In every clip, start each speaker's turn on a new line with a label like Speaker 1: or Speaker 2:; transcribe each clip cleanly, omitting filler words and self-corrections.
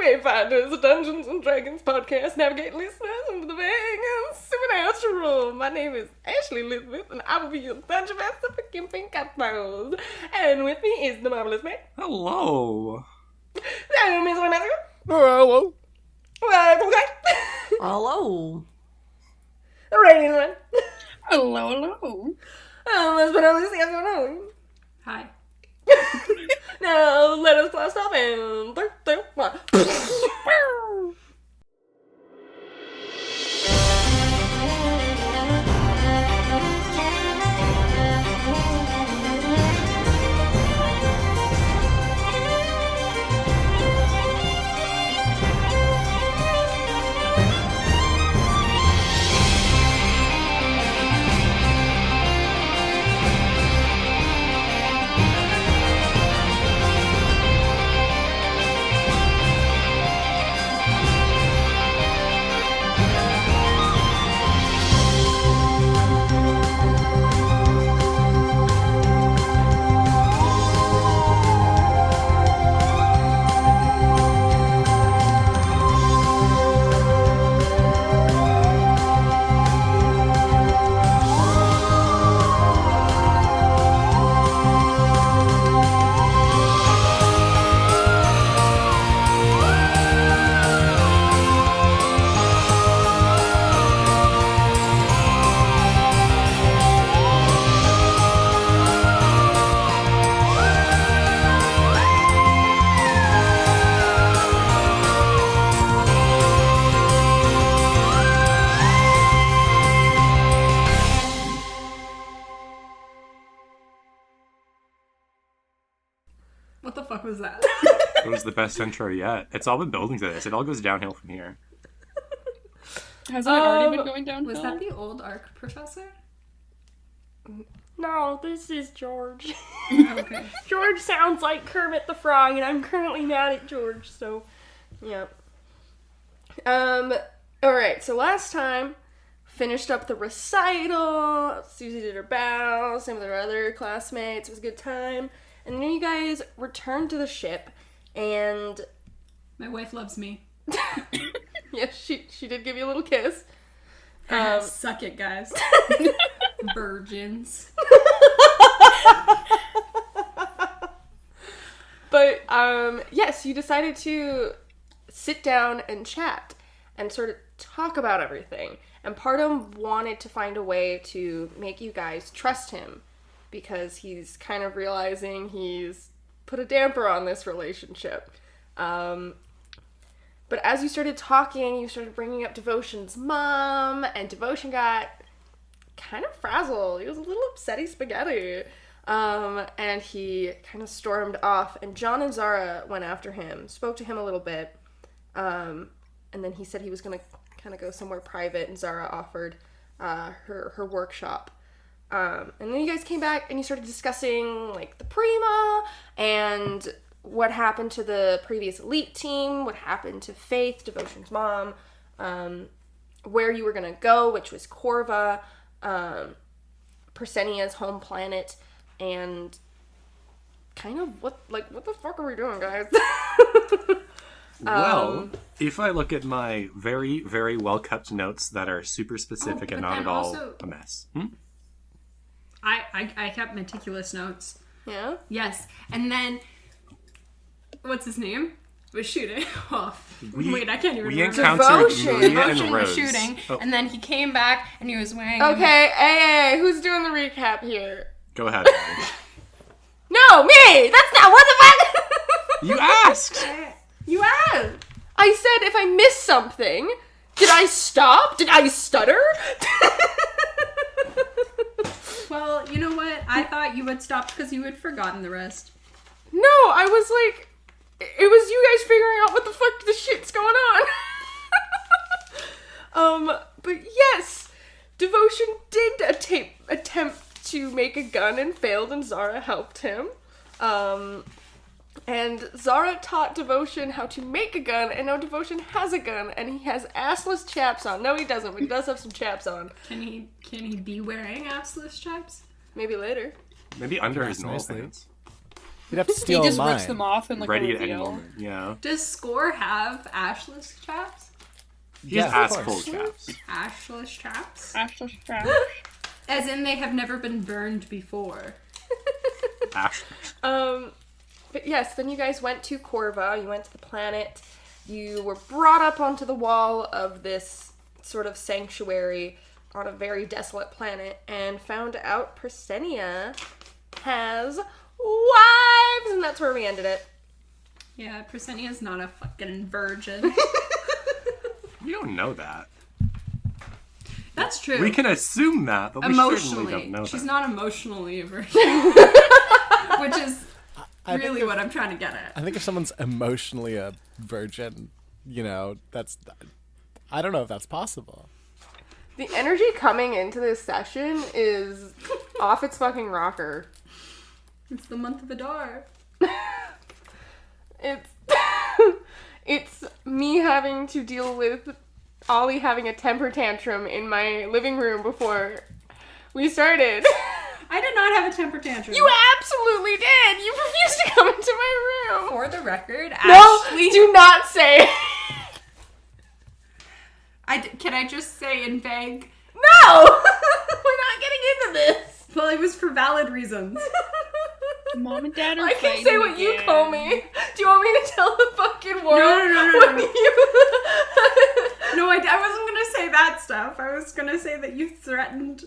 Speaker 1: Wayfinders, a Dungeons and Dragons podcast, navigating listeners into the vague and supernatural. My name is Ashley Elizabeth, and I will be your dungeon master for Camping Cutthroat. And with me is the marvelous man.
Speaker 2: Hello.
Speaker 1: Hello, Miss Vanessa.
Speaker 2: Hello.
Speaker 1: Welcome back.
Speaker 3: Hello.
Speaker 1: The radiant one.
Speaker 3: Hello, hello.
Speaker 1: Let's put on this thing going on.
Speaker 3: Hi.
Speaker 1: Now, let us blast off in 3, 2, 1.
Speaker 3: What the fuck was that?
Speaker 2: It was the best intro yet. It's all been building to this. It all goes downhill from here.
Speaker 4: Hasn't it already been going downhill?
Speaker 3: Was that the old ARC professor?
Speaker 1: No, this is George.
Speaker 3: Okay.
Speaker 1: George sounds like Kermit the Frog, and I'm currently mad at George, so, yeah. Alright, so last time, finished up the recital, Susie did her bow, same with her other classmates, it was a good time, and then you guys returned to the ship, and...
Speaker 3: My wife loves me.
Speaker 1: yeah, she did give you a little kiss.
Speaker 3: Suck it, guys. Virgins.
Speaker 1: But, yes, you decided to sit down and chat and sort of talk about everything. And Partum wanted to find a way to make you guys trust him because he's kind of realizing he's put a damper on this relationship. But as you started talking, you started bringing up Devotion's mom, and Devotion got kind of frazzled. He was a little upsetty spaghetti. And he kind of stormed off, and John and Zara went after him, spoke to him a little bit, and then he said he was going to kind of go somewhere private, and Zara offered her workshop. And then you guys came back, and you started discussing, like, the Prima, and what happened to the previous elite team, what happened to Faith, Devotion's mom, where you were going to go, which was Corva, Persenia's home planet, and kind of what the fuck are we doing, guys?
Speaker 2: Well, if I look at my very, very well-kept notes that are super specific and not at all a mess.
Speaker 3: I kept meticulous notes.
Speaker 1: Yeah?
Speaker 3: Yes. And then, what's his name? Was shooting off. Wait, I can't even
Speaker 2: We
Speaker 3: remember.
Speaker 2: encountered Maria
Speaker 3: Devotion
Speaker 2: and
Speaker 3: was
Speaker 2: Rose.
Speaker 3: shooting,
Speaker 2: Oh,
Speaker 3: and then he came back, and he was wearing...
Speaker 1: Okay, hey, who's doing the recap here?
Speaker 2: go ahead.
Speaker 1: No, me! That's not what the fuck!
Speaker 2: You asked!
Speaker 1: You asked! I said if I missed something, did I stop? Did I stutter?
Speaker 3: Well, you know what? I thought you had stopped because you had forgotten the rest.
Speaker 1: No, I was like... It was you guys figuring out what the fuck the shit's going on. But yes, Devotion did attempt to make a gun and failed, and Zara helped him. And Zara taught Devotion how to make a gun, and now Devotion has a gun, and he has assless chaps on. No, he doesn't, but he does have some chaps on.
Speaker 3: Can he be wearing assless chaps?
Speaker 1: Maybe later.
Speaker 2: Maybe under his
Speaker 4: That's
Speaker 2: normal
Speaker 4: nicely.
Speaker 2: pants.
Speaker 5: You'd have to steal
Speaker 4: He just
Speaker 5: mine.
Speaker 4: rips them off and like
Speaker 2: Ready
Speaker 4: a
Speaker 2: at any
Speaker 4: reveal.
Speaker 2: moment. Yeah.
Speaker 3: Does Score have ashless chaps?
Speaker 2: He has
Speaker 5: of
Speaker 2: ass
Speaker 5: course.
Speaker 2: full chaps.
Speaker 3: Ashless chaps?
Speaker 4: Ashless trap.
Speaker 3: As in they have never been burned before.
Speaker 2: Ash.
Speaker 1: But yes, then you guys went to Corva. You went to the planet. You were brought up onto the wall of this sort of sanctuary on a very desolate planet and found out Presenia has wives, and that's where we ended it.
Speaker 3: Yeah, Presenia's not a fucking virgin.
Speaker 2: We don't know that.
Speaker 3: That's true.
Speaker 2: We can assume that, but we certainly don't know
Speaker 3: She's
Speaker 2: that.
Speaker 3: not emotionally a virgin. Which is
Speaker 5: I
Speaker 3: really
Speaker 5: think
Speaker 3: what I'm trying to get at.
Speaker 5: I think if someone's emotionally a virgin, that's... I don't know if that's possible.
Speaker 1: The energy coming into this session is off its fucking rocker.
Speaker 3: It's the month of Adar.
Speaker 1: It's it's me having to deal with Ollie having a temper tantrum in my living room before we started.
Speaker 3: I did not have a temper tantrum.
Speaker 1: You absolutely did. You refused to come into my room.
Speaker 3: For the record,
Speaker 1: No,
Speaker 3: Ashley...
Speaker 1: do not say.
Speaker 3: Can I just say in vague?
Speaker 1: No, we're not getting into this.
Speaker 3: Well, it was for valid reasons.
Speaker 4: Mom and Dad are
Speaker 1: I can
Speaker 4: fighting
Speaker 1: say what you
Speaker 4: again.
Speaker 1: call me. Do you want me to tell the fucking world?
Speaker 3: No.
Speaker 1: what you-
Speaker 3: No, I wasn't gonna say that stuff. I was gonna say that you threatened.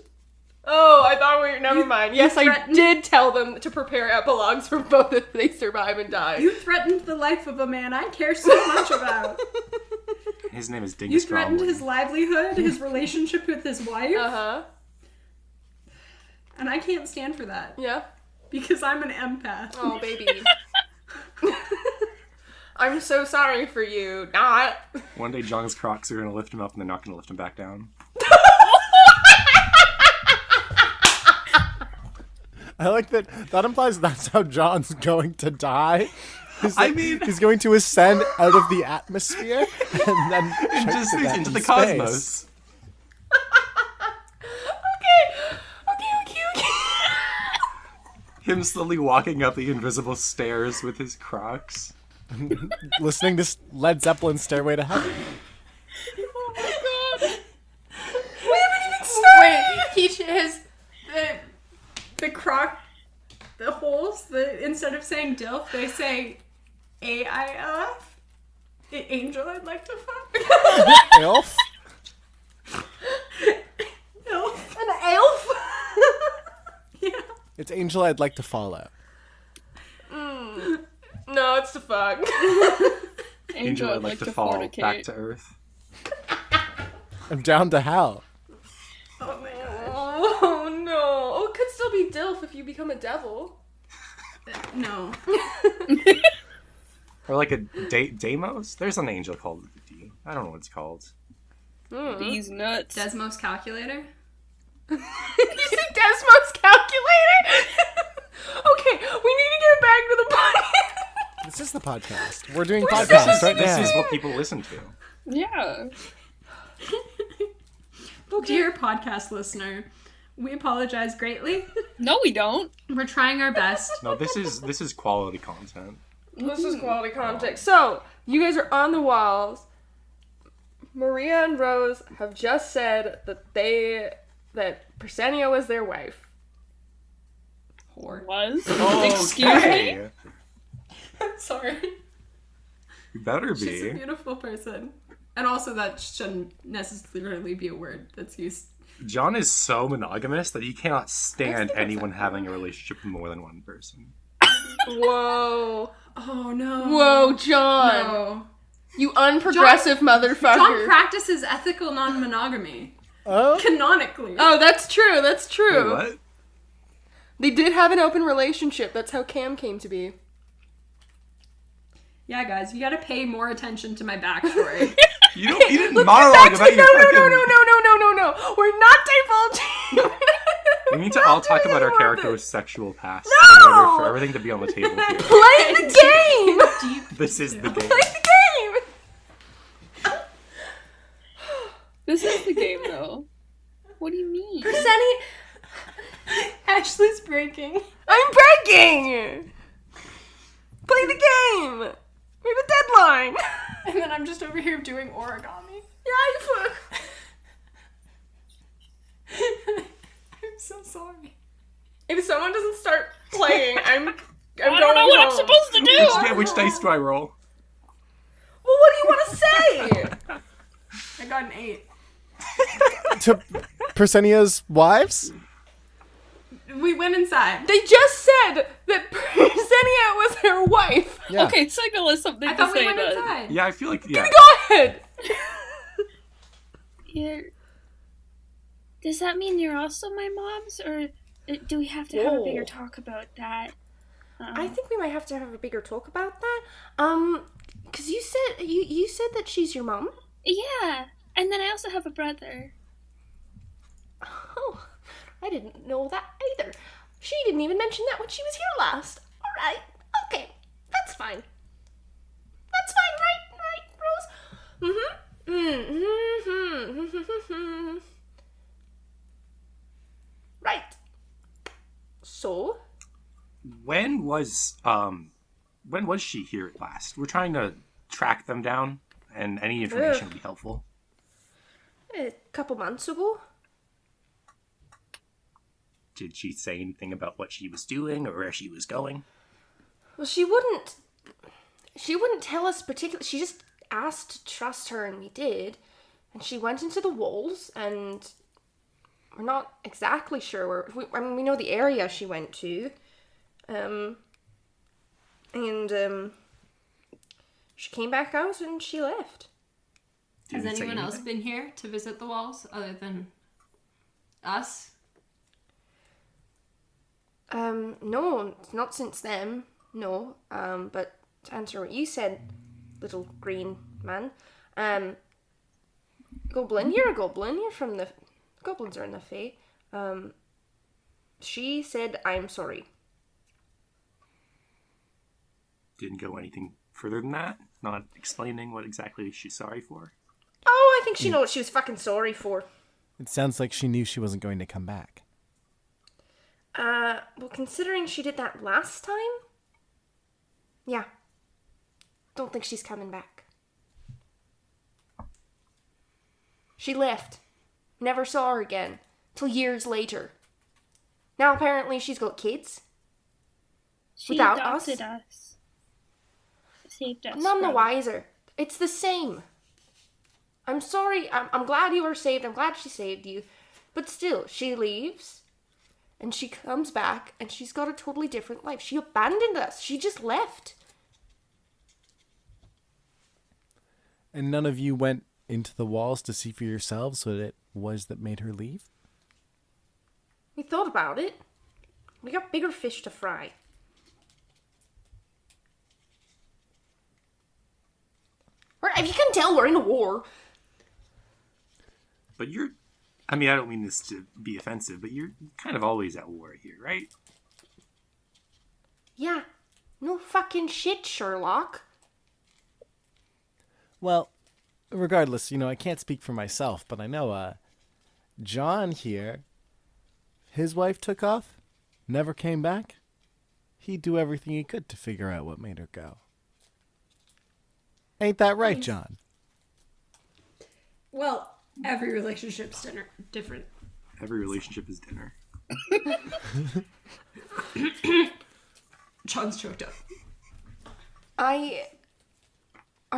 Speaker 1: Oh, I thought we were. Never mind. Yes, I
Speaker 3: threatened-
Speaker 1: did tell them to prepare epilogues for both if they survive and die.
Speaker 3: You threatened the life of a man I care so much about.
Speaker 2: His name is
Speaker 3: You
Speaker 2: Dingus
Speaker 3: threatened
Speaker 2: Bromley.
Speaker 3: his livelihood, his relationship with his wife,
Speaker 1: Uh-huh.
Speaker 3: and I can't stand for that
Speaker 1: Yeah.
Speaker 3: because I'm an empath.
Speaker 1: Oh, baby. I'm so sorry for you. Not.
Speaker 2: One day John's Crocs are going to lift him up and they're not going to lift him back down.
Speaker 5: I like that. That implies that's how John's going to die. He's going to ascend out of the atmosphere and then
Speaker 2: into the cosmos.
Speaker 1: Okay.
Speaker 2: Him slowly walking up the invisible stairs with his Crocs.
Speaker 5: Listening to Led Zeppelin's Stairway to Heaven.
Speaker 1: Oh my god. We haven't even started.
Speaker 3: Wait, he has the croc, the holes. Instead of saying DILF, they say AILF. Angel, I'd like to fuck.
Speaker 5: Elf?
Speaker 3: Elf.
Speaker 1: An elf?
Speaker 3: Yeah.
Speaker 5: It's Angel I'd like to follow.
Speaker 1: No, it's the fuck.
Speaker 2: Angel, I'd like to fall
Speaker 4: fornicate.
Speaker 2: back to Earth.
Speaker 5: I'm down to hell.
Speaker 3: Oh my god.
Speaker 1: Oh no. Oh, it could still be Dilf if you become a devil.
Speaker 3: No.
Speaker 2: Or like a Deimos? There's an angel called D. I don't know what it's called.
Speaker 4: These nuts.
Speaker 3: Desmos calculator.
Speaker 1: You said Desmos calculator? Okay, we need to get back to the podcast.
Speaker 5: This is the podcast. We're doing podcasts right now.
Speaker 2: This is what people listen to.
Speaker 4: Yeah.
Speaker 3: Dear podcast listener, we apologize greatly.
Speaker 4: No, we don't.
Speaker 3: We're trying our best.
Speaker 2: No, this is quality content.
Speaker 1: This is quality context. So, you guys are on the walls. Maria and Rose have just said that Presenia was their wife.
Speaker 3: Whore.
Speaker 4: Was?
Speaker 2: Oh,
Speaker 4: Excuse me?
Speaker 3: I'm sorry.
Speaker 2: You better
Speaker 3: She's a
Speaker 2: be.
Speaker 3: beautiful person. And also that shouldn't necessarily be a word that's used.
Speaker 2: John is so monogamous that he cannot stand anyone having a relationship with more than one person.
Speaker 1: Whoa.
Speaker 3: Oh no.
Speaker 1: Whoa, John.
Speaker 3: No.
Speaker 1: You unprogressive motherfucker.
Speaker 3: John practices ethical non-monogamy.
Speaker 5: Oh?
Speaker 3: Canonically.
Speaker 1: Oh, that's true. That's true.
Speaker 2: Wait, what?
Speaker 1: They did have an open relationship. That's how Cam came to be.
Speaker 3: Yeah, guys, you gotta pay more attention to my backstory.
Speaker 2: You didn't monologue about your fucking...
Speaker 1: No. We're not divulging.
Speaker 2: We need to all talk about our character's sexual past
Speaker 1: No!
Speaker 2: in order for everything to be on the table here.
Speaker 1: Play the game.
Speaker 3: Deep.
Speaker 2: This is the game.
Speaker 1: Play the game.
Speaker 4: This is the game, though. What do you mean?
Speaker 1: Preseni,
Speaker 3: Ashley's breaking.
Speaker 1: I'm breaking. Play the game! We have a deadline!
Speaker 3: And then I'm just over here doing origami.
Speaker 1: Yeah, you fuck.
Speaker 3: I'm so sorry.
Speaker 1: If someone doesn't start playing, I'm going
Speaker 4: I don't know what I'm
Speaker 1: home.
Speaker 4: supposed to do.
Speaker 2: Which dice do I roll?
Speaker 1: Well, what do you want to say?
Speaker 3: I got an 8.
Speaker 5: To Persenia's wives?
Speaker 3: We went inside.
Speaker 1: They just said that Persenia was her wife.
Speaker 5: Yeah.
Speaker 4: Okay, Signal has something
Speaker 3: I
Speaker 4: to
Speaker 3: thought we
Speaker 4: say
Speaker 3: went
Speaker 4: then.
Speaker 3: inside.
Speaker 2: Yeah, I feel like, yeah.
Speaker 1: Go ahead.
Speaker 4: Does that mean you're also my mom's, or do we have to have a bigger
Speaker 1: Whoa.
Speaker 4: talk about that?
Speaker 1: I think we might have to have a bigger talk about that. Because you said you said that she's your mom.
Speaker 4: Yeah, and then I also have a brother.
Speaker 1: Oh, I didn't know that either. She didn't even mention that when she was here last. All right, okay, that's fine. That's fine, right, Rose? Right. So,
Speaker 2: When was she here at last? We're trying to track them down, and any information would be helpful.
Speaker 1: a couple months ago.
Speaker 2: Did she say anything about what she was doing or where she was going?
Speaker 1: Well, she wouldn't tell us particularly. She just asked to trust her, and we did. And she went into the walls, and we're not exactly sure where. We know the area she went to, and she came back out and she left.
Speaker 3: Has
Speaker 2: Didn't say
Speaker 3: anyone else
Speaker 2: anything?
Speaker 3: been here to visit the walls other than us?
Speaker 1: No, not since then. No. But to answer what you said, little green man, goblin, you're a goblin. You're from the goblins are in the Fae. She said, "I'm sorry."
Speaker 2: Didn't go anything further than that? Not explaining what exactly she's sorry for?
Speaker 1: Oh, I think she knew what she was fucking sorry for.
Speaker 5: It sounds like she knew she wasn't going to come back.
Speaker 1: Well, considering she did that last time, yeah. Don't think she's coming back. She left. Never saw her again. Till years later. Now apparently she's got kids.
Speaker 4: She
Speaker 1: Without
Speaker 4: adopted us. Saved us.
Speaker 1: None the
Speaker 4: from-
Speaker 1: wiser. It's the same. I'm sorry. I'm glad you were saved. I'm glad she saved you. But still, she leaves. And she comes back. And she's got a totally different life. She abandoned us. She just left.
Speaker 5: And none of you went into the walls to see for yourselves what it was that made her leave?
Speaker 1: We thought about it. We got bigger fish to fry. If you can tell, we're in a war.
Speaker 2: But you're... I mean, I don't mean this to be offensive, but you're kind of always at war here, right?
Speaker 1: Yeah. No fucking shit, Sherlock.
Speaker 5: Well, regardless, I can't speak for myself, but I know John here, his wife took off, never came back. He'd do everything he could to figure out what made her go. Ain't that right, John?
Speaker 3: Well, every relationship's different.
Speaker 2: Every relationship is dinner.
Speaker 3: John's choked up.
Speaker 1: Are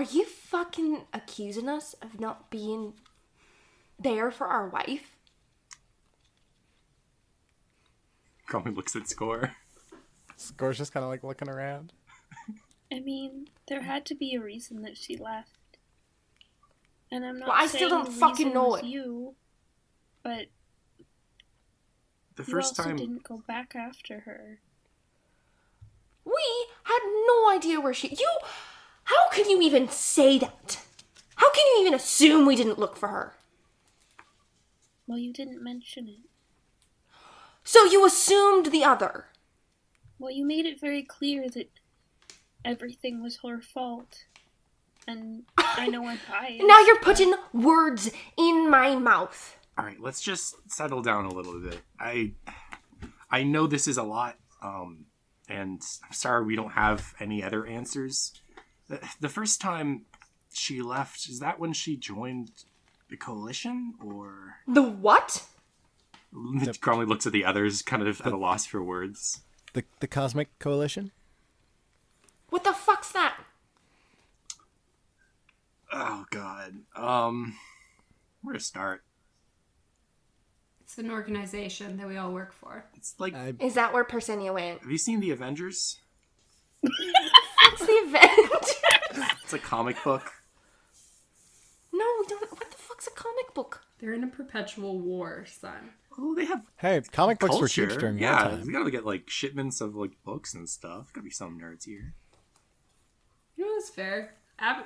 Speaker 1: you fucking accusing us of not being there for our wife?
Speaker 2: Cromwell looks at Score.
Speaker 5: Score's just kind of like looking around.
Speaker 4: I mean, there had to be a reason that she left. And I'm not
Speaker 1: Well, I
Speaker 4: saying
Speaker 1: still don't
Speaker 4: the
Speaker 1: fucking
Speaker 4: reason
Speaker 1: know
Speaker 4: was
Speaker 1: it.
Speaker 4: You, but
Speaker 2: The
Speaker 4: you
Speaker 2: first
Speaker 4: also
Speaker 2: time...
Speaker 4: didn't go back after her.
Speaker 1: We had no idea where she... How can you even say that? How can you even assume we didn't look for her?
Speaker 4: Well, you didn't mention it.
Speaker 1: So you assumed the other.
Speaker 4: Well, you made it very clear that everything was her fault. And I know I'm biased.
Speaker 1: Now you're putting words in my mouth.
Speaker 2: All right, let's just settle down a little bit. I know this is a lot, and and I'm sorry we don't have any other answers. The first time she left, is that when she joined the coalition, or...
Speaker 1: The what?
Speaker 2: Cromley looks at the others, kind of at a loss for words.
Speaker 5: The Cosmic Coalition?
Speaker 1: What the fuck's that?
Speaker 2: Oh, God. Where to start?
Speaker 3: It's an organization that we all work for.
Speaker 2: It's like...
Speaker 1: Is that where Persenia went?
Speaker 2: Have you seen The Avengers?
Speaker 1: What's the event?
Speaker 2: It's a comic book.
Speaker 1: No, we don't. What the fuck's a comic book?
Speaker 3: They're in a perpetual war, son.
Speaker 2: Oh, they have
Speaker 5: Hey, comic books were
Speaker 2: culture.
Speaker 5: huge during
Speaker 2: yeah,
Speaker 5: wartime.
Speaker 2: we gotta get, like, shipments of, like, books and stuff. Gotta be some nerds here.
Speaker 3: You know, it's fair.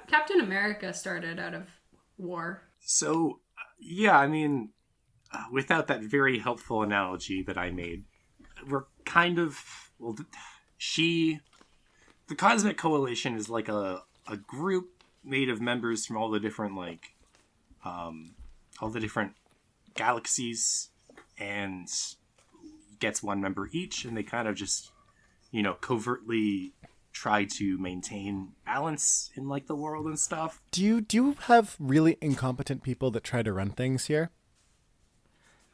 Speaker 3: Captain America started out of war.
Speaker 2: So, yeah, I mean, without that very helpful analogy that I made, we're kind of... Well, the Cosmic Coalition is like a group made of members from all the different, like, all the different galaxies, and gets one member each, and they kind of just, covertly try to maintain balance in, like, the world and stuff.
Speaker 5: Do you have really incompetent people that try to run things here?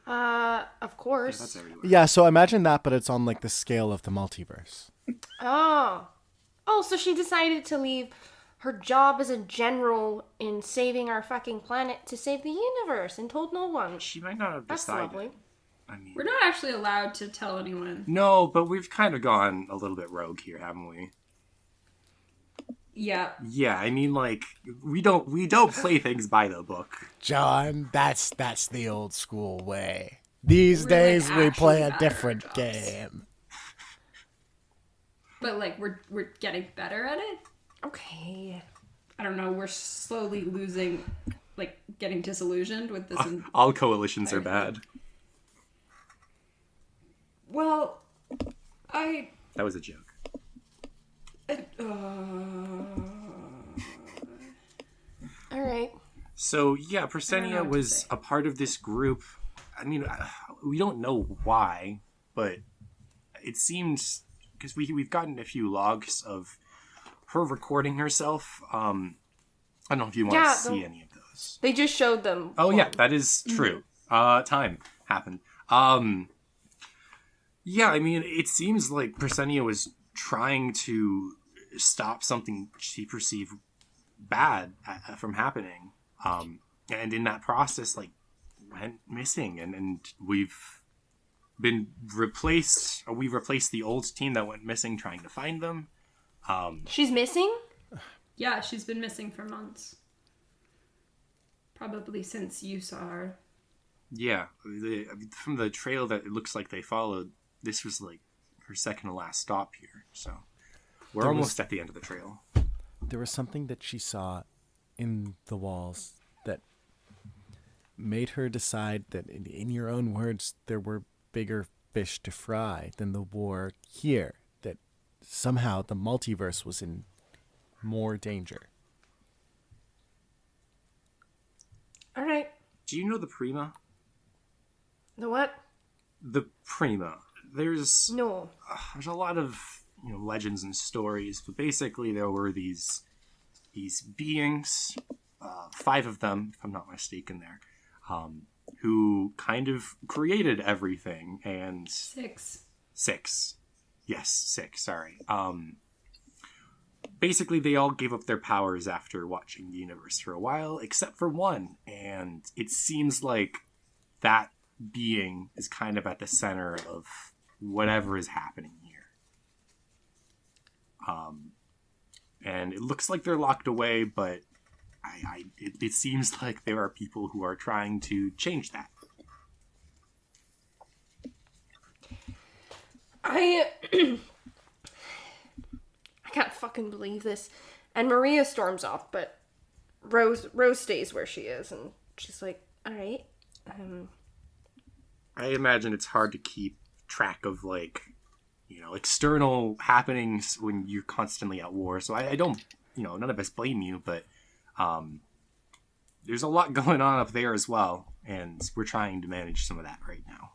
Speaker 1: Of course.
Speaker 2: That's everywhere.
Speaker 5: Yeah, so imagine that, but it's on like the scale of the multiverse.
Speaker 1: Oh, so she decided to leave her job as a general in saving our fucking planet to save the universe and told no one.
Speaker 2: She might not have
Speaker 1: That's
Speaker 2: decided.
Speaker 1: lovely.
Speaker 2: I mean,
Speaker 3: We're not actually allowed to tell anyone.
Speaker 2: no, but we've kind of gone a little bit rogue here, haven't we?
Speaker 3: Yeah.
Speaker 2: Yeah, I mean, like, we don't play things by the book.
Speaker 5: John, that's the old school way. These
Speaker 3: We're,
Speaker 5: days
Speaker 3: like,
Speaker 5: we play
Speaker 3: actually
Speaker 5: a
Speaker 3: bad at
Speaker 5: different
Speaker 3: our jobs.
Speaker 5: game.
Speaker 3: But, like, we're getting better at it.
Speaker 1: Okay.
Speaker 3: I don't know, we're slowly losing, like, getting disillusioned with this.
Speaker 2: All coalitions are bad.
Speaker 3: Well, I...
Speaker 2: That was a joke.
Speaker 1: All right.
Speaker 2: So, yeah,
Speaker 3: know
Speaker 2: Persenia
Speaker 3: what to
Speaker 2: was
Speaker 3: say.
Speaker 2: a part of this group. I mean, we don't know why, but it seems... Because we've gotten a few logs of her recording herself. I don't know if you want to see any of those.
Speaker 1: They just showed them.
Speaker 2: Oh,
Speaker 1: one.
Speaker 2: yeah, that is true. Time happened. Yeah, I mean, it seems like Persenia was trying to stop something she perceived bad from happening. And in that process, like, went missing. And we've been replaced. Or we replaced the old team that went missing trying to find them.
Speaker 1: She's missing?
Speaker 3: Yeah, she's been missing for months. Probably since you saw her.
Speaker 2: Yeah, from the trail that it looks like they followed, this was like her second to last stop here. So we're almost at the end of the trail.
Speaker 5: There was something that she saw in the walls that made her decide that, in your own words, there were bigger fish to fry than the war here. That somehow the multiverse was in more danger.
Speaker 1: All right.
Speaker 2: Do you know the Prima?
Speaker 1: The what?
Speaker 2: The Prima. There's
Speaker 1: No.
Speaker 2: a lot of legends and stories, but basically there were these beings, 5 of them, if I'm not mistaken, there, who kind of created everything. And
Speaker 3: 6.
Speaker 2: 6, yes, 6. Sorry. Basically, they all gave up their powers after watching the universe for a while, except for one, and it seems like that being is kind of at the center of whatever is happening here. And it looks like they're locked away, but it seems like there are people who are trying to change that.
Speaker 1: I can't fucking believe this. And Maria storms off, but Rose stays where she is, and she's like, all right.
Speaker 2: I imagine it's hard to keep track of, like, external happenings when you're constantly at war. So I don't, none of us blame you, but there's a lot going on up there as well, and we're trying to manage some of that right now.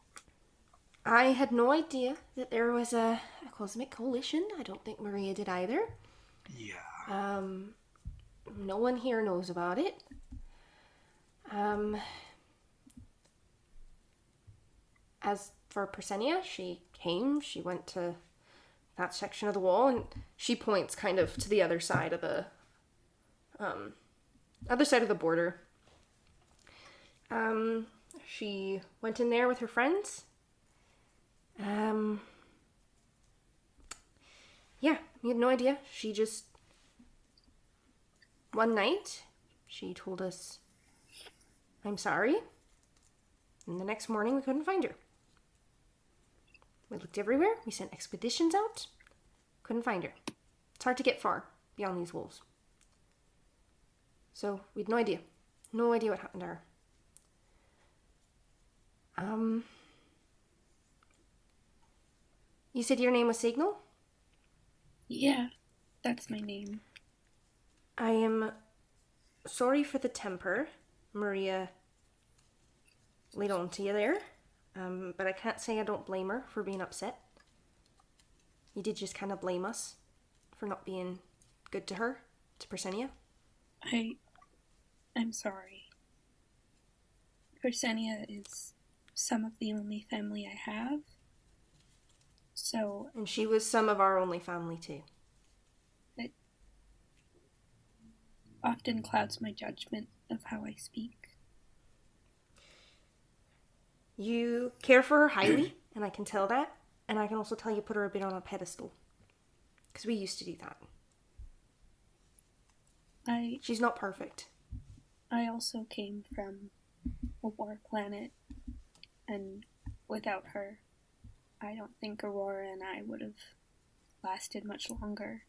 Speaker 1: I had no idea that there was a cosmic coalition. I don't think Maria did either.
Speaker 2: Yeah.
Speaker 1: No one here knows about it. As for Persenia, she went to that section of the wall, and she points kind of to the other side of the border. She went in there with her friends. Yeah, we had no idea. She just, one night, she told us, "I'm sorry." And the next morning, we couldn't find her. We looked everywhere. We sent expeditions out. Couldn't find her. It's hard to get far beyond these walls. So, we had no idea. No idea what happened to her. You said your name was Signal?
Speaker 4: Yeah, that's my name.
Speaker 1: I am sorry for the temper Maria laid on to you there. But I can't say I don't blame her for being upset. You did just kind of blame us for not being good to her, to Persenia.
Speaker 4: I'm sorry. Persenia is some of the only family I have. So...
Speaker 1: And she was some of our only family, too.
Speaker 4: It often clouds my judgment of how I speak.
Speaker 1: You care for her highly, and I can tell that. And I can also tell you put her a bit on a pedestal. Because we used to do that. She's not perfect.
Speaker 4: I also came from a war planet, and without her, I don't think Aurora and I would have lasted much longer.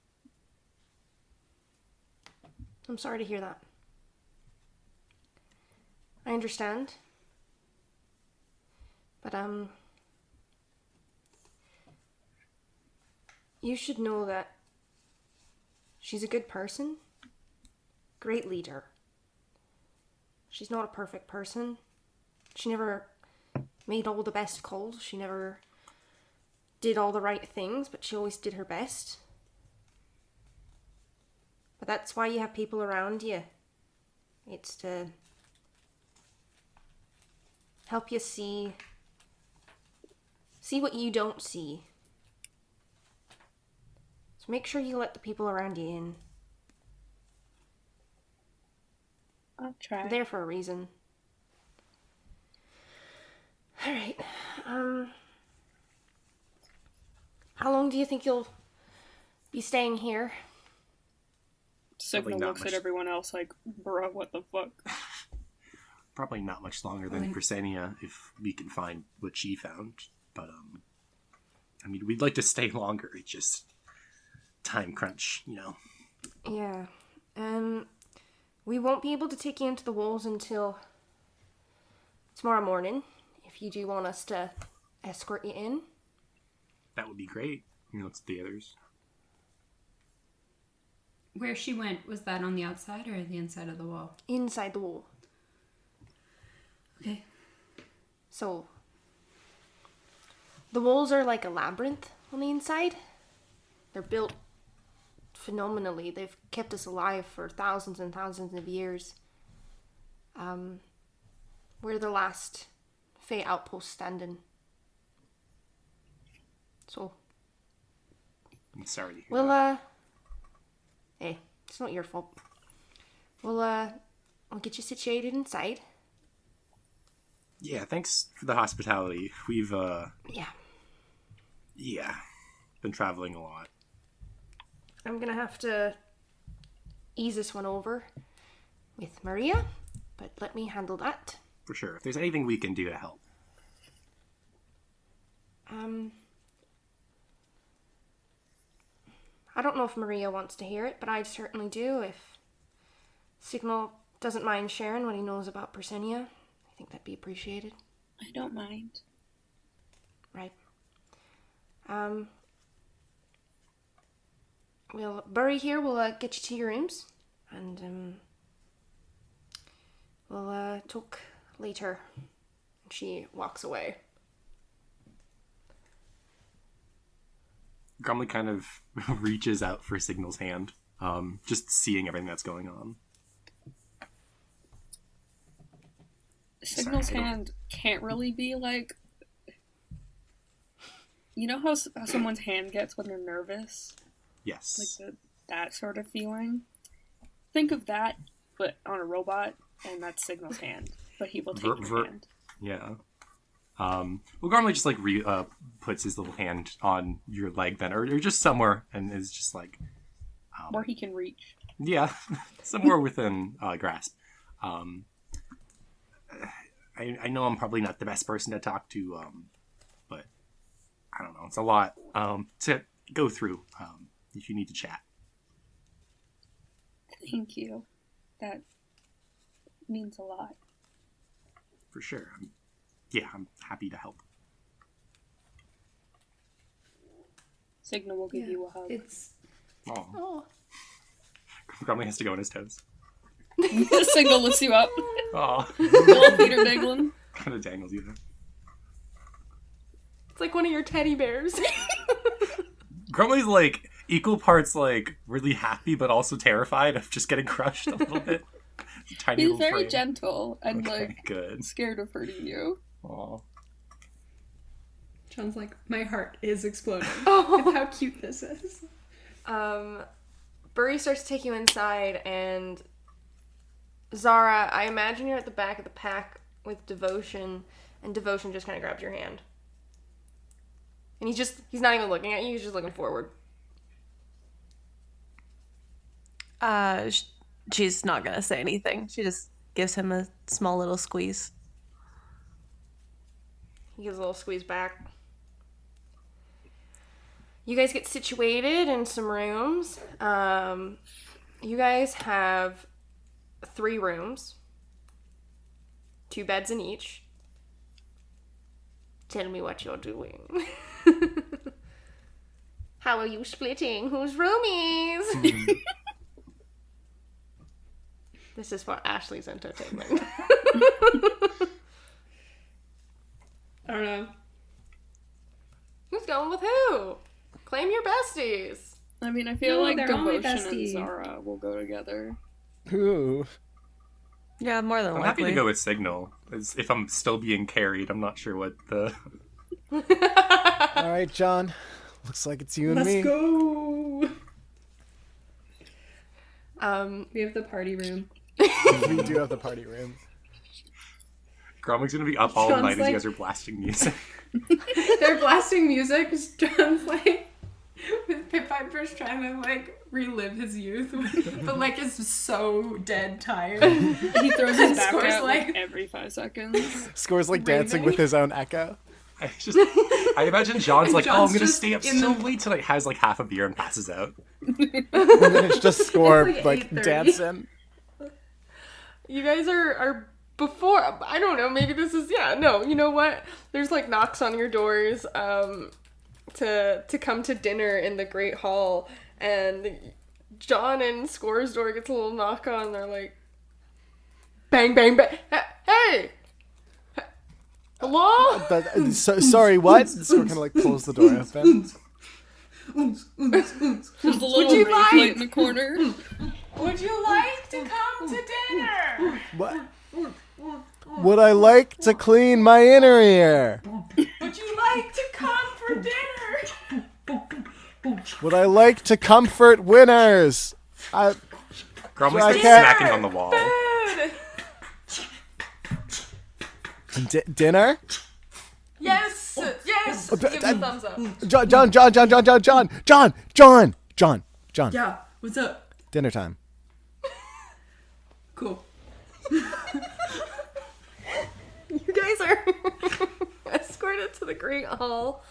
Speaker 1: I'm sorry to hear that. I understand. But, you should know that she's a good person, great leader. She's not a perfect person. She never made all the best calls. She never did all the right things, but she always did her best. But that's why you have people around you. It's to help you see what you don't see. So make sure you let the people around you in.
Speaker 4: I'll try.
Speaker 1: They're there for a reason. Alright. How long do you think you'll be staying here?
Speaker 6: Signal
Speaker 2: not
Speaker 6: looks
Speaker 2: much.
Speaker 6: at everyone else like, bruh, what the fuck?
Speaker 2: Probably not much longer than Persenia if we can find what she found. But, I mean, we'd like to stay longer. It's just time crunch, you know.
Speaker 1: Yeah. We won't be able to take you into the walls until tomorrow morning. If you do want us to escort you in.
Speaker 2: That would be great. You know, it's the others.
Speaker 3: Where she went, was that on the outside or the inside of the wall?
Speaker 1: Inside the wall.
Speaker 3: Okay.
Speaker 1: So, the walls are like a labyrinth on the inside. They're built phenomenally. They've kept us alive for thousands and thousands of years. We're the last Fey outpost standing. So,
Speaker 2: I'm sorry to hear
Speaker 1: well,
Speaker 2: that.
Speaker 1: hey, it's not your fault. Well, I'll get you situated inside.
Speaker 2: Yeah, thanks for the hospitality. We've,
Speaker 1: Yeah.
Speaker 2: been traveling a lot.
Speaker 1: I'm gonna have to ease this one over with Maria, but let me handle that.
Speaker 2: For sure. If there's anything we can do to help.
Speaker 1: I don't know if Maria wants to hear it, but I certainly do. If Signal doesn't mind sharing what he knows about Persenia, I think that'd be appreciated.
Speaker 4: I don't mind.
Speaker 1: Right. We'll bury here. We'll get you to your rooms, and we'll talk later. And she walks away.
Speaker 2: Grumley kind of reaches out for Signal's hand, just seeing everything that's going on.
Speaker 6: Signal's
Speaker 2: Sorry, I don't-
Speaker 6: hand can't really be like. You know how someone's hand gets when they're nervous?
Speaker 2: Yes.
Speaker 6: Like that sort of feeling? Think of that, but on a robot, and that's Signal's hand. But he will take your hand.
Speaker 2: Yeah. Well, Grumley just like puts his little hand on your leg then, or just somewhere, and is just like,
Speaker 6: Where he can reach.
Speaker 2: yeah, somewhere within grasp. I know I'm probably not the best person to talk to, but I don't know. It's a lot to go through if you need to chat.
Speaker 6: Thank you. That means a lot.
Speaker 2: For sure. I'm happy to help.
Speaker 6: Signal will give you a hug.
Speaker 3: It's
Speaker 2: Oh. Grumley has to go on his toes.
Speaker 6: Signal lifts you up.
Speaker 2: Oh.
Speaker 6: Little feet are dangling.
Speaker 2: Kind of dangles you there.
Speaker 1: It's like one of your teddy bears.
Speaker 2: Grumley's like equal parts like really happy but also terrified of just getting crushed a little bit. Tiny
Speaker 6: He's
Speaker 2: little
Speaker 6: very
Speaker 2: frame.
Speaker 6: gentle and
Speaker 2: Okay,
Speaker 6: like
Speaker 2: good.
Speaker 6: scared of hurting you.
Speaker 2: Aw.
Speaker 3: John's like, my heart is exploding
Speaker 1: Oh.
Speaker 3: with how cute this is.
Speaker 1: Burry starts to take you inside, and Zara, I imagine you're at the back of the pack with Devotion, and Devotion just kind of grabs your hand. And he's not even looking at you, he's just looking forward.
Speaker 7: She's not gonna say anything. She just gives him a small little squeeze.
Speaker 1: He gives a little squeeze back. You guys get situated in some rooms. You guys have 3 rooms. 2 beds in each. Tell me what you're doing. How are you splitting? Who's roomies? This is for Ashley's entertainment.
Speaker 3: I don't know.
Speaker 1: Who's going with who? Claim your besties.
Speaker 6: I mean, I feel
Speaker 3: No,
Speaker 6: like
Speaker 3: they're all my
Speaker 6: Devotion and
Speaker 3: bestie.
Speaker 6: Zara will go together.
Speaker 5: Ooh.
Speaker 7: Yeah, more than
Speaker 2: I'm
Speaker 7: likely.
Speaker 2: happy to go with Signal. If I'm still being carried, I'm not sure what the...
Speaker 5: All right, John. Looks like it's you and me.
Speaker 3: Let's go.
Speaker 1: Um,
Speaker 3: We have the party room.
Speaker 5: We do have the party room.
Speaker 2: Gromwig's gonna be up all
Speaker 3: John's
Speaker 2: night as
Speaker 3: like-
Speaker 2: you guys are blasting music.
Speaker 3: They're blasting music. John's like, with Pit Piper's trying to like relive his youth, but like is so dead tired.
Speaker 6: He throws his back
Speaker 3: Scores
Speaker 6: out like
Speaker 3: like-
Speaker 6: every 5 seconds.
Speaker 5: Scores like dancing with his own echo.
Speaker 2: I imagine John's like,
Speaker 3: John's
Speaker 2: oh, I'm gonna
Speaker 3: just
Speaker 2: stay up
Speaker 3: in
Speaker 2: so
Speaker 3: the-
Speaker 2: late tonight, has like half a beer and passes out.
Speaker 5: And then it's just Score
Speaker 3: It's
Speaker 5: like,
Speaker 3: like 8:30.
Speaker 5: dancing.
Speaker 1: you guys are before, I don't know, maybe this is, you know what? There's like knocks on your doors to come to dinner in the Great Hall, and John and Score's door gets a little knock on, they're like, bang, bang, bang, hey! Hello?
Speaker 5: But, sorry, what? Score kind of like pulls the door open.
Speaker 6: There's a little
Speaker 1: you
Speaker 6: rave
Speaker 1: like-
Speaker 6: light in the corner.
Speaker 1: Would you like to come to dinner?
Speaker 5: What? Would I like to clean my inner ear?
Speaker 1: Would you like to come for dinner?
Speaker 5: Would I like to comfort winners?
Speaker 2: Gromwig
Speaker 5: I
Speaker 2: starts
Speaker 5: can't-
Speaker 2: smacking on the wall.
Speaker 1: Food!
Speaker 5: Dinner?
Speaker 1: Yes! Yes! Give me a thumbs up.
Speaker 5: John.
Speaker 3: Yeah, what's up?
Speaker 5: Dinner time.
Speaker 3: Cool.
Speaker 1: You guys are escorted to the Great Hall.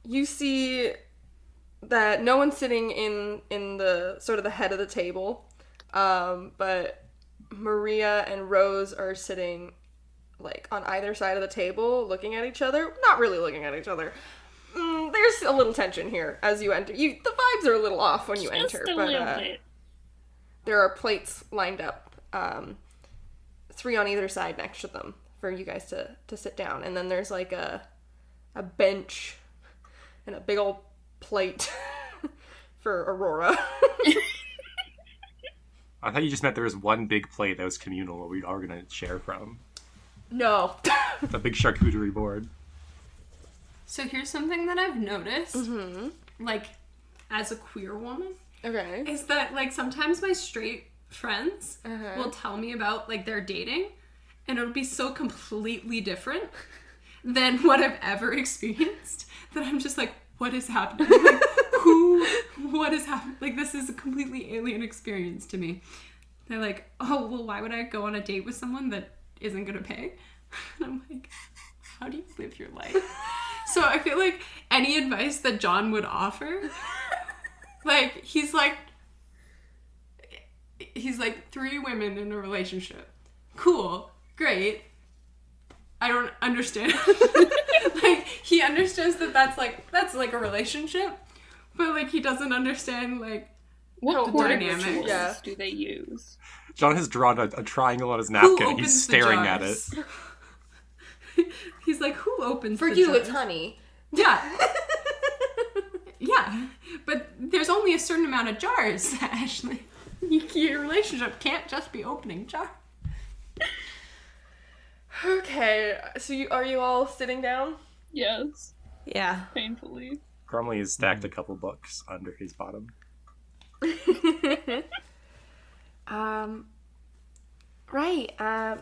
Speaker 1: You see that no one's sitting in the sort of the head of the table, but Maria and Rose are sitting like on either side of the table, looking at each other. Not really looking at each other. There's a little tension here as you enter. The vibes are a little off when you enter,
Speaker 6: Just a
Speaker 1: but
Speaker 6: little bit.
Speaker 1: there are plates lined up, 3 on either side next to them for you guys to sit down. And then there's like a bench and a big old plate for Aurora.
Speaker 2: I thought you just meant there was one big plate that was communal what we all were going to share from.
Speaker 1: No.
Speaker 2: The big charcuterie board.
Speaker 3: So here's something that I've noticed, like, as a queer woman,
Speaker 1: Okay.
Speaker 3: is that, like, sometimes my straight friends will tell me about, like, their dating, and it'll be so completely different than what I've ever experienced that I'm just like, what is happening? Like, what is happening? Like, this is a completely alien experience to me. They're like, oh, well, why would I go on a date with someone that isn't gonna pay? And I'm like, how do you live your life? So I feel like any advice that John would offer, like, he's like 3 women in a relationship. Cool, great. I don't understand. Like, he understands that that's like a relationship, but like he doesn't understand like
Speaker 6: What
Speaker 3: the
Speaker 6: dynamics
Speaker 3: dynamics.
Speaker 6: do they use?
Speaker 2: John has drawn a triangle on his
Speaker 3: Who
Speaker 2: napkin.
Speaker 3: opens
Speaker 2: He's
Speaker 3: the
Speaker 2: staring at it.
Speaker 3: jars? He's like, who opens
Speaker 1: For
Speaker 3: the
Speaker 1: you,
Speaker 3: jars?
Speaker 1: it's honey.
Speaker 3: Yeah. Yeah. But there's only a certain amount of jars, Ashley. Your relationship can't just be opening jars.
Speaker 1: Okay, so are you all sitting down?
Speaker 6: Yes,
Speaker 7: Yeah.
Speaker 6: painfully.
Speaker 2: Cromley has stacked a couple books under his bottom.
Speaker 1: Right.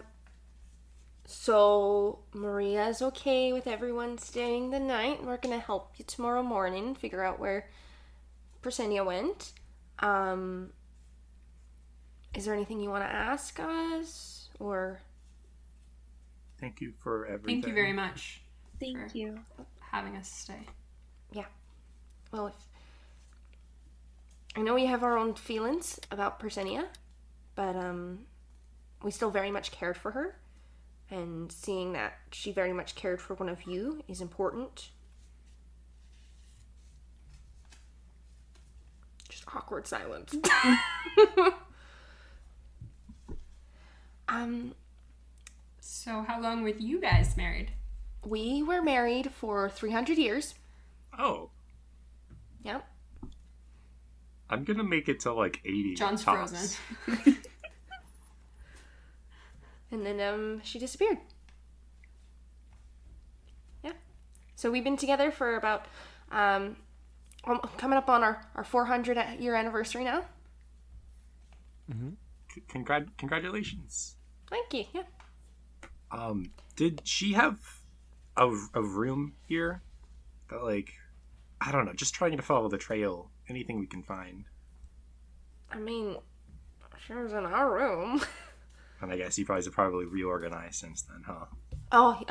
Speaker 1: So Maria's okay with everyone staying the night. We're gonna help you tomorrow morning figure out where Persenia went. Is there anything you want to ask us, or?
Speaker 2: Thank you for everything.
Speaker 3: Thank you very much
Speaker 6: Thank you.
Speaker 3: having us stay.
Speaker 1: Well, I know we have our own feelings about Persenia, but we still very much cared for her, and seeing that she very much cared for one of you is important. Just awkward silence.
Speaker 3: So how long were you guys married?
Speaker 1: We were married for 300 years.
Speaker 2: Oh,
Speaker 1: Yep.
Speaker 2: I'm gonna make it to like 80.
Speaker 3: John's
Speaker 2: tops.
Speaker 3: frozen.
Speaker 1: And then she disappeared. Yeah. So we've been together for about coming up on our 400 year anniversary now.
Speaker 2: Congratulations.
Speaker 1: Thank you. Yeah.
Speaker 2: Did she have a room here that, like, I don't know, just trying to follow the trail, anything we can find?
Speaker 1: I mean, she was in our room.
Speaker 2: And I guess you guys have probably reorganized since then, huh?
Speaker 1: Oh,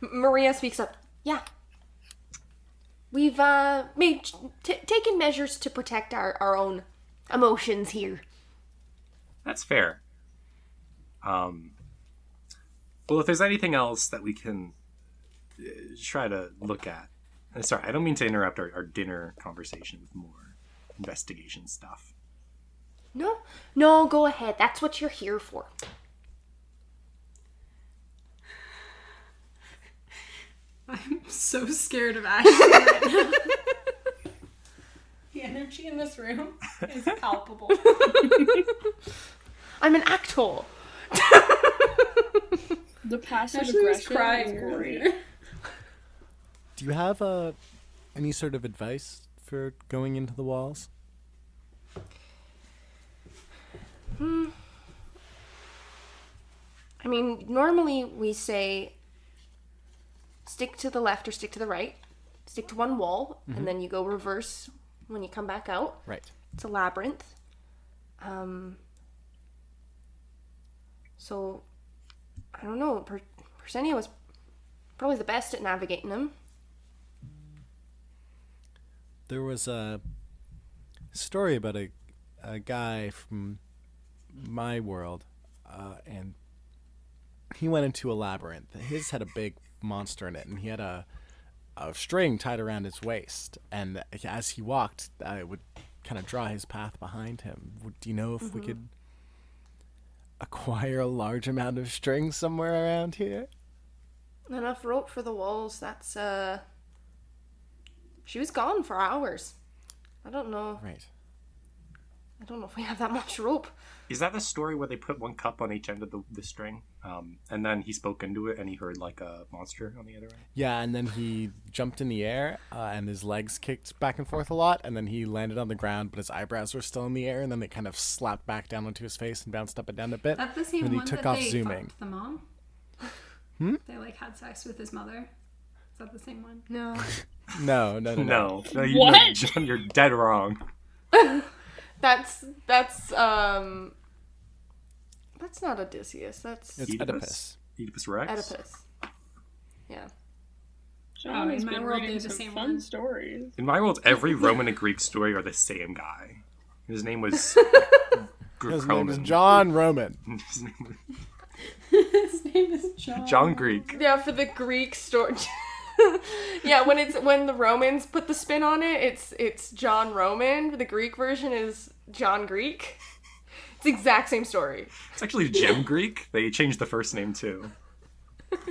Speaker 1: Maria speaks up. Yeah. We've taken measures to protect our own emotions here.
Speaker 2: That's fair. Well, if there's anything else that we can try to look at. Sorry, I don't mean to interrupt our dinner conversation with more investigation stuff.
Speaker 1: No, go ahead. That's what you're here for.
Speaker 3: I'm so scared of Ashley right now. The energy in this room is palpable.
Speaker 1: I'm an actor.
Speaker 6: The passive
Speaker 3: Ashley was
Speaker 6: aggression
Speaker 3: crying
Speaker 6: is
Speaker 3: earlier.
Speaker 6: great.
Speaker 5: Do you have any sort of advice for going into the walls?
Speaker 1: I mean, normally we say stick to the left or stick to the right. Stick to one wall, and then you go reverse when you come back out.
Speaker 5: Right.
Speaker 1: It's a labyrinth. So, I don't know. Persenia was probably the best at navigating them.
Speaker 5: There was a story about a guy from my world, and he went into a labyrinth. His had a big monster in it, and he had a string tied around his waist. And as he walked, it would kind of draw his path behind him. Do you know if we could acquire a large amount of string somewhere around here?
Speaker 1: Enough rope for the walls. That's She was gone for hours. I don't know.
Speaker 5: Right.
Speaker 1: I don't know if we have that much rope.
Speaker 2: Is that the story where they put one cup on each end of the string? And then he spoke into it and he heard like a monster on the other end?
Speaker 5: Yeah, and then he jumped in the air and his legs kicked back and forth a lot, and then he landed on the ground, but his eyebrows were still in the air, and then they kind of slapped back down onto his face and bounced up and down a bit.
Speaker 3: That's the same
Speaker 5: and he
Speaker 3: one
Speaker 5: took
Speaker 3: that
Speaker 5: off
Speaker 3: they
Speaker 5: zooming.
Speaker 3: fucked the mom? They like had sex with his mother. Is that the same one?
Speaker 1: No.
Speaker 5: No.
Speaker 2: No,
Speaker 6: What?
Speaker 2: John, you're dead wrong.
Speaker 1: That's not Odysseus. That's
Speaker 5: It's Oedipus.
Speaker 2: Oedipus Rex?
Speaker 1: Oedipus. Yeah.
Speaker 6: John has
Speaker 3: in my
Speaker 6: been
Speaker 3: world,
Speaker 6: reading
Speaker 3: they're the
Speaker 6: some
Speaker 3: same
Speaker 6: fun
Speaker 3: one.
Speaker 6: stories.
Speaker 2: In my world, every Roman and Greek story are the same guy. His name was
Speaker 5: His name is
Speaker 2: Grocoman.
Speaker 5: John Roman.
Speaker 2: His name was
Speaker 3: His name is John.
Speaker 2: John Greek.
Speaker 1: Yeah, for the Greek story. Yeah, when the Romans put the spin on it, it's John Roman. The Greek version is John Greek. It's the exact same story.
Speaker 2: It's actually Jim Greek. They changed the first name too.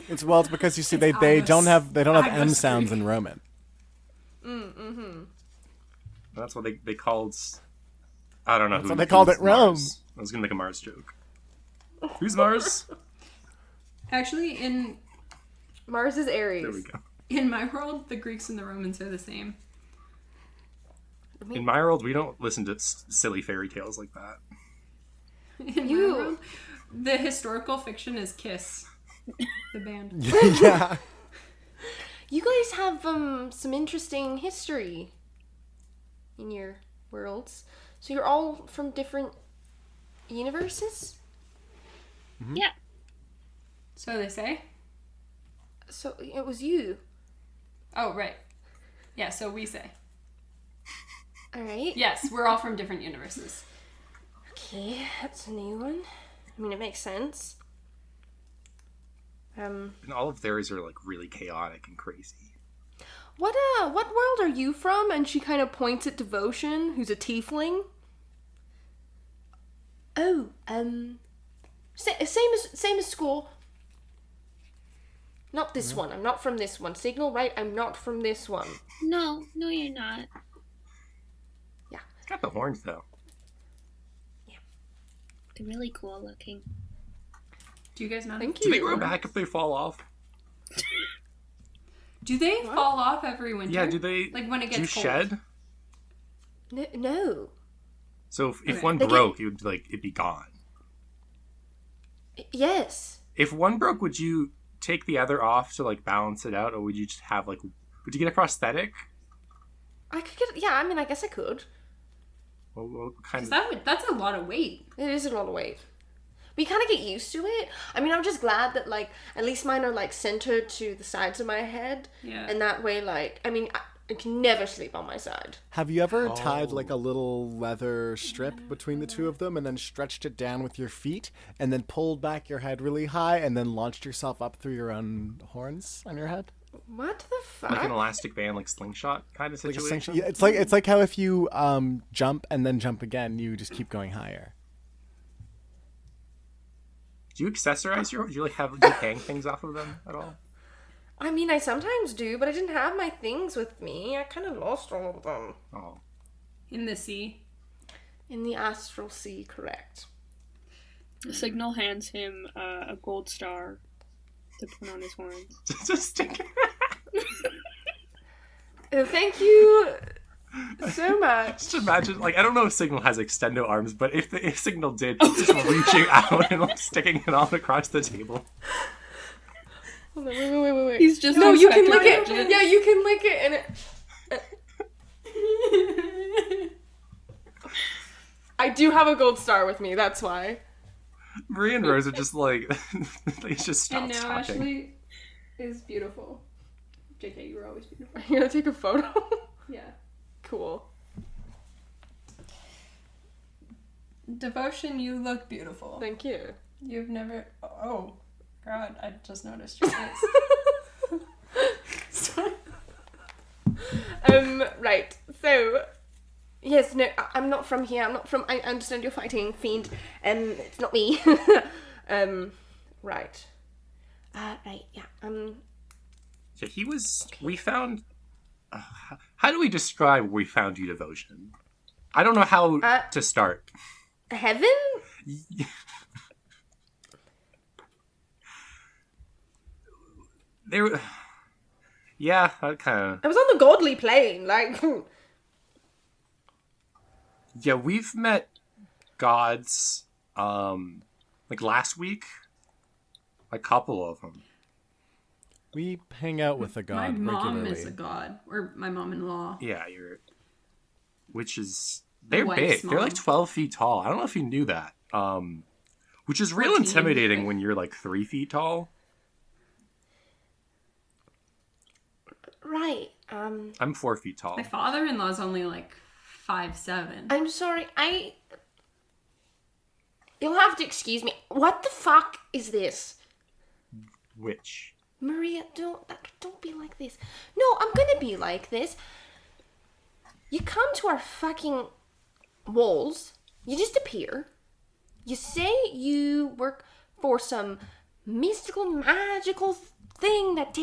Speaker 5: It's because you see they
Speaker 3: Ibis.
Speaker 5: don't have M
Speaker 3: Ibis
Speaker 5: sounds
Speaker 3: Greek.
Speaker 5: in Roman.
Speaker 2: That's what they called. I don't know.
Speaker 5: That's what they called it, Rome.
Speaker 2: Mars. I was gonna make a Mars joke. Who's Mars?
Speaker 3: Actually, in
Speaker 1: Mars is Aries.
Speaker 2: There we go.
Speaker 3: my world, the Greeks and the Romans are the same.
Speaker 2: In my world, we don't listen to silly fairy tales like that.
Speaker 3: In
Speaker 1: You-
Speaker 3: my world, the historical fiction is Kiss, the band.
Speaker 5: Yeah.
Speaker 1: You guys have some interesting history in your worlds. So you're all from different universes?
Speaker 6: Yeah.
Speaker 3: So they say.
Speaker 1: So it was you.
Speaker 3: Oh, right. Yeah, so we say.
Speaker 1: All right.
Speaker 3: Yes, we're all from different universes.
Speaker 1: Okay, that's a new one. I mean, it makes sense.
Speaker 2: And all of theirs are like really chaotic and crazy.
Speaker 1: What world are you from? And she kind of points at Devotion, who's a tiefling. Oh, same as school. Not this one. I'm not from this one. Signal right. I'm not from this one.
Speaker 4: No, you're not.
Speaker 2: It's got the horns though.
Speaker 4: They're really cool looking.
Speaker 3: Do you guys know?
Speaker 1: Thank
Speaker 2: Do
Speaker 1: you.
Speaker 2: they grow back if they fall off?
Speaker 3: Do they fall off every winter?
Speaker 2: Yeah. Do they?
Speaker 3: Like when it
Speaker 2: Do you
Speaker 3: gets cold?
Speaker 2: shed?
Speaker 1: No.
Speaker 2: So if
Speaker 3: Okay.
Speaker 2: one
Speaker 1: They
Speaker 2: broke, it'd be gone.
Speaker 1: Yes.
Speaker 2: If one broke, would you take the other off to like balance it out, or would you just have like? Would you get a prosthetic?
Speaker 1: I could get. Yeah. I mean, I guess I could.
Speaker 2: What kind
Speaker 3: 'Cause
Speaker 2: of?
Speaker 3: that's a lot of weight.
Speaker 1: It is a lot of weight. But you kind of get used to it. I mean, I'm just glad that, like, at least mine are, like, centered to the sides of my head.
Speaker 3: Yeah.
Speaker 1: And that way, like, I mean, I can never sleep on my side.
Speaker 5: Have you ever tied like a little leather strip between the two of them and then stretched it down with your feet and then pulled back your head really high and then launched yourself up through your own horns on your head?
Speaker 1: What the fuck?
Speaker 2: Like an elastic band, like slingshot kind of
Speaker 5: Like
Speaker 2: situation.
Speaker 5: yeah, it's like how if you jump and then jump again, you just keep going higher.
Speaker 2: Do you accessorize your? Do you like do you hang things off of them at all?
Speaker 1: I mean, I sometimes do, but I didn't have my things with me. I kind of lost all of them.
Speaker 2: Oh,
Speaker 3: In the sea.
Speaker 1: In the astral sea, correct.
Speaker 6: The Signal hands him a gold star to put on his horns.
Speaker 2: just stick.
Speaker 1: Thank you so much.
Speaker 2: Just imagine, like, I don't know if Signal has extendo arms, but if Signal did, just reaching out and like sticking it all across the table.
Speaker 1: Hold on, wait.
Speaker 6: He's just
Speaker 1: No, you can
Speaker 6: Inspector
Speaker 1: lick it.
Speaker 6: Gadget.
Speaker 1: Yeah, you can lick it, and it. I do have a gold star with me. That's why.
Speaker 2: Marie and Rose are just like they just stop
Speaker 3: And now
Speaker 2: talking.
Speaker 3: Ashley is beautiful. JK, you were always beautiful.
Speaker 1: Are you gonna take a photo?
Speaker 3: Yeah.
Speaker 1: Cool.
Speaker 3: Devotion, you look beautiful.
Speaker 1: Thank you.
Speaker 3: You've never. Oh, God, I just noticed your face.
Speaker 1: Right. So, yes, no, I'm not from here. I'm not from. I understand you're fighting fiend. It's not me. Right. Right. Yeah.
Speaker 2: Yeah, he was. We found How do we describe where we found you, Devotion? I don't know how to start.
Speaker 1: Heaven?
Speaker 2: There, yeah, that kind of.
Speaker 1: I was on the godly plane, like.
Speaker 2: Yeah, we've met gods, like last week. A couple of them.
Speaker 5: We hang out with a
Speaker 3: My
Speaker 5: god
Speaker 3: mom
Speaker 5: regularly.
Speaker 3: is a god, or my mom-in-law.
Speaker 2: Yeah, which is they're
Speaker 3: wife's
Speaker 2: big. They're like
Speaker 3: mom.
Speaker 2: 12 feet tall. I don't know if you knew that. Which is real
Speaker 3: 14,
Speaker 2: intimidating
Speaker 3: right?
Speaker 2: when you're like 3 feet tall.
Speaker 1: Right.
Speaker 2: I'm 4 feet tall.
Speaker 3: My father-in-law's only like 5'7".
Speaker 1: I'm sorry. You'll have to excuse me. What the fuck is this?
Speaker 2: Which?
Speaker 1: Maria, don't be like this. No, I'm gonna be like this. You come to our fucking walls. You just appear. You say you work for some mystical, magical thing that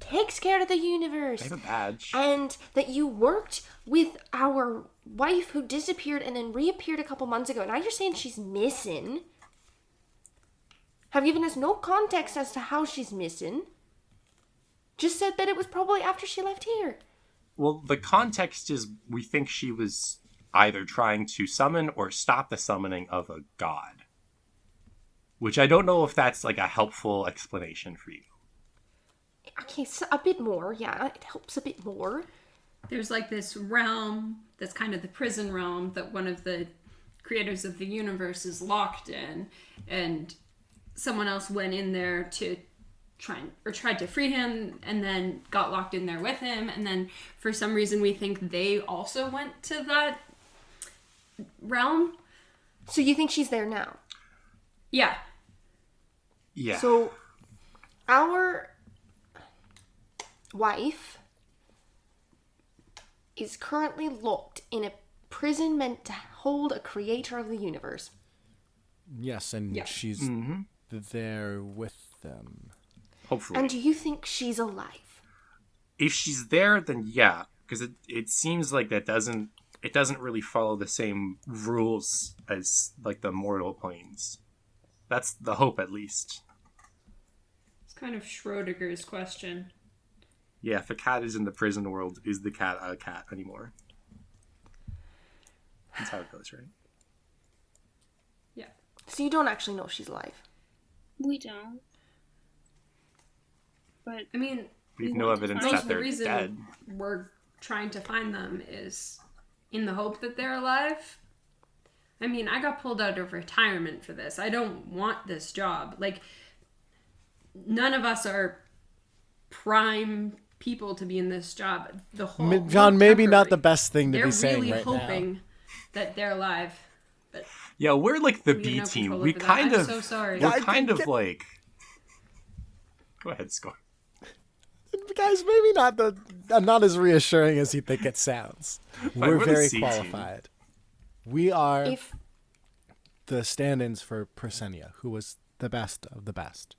Speaker 1: takes care of the universe.
Speaker 2: I have a badge.
Speaker 1: And that you worked with our wife who disappeared and then reappeared a couple months ago. Now you're saying she's missing. Have given us no context as to how she's missing. Just said that it was probably after she left here.
Speaker 2: Well, the context is we think she was either trying to summon or stop the summoning of a god. Which I don't know if that's like a helpful explanation for you.
Speaker 1: Okay, so a bit more. Yeah, it helps a bit more.
Speaker 3: There's like this realm that's kind of the prison realm that one of the creators of the universe is locked in, and someone else went in there to tried to free him and then got locked in there with him, and then for some reason we think they also went to that realm.
Speaker 1: So you think she's there now?
Speaker 3: Yeah.
Speaker 2: Yeah.
Speaker 1: So our wife is currently locked in a prison meant to hold a creator of the universe.
Speaker 5: Yes, and
Speaker 3: Yeah.
Speaker 5: she's there with them.
Speaker 2: Hopefully.
Speaker 1: And do you think she's alive?
Speaker 2: If she's there, then yeah. Because it seems like it doesn't really follow the same rules as like the mortal planes. That's the hope, at least.
Speaker 3: It's kind of Schrodinger's question.
Speaker 2: Yeah, if a cat is in the prison world, is the cat a cat anymore? That's how it goes, right?
Speaker 3: Yeah.
Speaker 1: So you don't actually know if she's alive.
Speaker 4: We don't. But
Speaker 3: I mean,
Speaker 2: We've
Speaker 4: We
Speaker 2: no
Speaker 4: want to
Speaker 2: evidence
Speaker 4: find
Speaker 3: most
Speaker 2: that
Speaker 3: of the
Speaker 2: they're
Speaker 3: reason
Speaker 2: dead.
Speaker 3: we're trying to find them is in the hope that they're alive. I mean, I got pulled out of retirement for this. I don't want this job. Like, none of us are prime people to be in this job. The whole
Speaker 5: John, maybe not the
Speaker 3: temporary.
Speaker 5: best thing to
Speaker 3: They're
Speaker 5: be saying
Speaker 3: really
Speaker 5: right
Speaker 3: hoping
Speaker 5: now.
Speaker 3: that they're alive. But
Speaker 2: Yeah, we're like the
Speaker 3: we
Speaker 2: B
Speaker 3: have no
Speaker 2: team.
Speaker 3: control
Speaker 2: We
Speaker 3: over that.
Speaker 2: kind
Speaker 3: I'm
Speaker 2: of,
Speaker 3: so sorry.
Speaker 2: we're
Speaker 5: I
Speaker 2: kind
Speaker 5: think
Speaker 2: of like. Go ahead, Score.
Speaker 5: Guys, maybe not as reassuring as you think it sounds. We're
Speaker 2: we're the
Speaker 5: very
Speaker 2: C team.
Speaker 5: qualified. We are
Speaker 1: If
Speaker 5: the stand-ins for Presenia, who was the best of the best.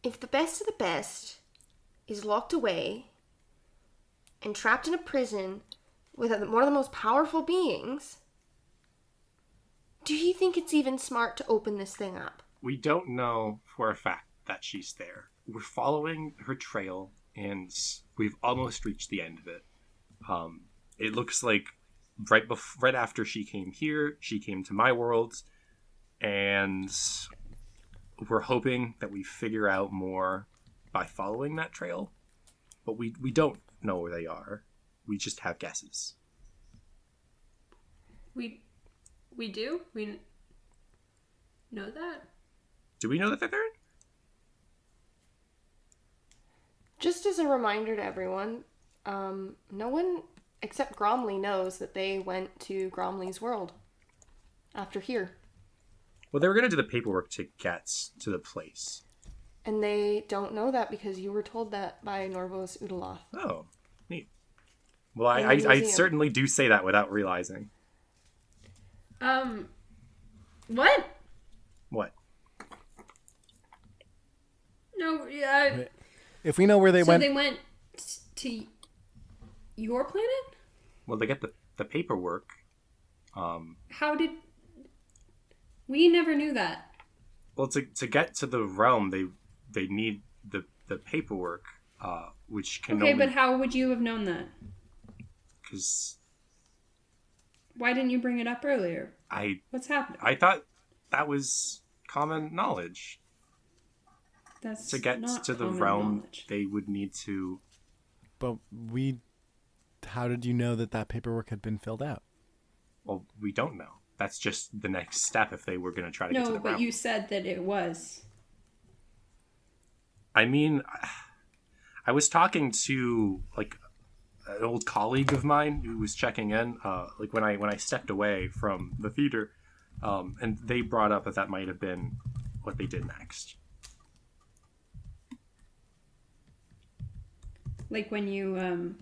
Speaker 1: if the best of the best is locked away and trapped in a prison with one of the most powerful beings, do you think it's even smart to open this thing up?
Speaker 2: We don't know for a fact that she's there. We're following her trail, and we've almost reached the end of it. It looks like right after she came here, she came to my world, and we're hoping that we figure out more by following that trail. But we don't know where they are. We just have guesses.
Speaker 3: we do? We know that?
Speaker 2: Do we know that they're there?
Speaker 1: Just as a reminder to everyone, no one except Gromley knows that they went to Gromley's world after here.
Speaker 2: Well, they were going to do the paperwork to get to the place.
Speaker 1: And they don't know that because you were told that by Norvos Udaloth.
Speaker 2: Oh, neat. Well,
Speaker 1: In
Speaker 2: I
Speaker 1: the
Speaker 2: I
Speaker 1: museum.
Speaker 2: certainly do say that without realizing.
Speaker 3: What?
Speaker 2: What?
Speaker 3: No, yeah.
Speaker 5: If we know where they
Speaker 3: So
Speaker 5: went,
Speaker 3: they went to your planet?
Speaker 2: Well, they get the paperwork.
Speaker 3: How did... We never knew that.
Speaker 2: Well, to get to the realm, they need the paperwork, which can
Speaker 3: Okay,
Speaker 2: only...
Speaker 3: but how would you have known that?
Speaker 2: Because
Speaker 3: Why didn't you bring it up earlier? What's happening?
Speaker 2: I thought that was common knowledge.
Speaker 3: That's
Speaker 2: To get
Speaker 3: not
Speaker 2: to the
Speaker 3: common
Speaker 2: realm,
Speaker 3: knowledge.
Speaker 2: they would need to...
Speaker 5: But how did you know that paperwork had been filled out?
Speaker 2: Well, we don't know. That's just the next step if they were going to try to get to
Speaker 3: No,
Speaker 2: the
Speaker 3: but
Speaker 2: realm.
Speaker 3: you said that it was.
Speaker 2: I mean, I was talking to like an old colleague of mine who was checking in, like when I stepped away from the theater, and they brought up that might have been what they did next.
Speaker 3: Like when you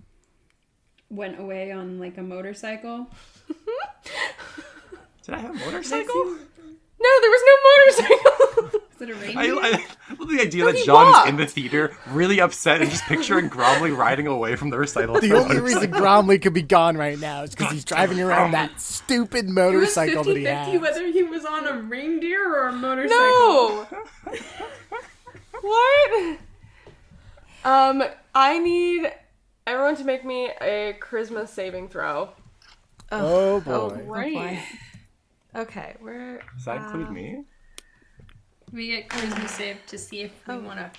Speaker 3: went away on like a motorcycle.
Speaker 2: Did I have a motorcycle?
Speaker 1: No, there was no motorcycle.
Speaker 3: Is it a reindeer?
Speaker 2: I love the idea
Speaker 1: No,
Speaker 2: that
Speaker 1: he
Speaker 2: John is
Speaker 1: walked.
Speaker 2: in the theater, really upset, and just picturing Gromley riding away from the recital.
Speaker 5: The only reason Gromley could be gone right now is because he's driving around that stupid motorcycle that he
Speaker 3: 50-50
Speaker 5: has.
Speaker 3: whether he was on a reindeer or a motorcycle.
Speaker 1: No. What? I need everyone to make me a charisma saving throw.
Speaker 5: Oh boy.
Speaker 7: Right. Okay, we're...
Speaker 2: Does that include me?
Speaker 3: We get charisma save to see if we want to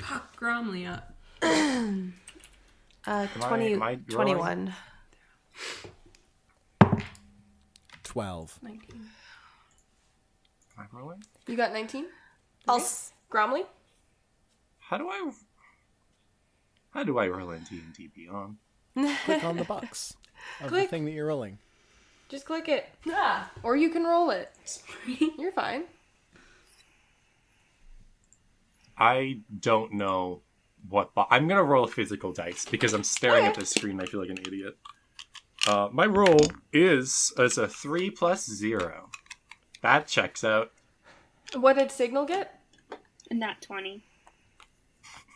Speaker 3: fuck Gromley up.
Speaker 7: 20,
Speaker 2: am I
Speaker 7: 21.
Speaker 5: 12.
Speaker 3: 19.
Speaker 2: Am I rolling?
Speaker 1: You got 19? Gromley?
Speaker 2: How do I roll in D&D Beyond?
Speaker 5: Click on the box of the
Speaker 1: Click.
Speaker 5: thing that you're rolling.
Speaker 1: Just click it.
Speaker 3: Ah.
Speaker 1: Or you can roll it. You're fine.
Speaker 2: I don't know what... I'm going to roll a physical dice because I'm staring at this screen and I feel like an idiot. My roll is a 3 plus 0. That checks out.
Speaker 1: What did Signal get?
Speaker 6: And not 20.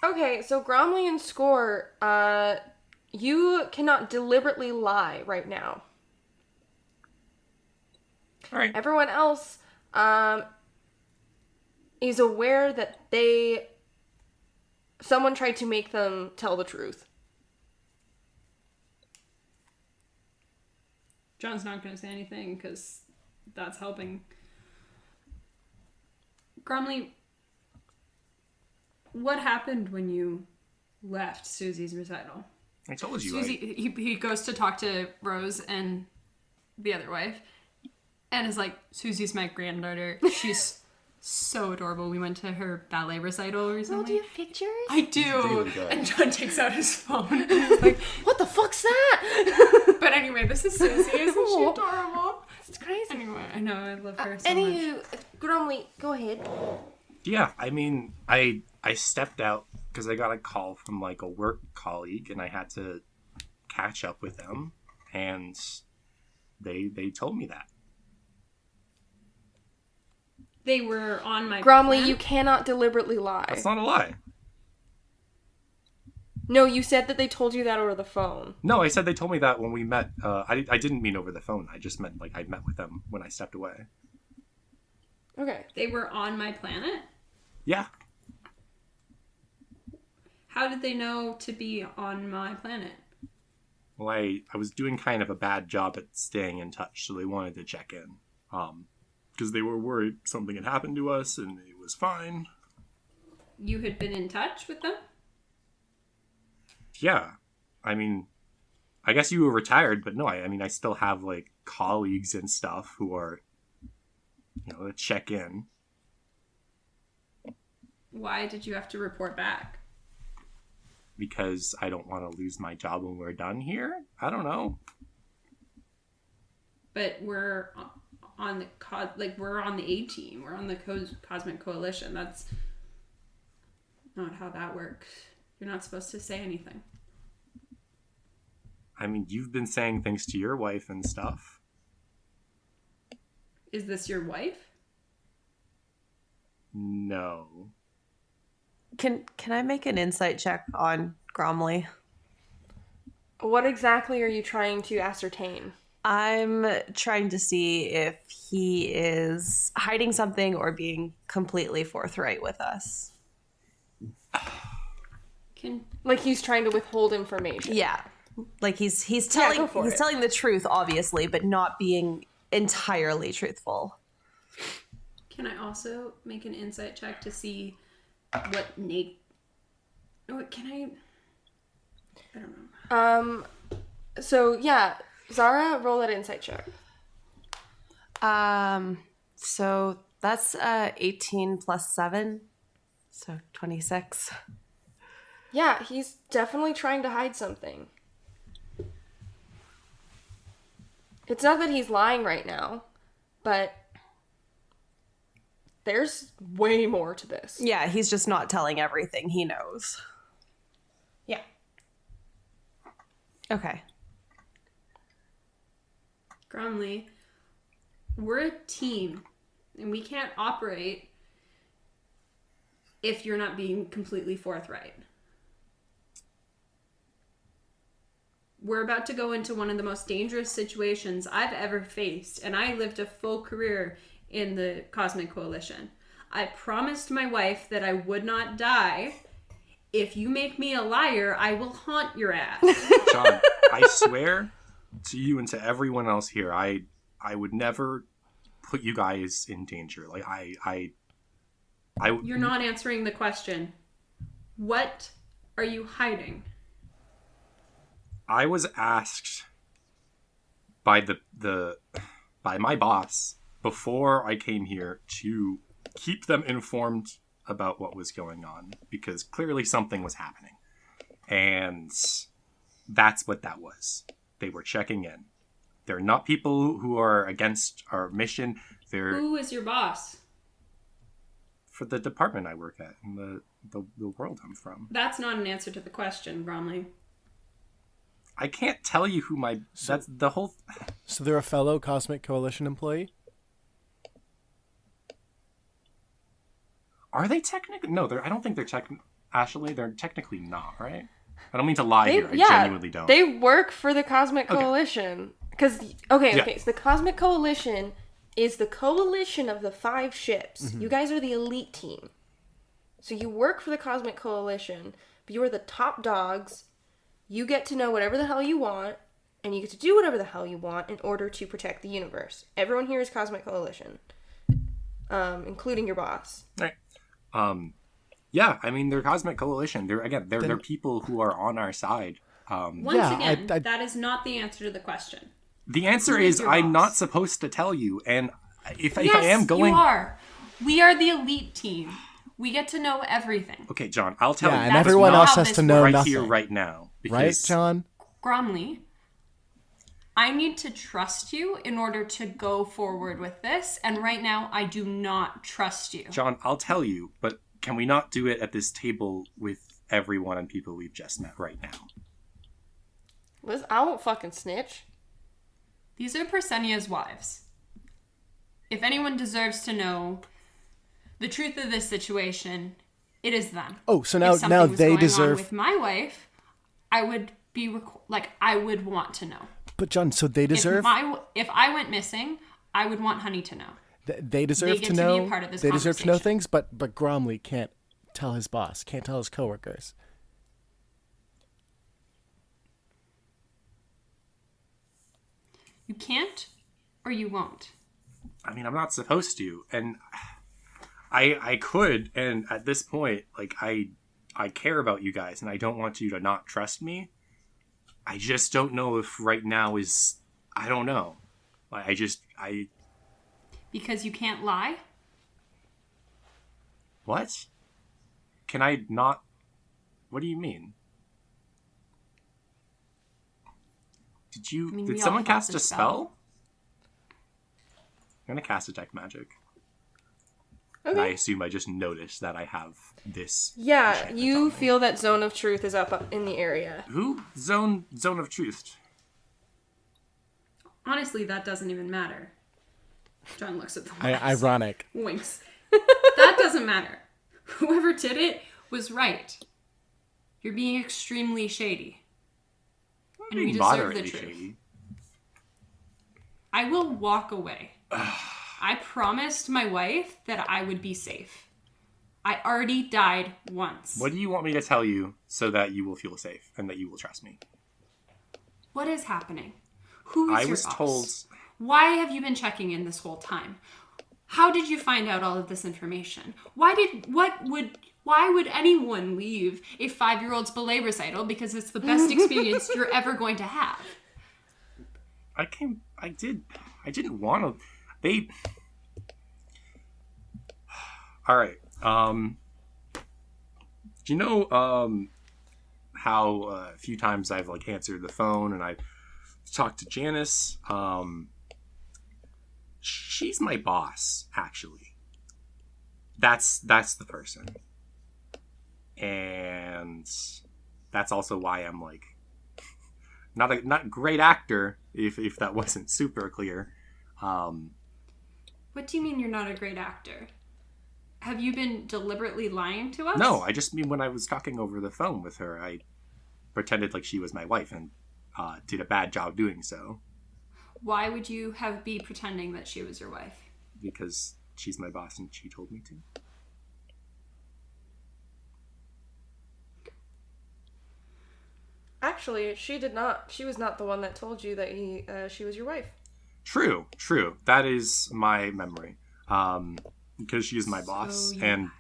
Speaker 1: Okay, so Gromley and Score, you cannot deliberately lie right now.
Speaker 2: All right.
Speaker 1: Everyone else is aware that someone tried to make them tell the truth.
Speaker 3: John's not going to say anything because that's helping. Gromley, what happened when you left Susie's recital?
Speaker 2: I told you.
Speaker 3: Susie, he goes to talk to Rose and the other wife, and is like, Susie's my granddaughter. She's so adorable. We went to her ballet recital recently.
Speaker 1: Oh, do you have pictures?
Speaker 3: I do.
Speaker 2: really good.
Speaker 3: And John takes out his phone and is like,
Speaker 1: What the fuck's that?
Speaker 3: but anyway, this is Susie. Isn't she adorable?
Speaker 1: It's crazy.
Speaker 3: Anyway, I know, I love her so much.
Speaker 1: Anywho, Gromley, go ahead.
Speaker 2: Yeah, I mean, I stepped out because I got a call from like a work colleague and I had to catch up with them, and they told me that.
Speaker 3: They were on my
Speaker 1: Gromley,
Speaker 3: plan.
Speaker 1: you cannot deliberately lie.
Speaker 2: That's not a lie.
Speaker 1: No, you said that they told you that over the phone.
Speaker 2: No, I said they told me that when we met. I didn't mean over the phone. I just meant like I met with them when I stepped away.
Speaker 1: Okay.
Speaker 3: They were on my planet?
Speaker 2: Yeah.
Speaker 3: How did they know to be on my planet?
Speaker 2: Well, I was doing kind of a bad job at staying in touch, so they wanted to check in. Because they were worried something had happened to us and it was fine.
Speaker 3: You had been in touch with them?
Speaker 2: Yeah. I mean, I guess you were retired, but no, I mean, I still have like colleagues and stuff who are, that check in.
Speaker 3: Why did you have to report back?
Speaker 2: Because I don't want to lose my job when we're done here. I don't know.
Speaker 3: But we're on the we're on the A team. We're on the Cosmic Coalition. That's not how that works. You're not supposed to say anything.
Speaker 2: I mean, you've been saying things to your wife and stuff.
Speaker 3: Is this your wife?
Speaker 2: No.
Speaker 7: Can I make an insight check on Gromley?
Speaker 1: What exactly are you trying to ascertain?
Speaker 7: I'm trying to see if he is hiding something or being completely forthright with us.
Speaker 1: Like he's trying to withhold information.
Speaker 7: Yeah. Like he's telling
Speaker 1: go for it.
Speaker 7: telling the truth, obviously, but not being entirely truthful.
Speaker 3: Can I also make an insight check to see what Nate? Oh, can I? I don't know.
Speaker 1: So yeah, Zara, roll that insight check.
Speaker 7: So that's 18 plus 7, so 26.
Speaker 1: Yeah, he's definitely trying to hide something. It's not that he's lying right now, but there's way more to this.
Speaker 7: Yeah, he's just not telling everything he knows.
Speaker 3: Yeah.
Speaker 7: Okay.
Speaker 3: Gromley, we're a team, and we can't operate if you're not being completely forthright. We're about to go into one of the most dangerous situations I've ever faced, and I lived a full career in the Cosmic Coalition. I promised my wife that I would not die. If you make me a liar, I will haunt your ass.
Speaker 2: John, I swear to you and to everyone else here, I would never put you guys in danger. Like I
Speaker 3: You're not answering the question. What are you hiding?
Speaker 2: I was asked by by my boss before I came here to keep them informed about what was going on, because clearly something was happening. And that's what that was. They were checking in. They're not people who are against our mission. They're
Speaker 3: Who is your boss?
Speaker 2: for the department I work at and the world I'm from.
Speaker 3: That's not an answer to the question, Bromley.
Speaker 2: I can't tell you who my... that's the whole...
Speaker 5: So they're a fellow Cosmic Coalition employee?
Speaker 2: Are they technically... No, I don't think they're Ashley, they're technically not, right? I don't mean to lie here. I genuinely don't.
Speaker 1: They work for the Cosmic Coalition. Because, okay, so the Cosmic Coalition is the coalition of the 5 ships. Mm-hmm. You guys are the elite team. So you work for the Cosmic Coalition, but you are the top dogs. You get to know whatever the hell you want, and you get to do whatever the hell you want in order to protect the universe. Everyone here is Cosmic Coalition, including your boss.
Speaker 2: Right. Yeah, I mean, they're Cosmic Coalition. They're people who are on our side.
Speaker 3: Once again, that is not the answer to the question.
Speaker 2: The answer is I'm not supposed to tell you, and if I am going...
Speaker 3: you are. We are the elite team. We get to know everything.
Speaker 2: Okay, John, I'll tell you.
Speaker 5: And everyone else has to know
Speaker 2: right
Speaker 5: nothing.
Speaker 2: Here, right now. Because...
Speaker 5: Right, John?
Speaker 3: Gromley, I need to trust you in order to go forward with this, and right now I do not trust you.
Speaker 2: John, I'll tell you, but can we not do it at this table with everyone and people we've just met right now?
Speaker 1: Liz, I won't fucking snitch.
Speaker 3: These are Persenia's wives. If anyone deserves to know the truth of this situation, it is them.
Speaker 5: Oh, so now they deserve...
Speaker 3: With my wife, I would be I would want to know.
Speaker 5: But John, so they deserve...
Speaker 3: If I went missing, I would want Honey to know.
Speaker 5: They deserve to know. Be a part of this they deserve to know things, but Gromley can't tell his boss, can't tell his coworkers.
Speaker 3: You can't, or you won't.
Speaker 2: I mean, I'm not supposed to, and I could, and at this point, like, I care about you guys, and I don't want you to not trust me. I just don't know if right now is... I don't know.
Speaker 3: Because you can't lie?
Speaker 2: What? Can I not... What do you mean? Did someone cast a spell? I'm gonna cast Detect Magic. Okay. And I assume I just noticed that I have this.
Speaker 1: Yeah, you feel that Zone of Truth is up in the area.
Speaker 2: Who? Zone of Truth.
Speaker 3: Honestly, that doesn't even matter. John looks at the wives.
Speaker 5: Ironic.
Speaker 3: Winks. That doesn't matter. Whoever did it was right. You're being extremely shady. and we
Speaker 2: Being
Speaker 3: deserve the
Speaker 2: moderately
Speaker 3: truth.
Speaker 2: shady.
Speaker 3: I will walk away. I promised my wife that I would be safe. I already died once.
Speaker 2: What do you want me to tell you so that you will feel safe and that you will trust me?
Speaker 3: What is happening? Who is
Speaker 2: I
Speaker 3: your
Speaker 2: was
Speaker 3: boss?
Speaker 2: told.
Speaker 3: Why have you been checking in this whole time? How did you find out all of this information? Why would anyone leave a 5-year-old's ballet recital because it's the best experience you're ever going to have?
Speaker 2: I didn't want to. They. All right. Do you know how a few times I've like answered the phone and I've talked to Janice? She's my boss, actually. That's the person. And that's also why I'm like not a great actor, if that wasn't super clear.
Speaker 3: What do you mean you're not a great actor? Have you been deliberately lying to us?
Speaker 2: No, I just mean when I was talking over the phone with her, I pretended like she was my wife and did a bad job doing so.
Speaker 3: Why would you be pretending that she was your wife?
Speaker 2: Because she's my boss and she told me to.
Speaker 1: Actually, she did not. She was not the one that told you that she was your wife.
Speaker 2: True. That is my memory. Because she is my boss, and,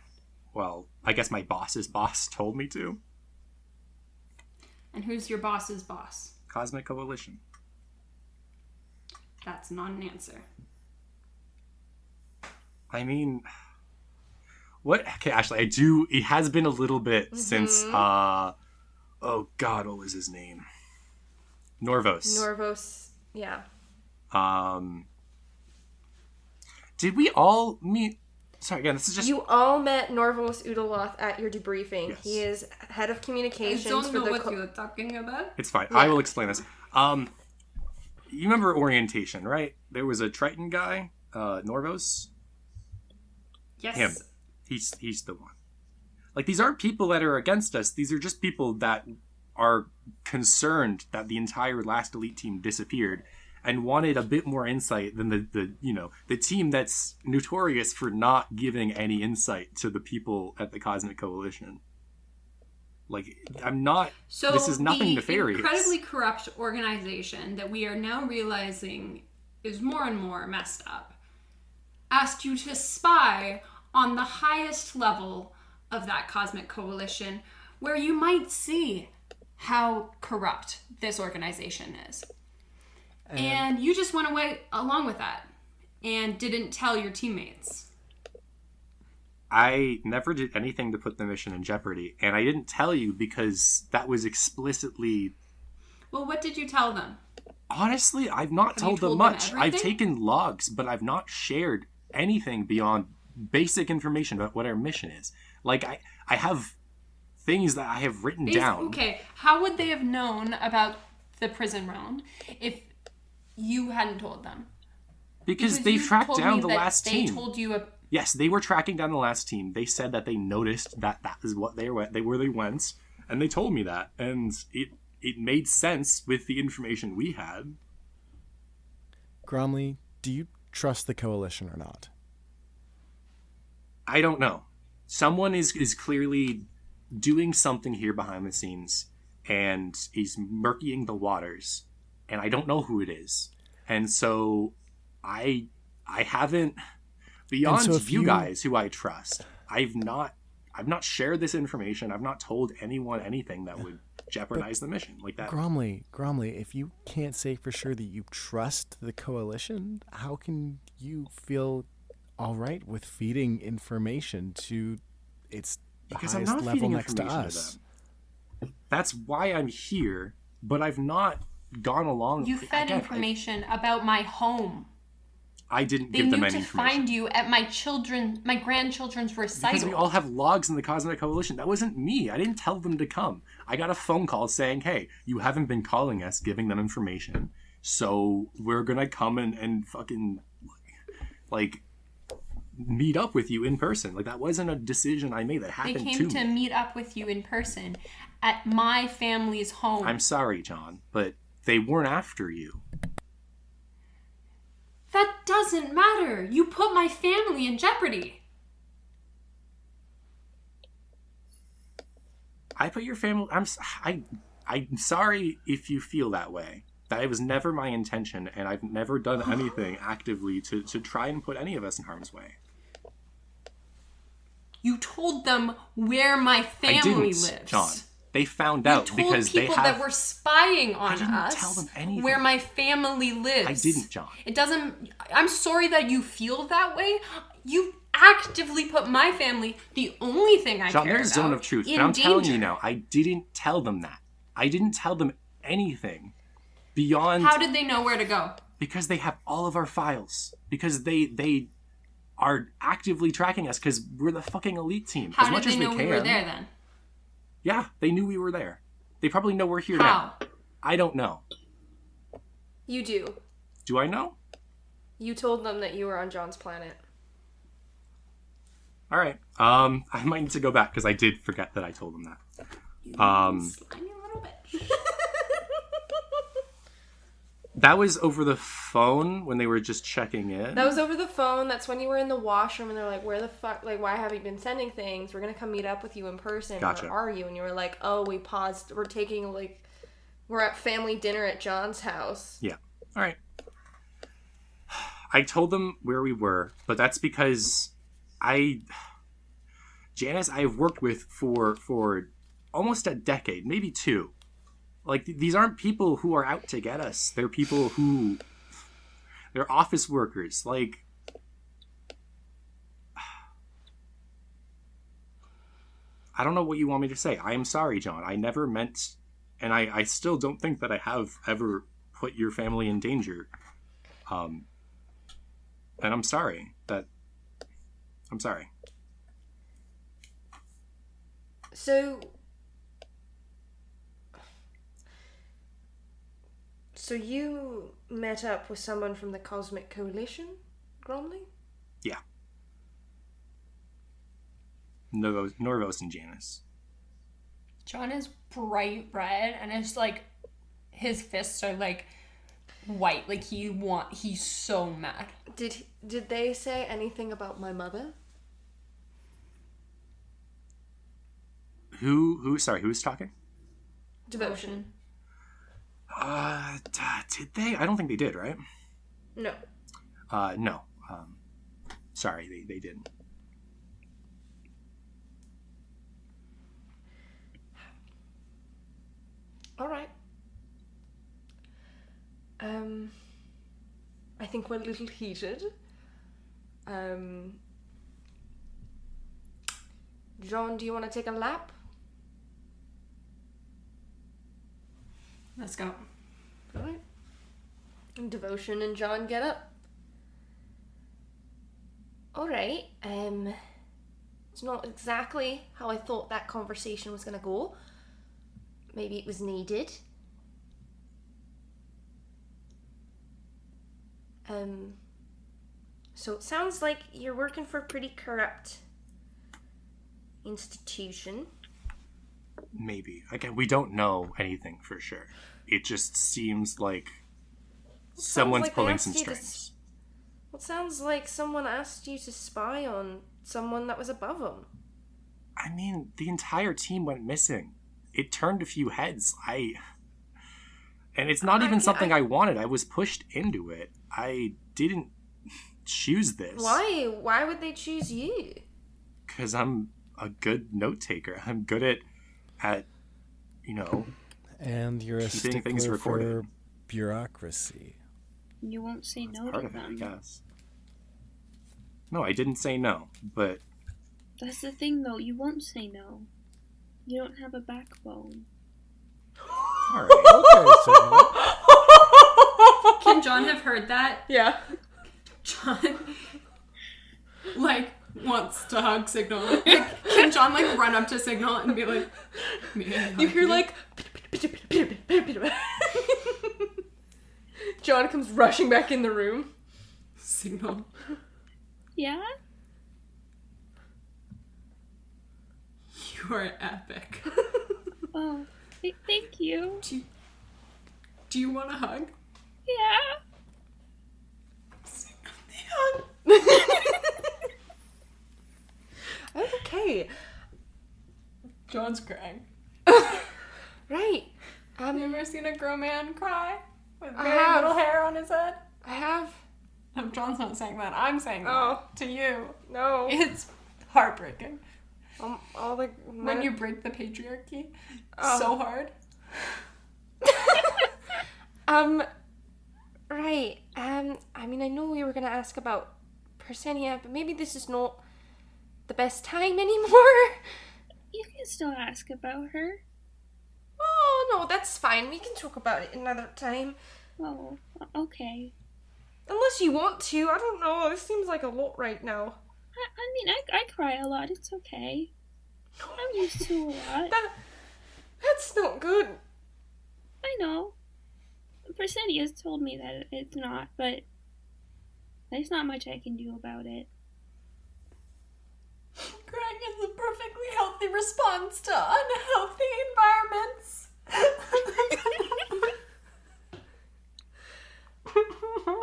Speaker 2: well, I guess my boss's boss told me to.
Speaker 3: And who's your boss's boss?
Speaker 2: Cosmic Coalition.
Speaker 3: That's not an answer.
Speaker 2: I mean, what? Okay, actually, I do. It has been a little bit since. Oh God, what was his name?
Speaker 1: Norvos. Yeah.
Speaker 2: Did we all meet? Sorry, again, this is just.
Speaker 1: You all met Norvos Udaloth at your debriefing.
Speaker 2: Yes.
Speaker 1: He is head of communications
Speaker 3: I don't know
Speaker 1: for the.
Speaker 3: what you're talking about.
Speaker 2: It's fine.
Speaker 1: Yeah.
Speaker 2: I will explain this. You remember orientation, right? There was a Triton guy, Norvos.
Speaker 3: Yes.
Speaker 2: Him. He's the one. Like, these aren't people that are against us. These are just people that are concerned that the entire last elite team disappeared and wanted a bit more insight than the team that's notorious for not giving any insight to the people at the Cosmic Coalition. Like, I'm not.
Speaker 3: So
Speaker 2: this is nothing
Speaker 3: the
Speaker 2: nefarious.
Speaker 3: Incredibly corrupt organization that we are now realizing is more and more messed up asked you to spy on the highest level of that Cosmic Coalition, where you might see how corrupt this organization is. And you just went away along with that and didn't tell your teammates.
Speaker 2: I never did anything to put the mission in jeopardy, and I didn't tell you because that was explicitly...
Speaker 3: Well, what did you tell them?
Speaker 2: Honestly, I've not told them much. I've taken logs, but I've not shared anything beyond basic information about what our mission is. Like, I have things that I have written down.
Speaker 3: Okay, how would they have known about the prison round if you hadn't told them?
Speaker 2: Because they tracked down the last
Speaker 3: they
Speaker 2: team.
Speaker 3: Told you
Speaker 2: Yes, they were tracking down the last team. They said that they noticed that is what they went, and they told me that, and it made sense with the information we had.
Speaker 5: Gromley, do you trust the Coalition or not?
Speaker 2: I don't know. Someone is clearly doing something here behind the scenes, and is murkying the waters, and I don't know who it is. And so I haven't, beyond
Speaker 5: so
Speaker 2: you guys who I trust, I've not shared this information. I've not told anyone anything that would jeopardize the mission like that.
Speaker 5: Gromley, if you can't say for sure that you trust the Coalition, how can you feel all right with feeding information to its
Speaker 2: Because I'm
Speaker 5: highest
Speaker 2: not
Speaker 5: level
Speaker 2: feeding
Speaker 5: next to
Speaker 2: information
Speaker 5: us?
Speaker 2: to them. That's why I'm here, but I've not gone along.
Speaker 3: you fed information about my home.
Speaker 2: I didn't
Speaker 3: They
Speaker 2: give them
Speaker 3: knew
Speaker 2: any
Speaker 3: to
Speaker 2: information.
Speaker 3: find you at my grandchildren's recital.
Speaker 2: Because we all have logs in the Cosmic Coalition. That wasn't me. I didn't tell them to come. I got a phone call saying, hey, you haven't been calling us, giving them information, so we're gonna come and fucking, like, meet up with you in person. Like, that wasn't a decision I made. That happened to me.
Speaker 3: They came to meet up with you in person at my family's home.
Speaker 2: I'm sorry, John, but they weren't after you.
Speaker 3: That doesn't matter. You put my family in jeopardy.
Speaker 2: I put your family... I'm sorry if you feel that way. That was never my intention, and I've never done anything actively to try and put any of us in harm's way.
Speaker 3: You told them where my family
Speaker 2: I didn't,
Speaker 3: lives.
Speaker 2: John. They found out because they have...
Speaker 3: people that were spying on
Speaker 2: I didn't
Speaker 3: us
Speaker 2: tell them anything.
Speaker 3: where my family lives.
Speaker 2: I didn't, John.
Speaker 3: It doesn't... I'm sorry that you feel that way. You actively put my family, the only thing I
Speaker 2: John,
Speaker 3: care
Speaker 2: there's
Speaker 3: about,
Speaker 2: zone of truth.
Speaker 3: in
Speaker 2: And I'm telling
Speaker 3: danger.
Speaker 2: you now, I didn't tell them that. I didn't tell them anything beyond...
Speaker 3: How did they know where to go?
Speaker 2: Because they have all of our files. Because they are actively tracking us because we're the fucking elite team.
Speaker 3: How
Speaker 2: as much
Speaker 3: did they
Speaker 2: as
Speaker 3: know
Speaker 2: we
Speaker 3: we
Speaker 2: can.
Speaker 3: were there then?
Speaker 2: Yeah, they knew we were there. They probably know we're here
Speaker 3: How?
Speaker 2: now. I don't know.
Speaker 1: You do.
Speaker 2: Do I know?
Speaker 1: You told them that you were on John's planet.
Speaker 2: All right. I might need to go back because I did forget that I told them that.
Speaker 3: Slimy a little bit.
Speaker 2: That was over the phone when they were just checking in.
Speaker 1: That was over the phone. That's when you were in the washroom and they're like, where the fuck, like, why have you been sending things? We're going to come meet up with you in person.
Speaker 2: Gotcha.
Speaker 1: Where are you? And you were like, oh, we paused. We're at family dinner at John's house.
Speaker 2: Yeah. All right. I told them where we were, but that's because Janice, I've worked with for almost a decade, maybe 2. Like, these aren't people who are out to get us. They're people who... They're office workers. Like... I don't know what you want me to say. I am sorry, John. I never meant... And I still don't think that I have ever put your family in danger. And I'm sorry. I'm sorry.
Speaker 1: So you met up with someone from the Cosmic Coalition, Gromley?
Speaker 2: Yeah. Norvos and Janice.
Speaker 3: John is bright red and it's like his fists are like white. Like he's so mad.
Speaker 1: Did they say anything about my mother?
Speaker 2: Sorry, who's talking?
Speaker 1: Devotion.
Speaker 2: Did they? I don't think they did, right?
Speaker 1: No.
Speaker 2: No. Sorry, they didn't.
Speaker 1: All right. I think we're a little heated. John, do you want to take a lap?
Speaker 3: Let's go.
Speaker 1: All right. And Devotion and John get up. All right. It's not exactly how I thought that conversation was going to go. Maybe it was needed. So it sounds like you're working for a pretty corrupt institution.
Speaker 2: Maybe. Again, we don't know anything for sure. It just seems like someone's pulling some strings.
Speaker 1: It sounds like someone asked you to spy on someone that was above them.
Speaker 2: I mean, the entire team went missing. It turned a few heads. And it's not even something I wanted. I was pushed into it. I didn't choose this.
Speaker 1: Why? Why would they choose you?
Speaker 2: Because I'm a good note taker. I'm good at
Speaker 5: and you're a
Speaker 2: keeping things
Speaker 5: stickler
Speaker 2: recorded.
Speaker 5: for bureaucracy.
Speaker 6: You won't say no
Speaker 2: Part
Speaker 6: to
Speaker 2: of it, I
Speaker 6: them.
Speaker 2: guess. No, I didn't say no, but
Speaker 6: That's the thing, though. You won't say no. You don't have a backbone.
Speaker 2: all right.
Speaker 5: Okay, so
Speaker 3: Can John have heard that?
Speaker 1: Yeah.
Speaker 3: John, wants to hug Signal. Can John, run up to Signal and be like, "May I hug
Speaker 1: You hear John comes rushing back in the room.
Speaker 3: Signal.
Speaker 6: Yeah?
Speaker 3: You're epic.
Speaker 4: Oh, thank you.
Speaker 3: Do you want a hug?
Speaker 4: Yeah.
Speaker 1: Okay.
Speaker 3: John's crying.
Speaker 1: Right.
Speaker 3: Have you ever seen a grown man cry with
Speaker 1: I
Speaker 3: very
Speaker 1: have.
Speaker 3: little hair on his head?
Speaker 1: I have.
Speaker 3: No, John's not saying that. I'm saying that
Speaker 1: Oh.
Speaker 3: to you.
Speaker 1: No.
Speaker 3: It's heartbreaking
Speaker 1: All the
Speaker 3: when you break the patriarchy
Speaker 1: Oh.
Speaker 3: so hard.
Speaker 1: Right. I mean, I know we were gonna ask about Persenia, but maybe this is not the best time anymore.
Speaker 4: You can still ask about her.
Speaker 1: Oh, no, that's fine. We can talk about it another time.
Speaker 4: Oh, okay.
Speaker 1: Unless you want to. I don't know. This seems like a lot right now.
Speaker 4: I mean, I cry a lot. It's okay. I'm used to a lot.
Speaker 1: That's not good.
Speaker 4: I know. Persenia's told me that it's not, but there's not much I can do about it.
Speaker 3: Crying is a perfectly healthy response to unhealthy environments.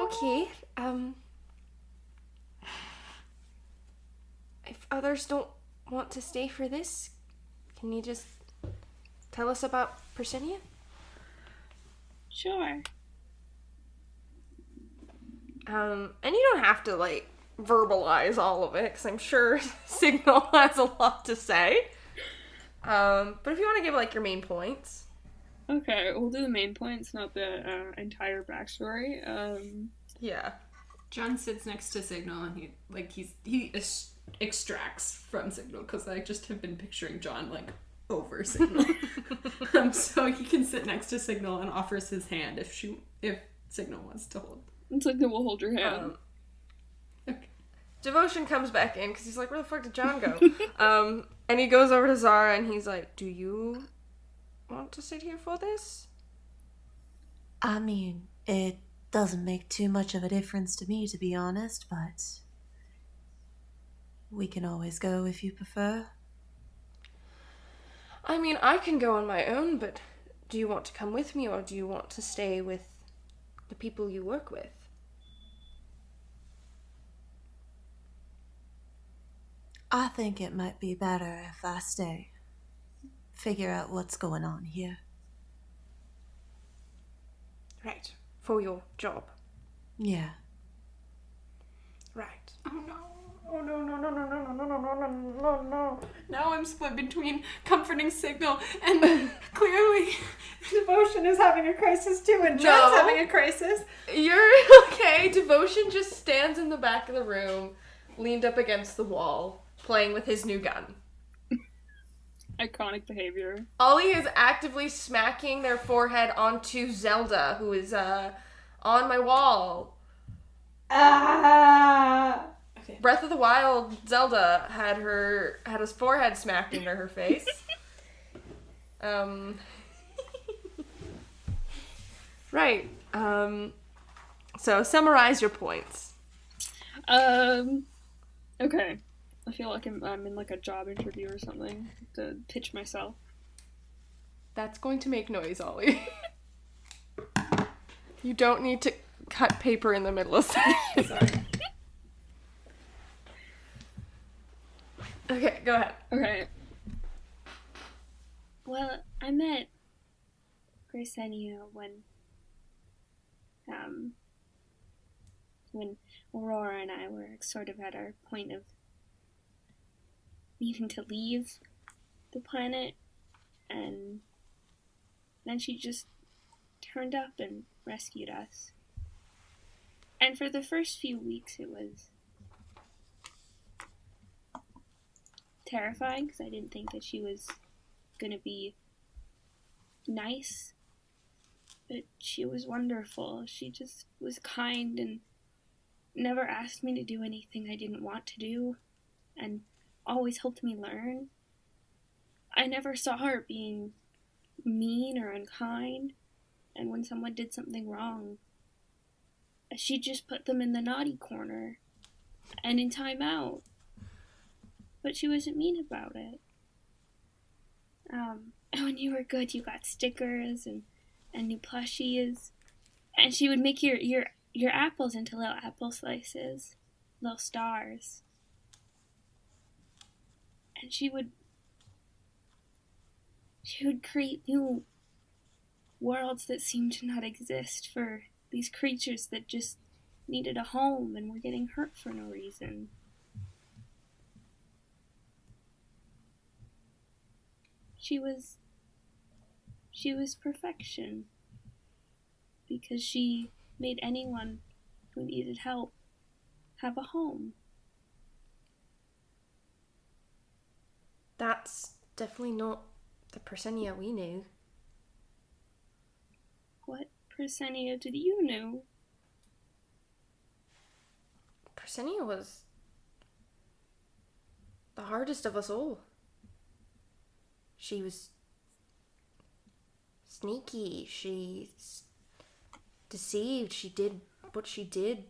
Speaker 1: Okay, if others don't want to stay for this, can you just tell us about Persenia?
Speaker 4: Sure.
Speaker 1: And you don't have to, like, verbalize all of it, because I'm sure Signal has a lot to say. But if you want to give, like, your main points.
Speaker 6: Okay, we'll do the main points, not the entire backstory.
Speaker 1: Yeah.
Speaker 3: John sits next to Signal and he extracts from Signal because I just have been picturing John like over Signal. So he can sit next to Signal and offers his hand if Signal wants to hold.
Speaker 6: It's like, then we'll hold your hand.
Speaker 3: Okay.
Speaker 1: Devotion comes back in because he's like, where the fuck did John go? And he goes over to Zara and he's like, do you want to sit here for this?
Speaker 7: I mean, it doesn't make too much of a difference to me, to be honest, but we can always go if you prefer.
Speaker 1: I mean, I can go on my own, but do you want to come with me or do you want to stay with the people you work with?
Speaker 7: I think it might be better if I stay. Figure out what's going on here.
Speaker 1: Right. For your job.
Speaker 7: Yeah.
Speaker 1: Right.
Speaker 3: Oh no.
Speaker 1: Oh no, no, no, no, no, no, no, no, no, no, no.
Speaker 3: Now I'm split between comforting Signal and clearly Devotion is having a crisis too and John's having a crisis.
Speaker 1: You're okay. Devotion just stands in the back of the room, leaned up against the wall, playing with his new gun.
Speaker 6: Iconic behavior.
Speaker 1: Ollie is actively smacking their forehead onto Zelda, who is on my wall.
Speaker 3: Okay.
Speaker 1: Breath of the Wild Zelda had his forehead smacked into her face. Right. So summarize your points.
Speaker 6: Okay. I feel like I'm in like a job interview or something to pitch myself.
Speaker 1: That's going to make noise, Ollie. You don't need to cut paper in the middle of sentences.
Speaker 3: Sorry.
Speaker 1: Okay, go ahead.
Speaker 6: Okay.
Speaker 4: Well, I met Persenia when Aurora and I were sort of at our point of needing to leave the planet, and then she just turned up and rescued us. And for the first few weeks it was terrifying because I didn't think that she was gonna be nice, but she was wonderful. She just was kind and never asked me to do anything I didn't want to do, and always helped me learn. I never saw her being mean or unkind, and when someone did something wrong, she just put them in the naughty corner and in timeout. But she wasn't mean about it. And when you were good, you got stickers and new plushies. And she would make your apples into little apple slices, little stars. And she would create new worlds that seemed to not exist for these creatures that just needed a home and were getting hurt for no reason. She was perfection, because she made anyone who needed help have a home.
Speaker 1: That's definitely not the Persenia we knew.
Speaker 4: What Persenia did you know?
Speaker 1: Persenia was the hardest of us all. She was sneaky, she deceived, she did what she did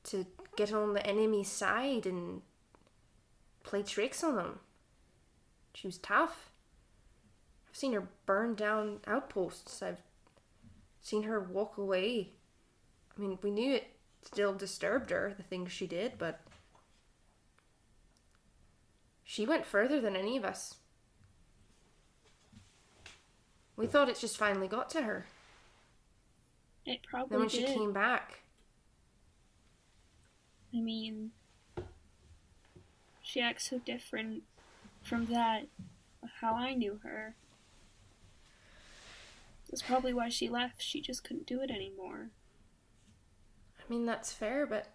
Speaker 1: to get on the enemy's side and play tricks on them. She was tough. I've seen her burn down outposts. I've seen her walk away. I mean, we knew it still disturbed her, the things she did, but she went further than any of us. We thought it just finally got to her.
Speaker 4: It probably
Speaker 1: Then when
Speaker 4: did.
Speaker 1: she came back,
Speaker 4: I mean, she acts so different from that, how I knew her. That's probably why she left. She just couldn't do it anymore.
Speaker 1: I mean, that's fair, but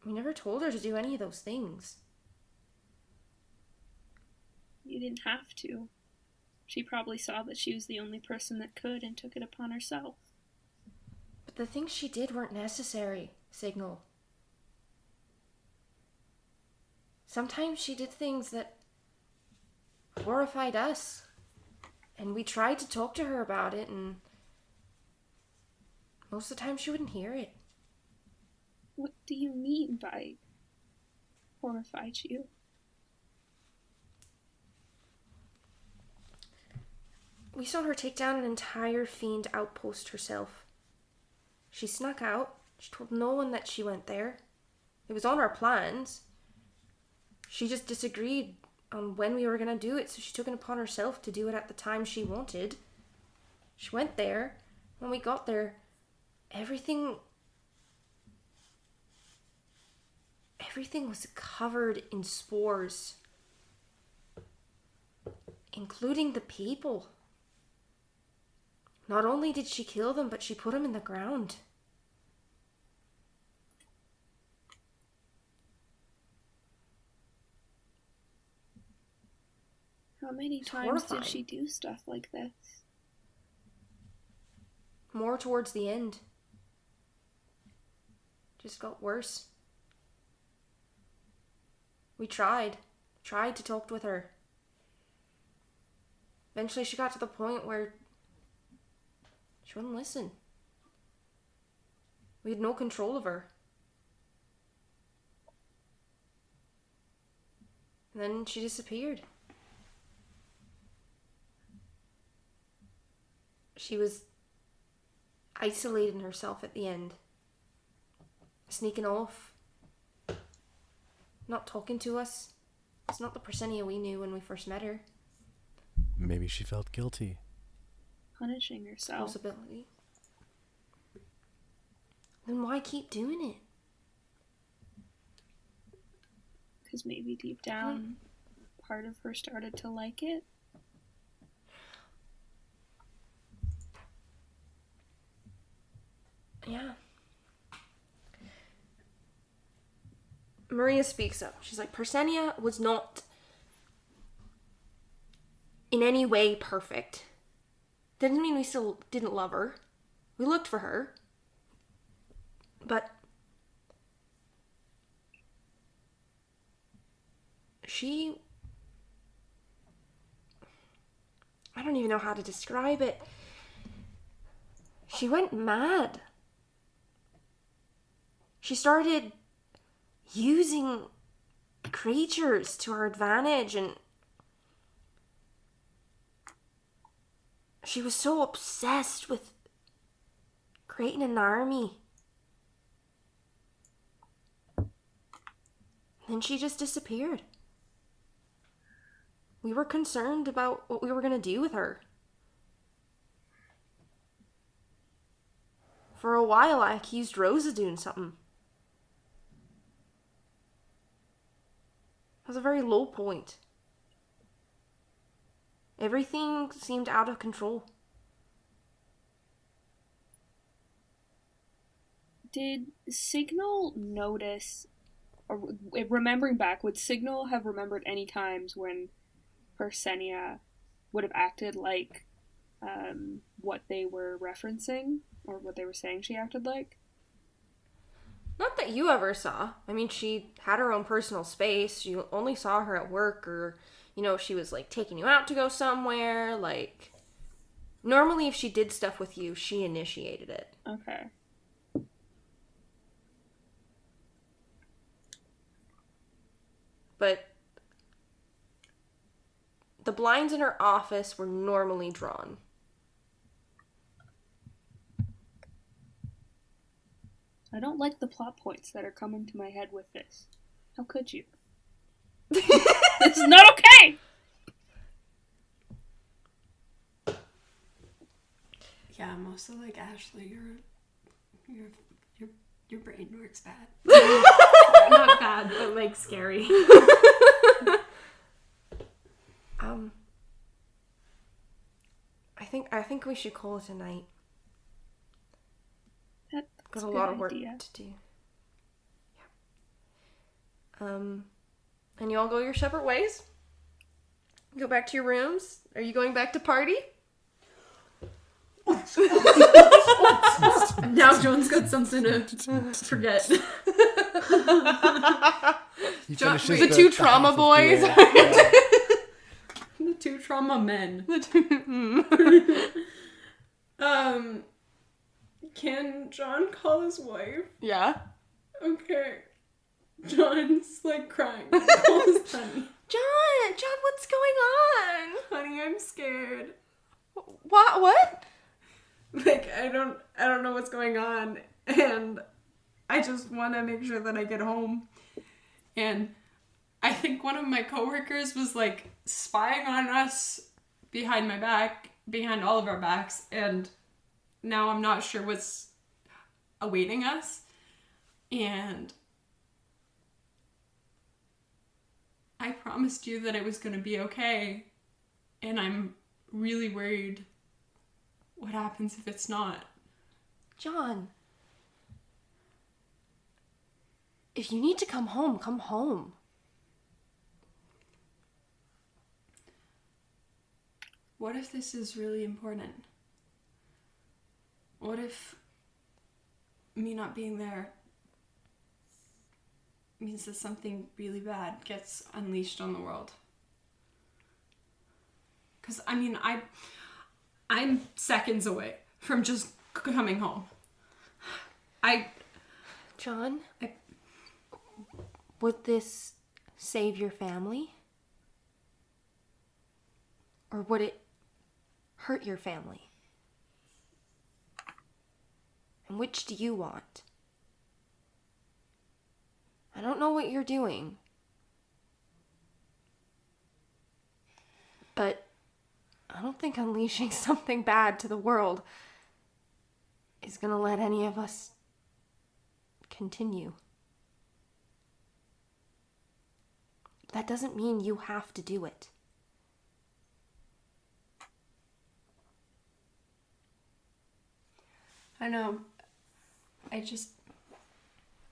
Speaker 1: we never told her to do any of those things.
Speaker 4: You didn't have to. She probably saw that she was the only person that could and took it upon herself.
Speaker 1: But the things she did weren't necessary, Signal. Sometimes she did things that horrified us. And we tried to talk to her about it, and most of the time she wouldn't hear it.
Speaker 4: What do you mean by horrified you?
Speaker 1: We saw her take down an entire fiend outpost herself. She snuck out. She told no one that she went there. It was on our plans. She just disagreed on when we were going to do it, so she took it upon herself to do it at the time she wanted. She went there. When we got there, everything was covered in spores, including the people. Not only did she kill them, but she put them in the ground.
Speaker 4: How many
Speaker 1: It's
Speaker 4: times
Speaker 1: horrifying.
Speaker 4: did she do stuff like this?
Speaker 1: More towards the end. Just got worse. We tried to talk with her. Eventually she got to the point where she wouldn't listen. We had no control of her. And then she disappeared. She was isolating herself at the end. Sneaking off. Not talking to us. It's not the Persenia we knew when we first met her.
Speaker 5: Maybe she felt guilty.
Speaker 4: Punishing herself.
Speaker 1: Possibility. Then why keep doing it?
Speaker 4: Because maybe deep down, part of her started to like it.
Speaker 1: Yeah. Maria speaks up. She's like, Persenia was not in any way perfect. Didn't mean we still didn't love her. We looked for her. But I don't even know how to describe it. She went mad. She started using creatures to her advantage, and She was so obsessed with creating an army. Then she just disappeared. We were concerned about what we were going to do with her. For a while, I accused Rose of doing something. It was a very low point. Everything seemed out of control.
Speaker 4: Did Signal notice, or remembering back, would Signal have remembered any times when Persenia would have acted like what they were referencing, or what they were saying she acted like?
Speaker 1: Not that you ever saw. I mean, she had her own personal space. You only saw her at work, or, you know, she was, like, taking you out to go somewhere. Like, normally if she did stuff with you, she initiated it.
Speaker 4: Okay.
Speaker 1: But the blinds in her office were normally drawn.
Speaker 4: I don't like the plot points that are coming to my head with this. How could you? This is not okay!
Speaker 3: Yeah, I'm also like, Ashley, your brain works bad. Not bad, but like scary.
Speaker 1: I think we should call it a night.
Speaker 4: That's
Speaker 1: Got a
Speaker 4: good
Speaker 1: lot of work
Speaker 4: idea.
Speaker 1: to do. Yeah. And you all go your separate ways? Go back to your rooms? Are you going back to party?
Speaker 3: Now Joan's got something to forget.
Speaker 5: He
Speaker 3: John-
Speaker 5: finishes
Speaker 1: the two trauma
Speaker 5: half of
Speaker 1: boys.
Speaker 5: beer. Yeah.
Speaker 3: The two trauma men. Can John call his wife?
Speaker 1: Yeah.
Speaker 3: Okay. John's like crying. Call his honey.
Speaker 1: John, what's going on?
Speaker 3: Honey, I'm scared.
Speaker 1: What?
Speaker 3: Like I don't know what's going on, and I just want to make sure that I get home. And I think one of my coworkers was like spying on us behind my back, behind all of our backs, and now I'm not sure what's awaiting us. And I promised you that it was going to be okay, and I'm really worried what happens if it's not.
Speaker 1: John. If you need to come home, come home.
Speaker 3: What if this is really important? What if me not being there means that something really bad gets unleashed on the world? Because, I mean, I'm seconds away from just coming home.
Speaker 1: John, would this save your family? Or would it hurt your family? And which do you want? I don't know what you're doing, but I don't think unleashing something bad to the world is gonna let any of us continue. That doesn't mean you have to do it.
Speaker 3: I know.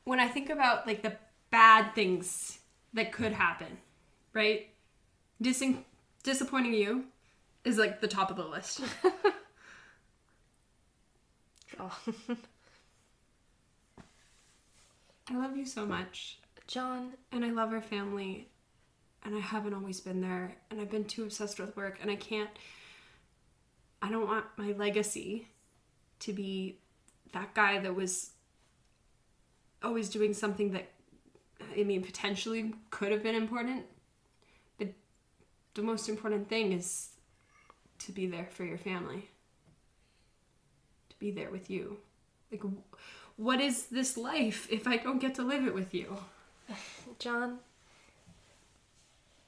Speaker 3: When I think about, like, the bad things that could happen, right? Disappointing you is, like, the top of the list.
Speaker 1: Oh.
Speaker 3: I love you so much.
Speaker 1: John,
Speaker 3: And I love our family. And I haven't always been there. And I've been too obsessed with work. And I don't want my legacy to be that guy that was always doing something that, I mean, potentially could have been important. But the most important thing is to be there for your family. To be there with you. Like, what is this life if I don't get to live it with you?
Speaker 1: John,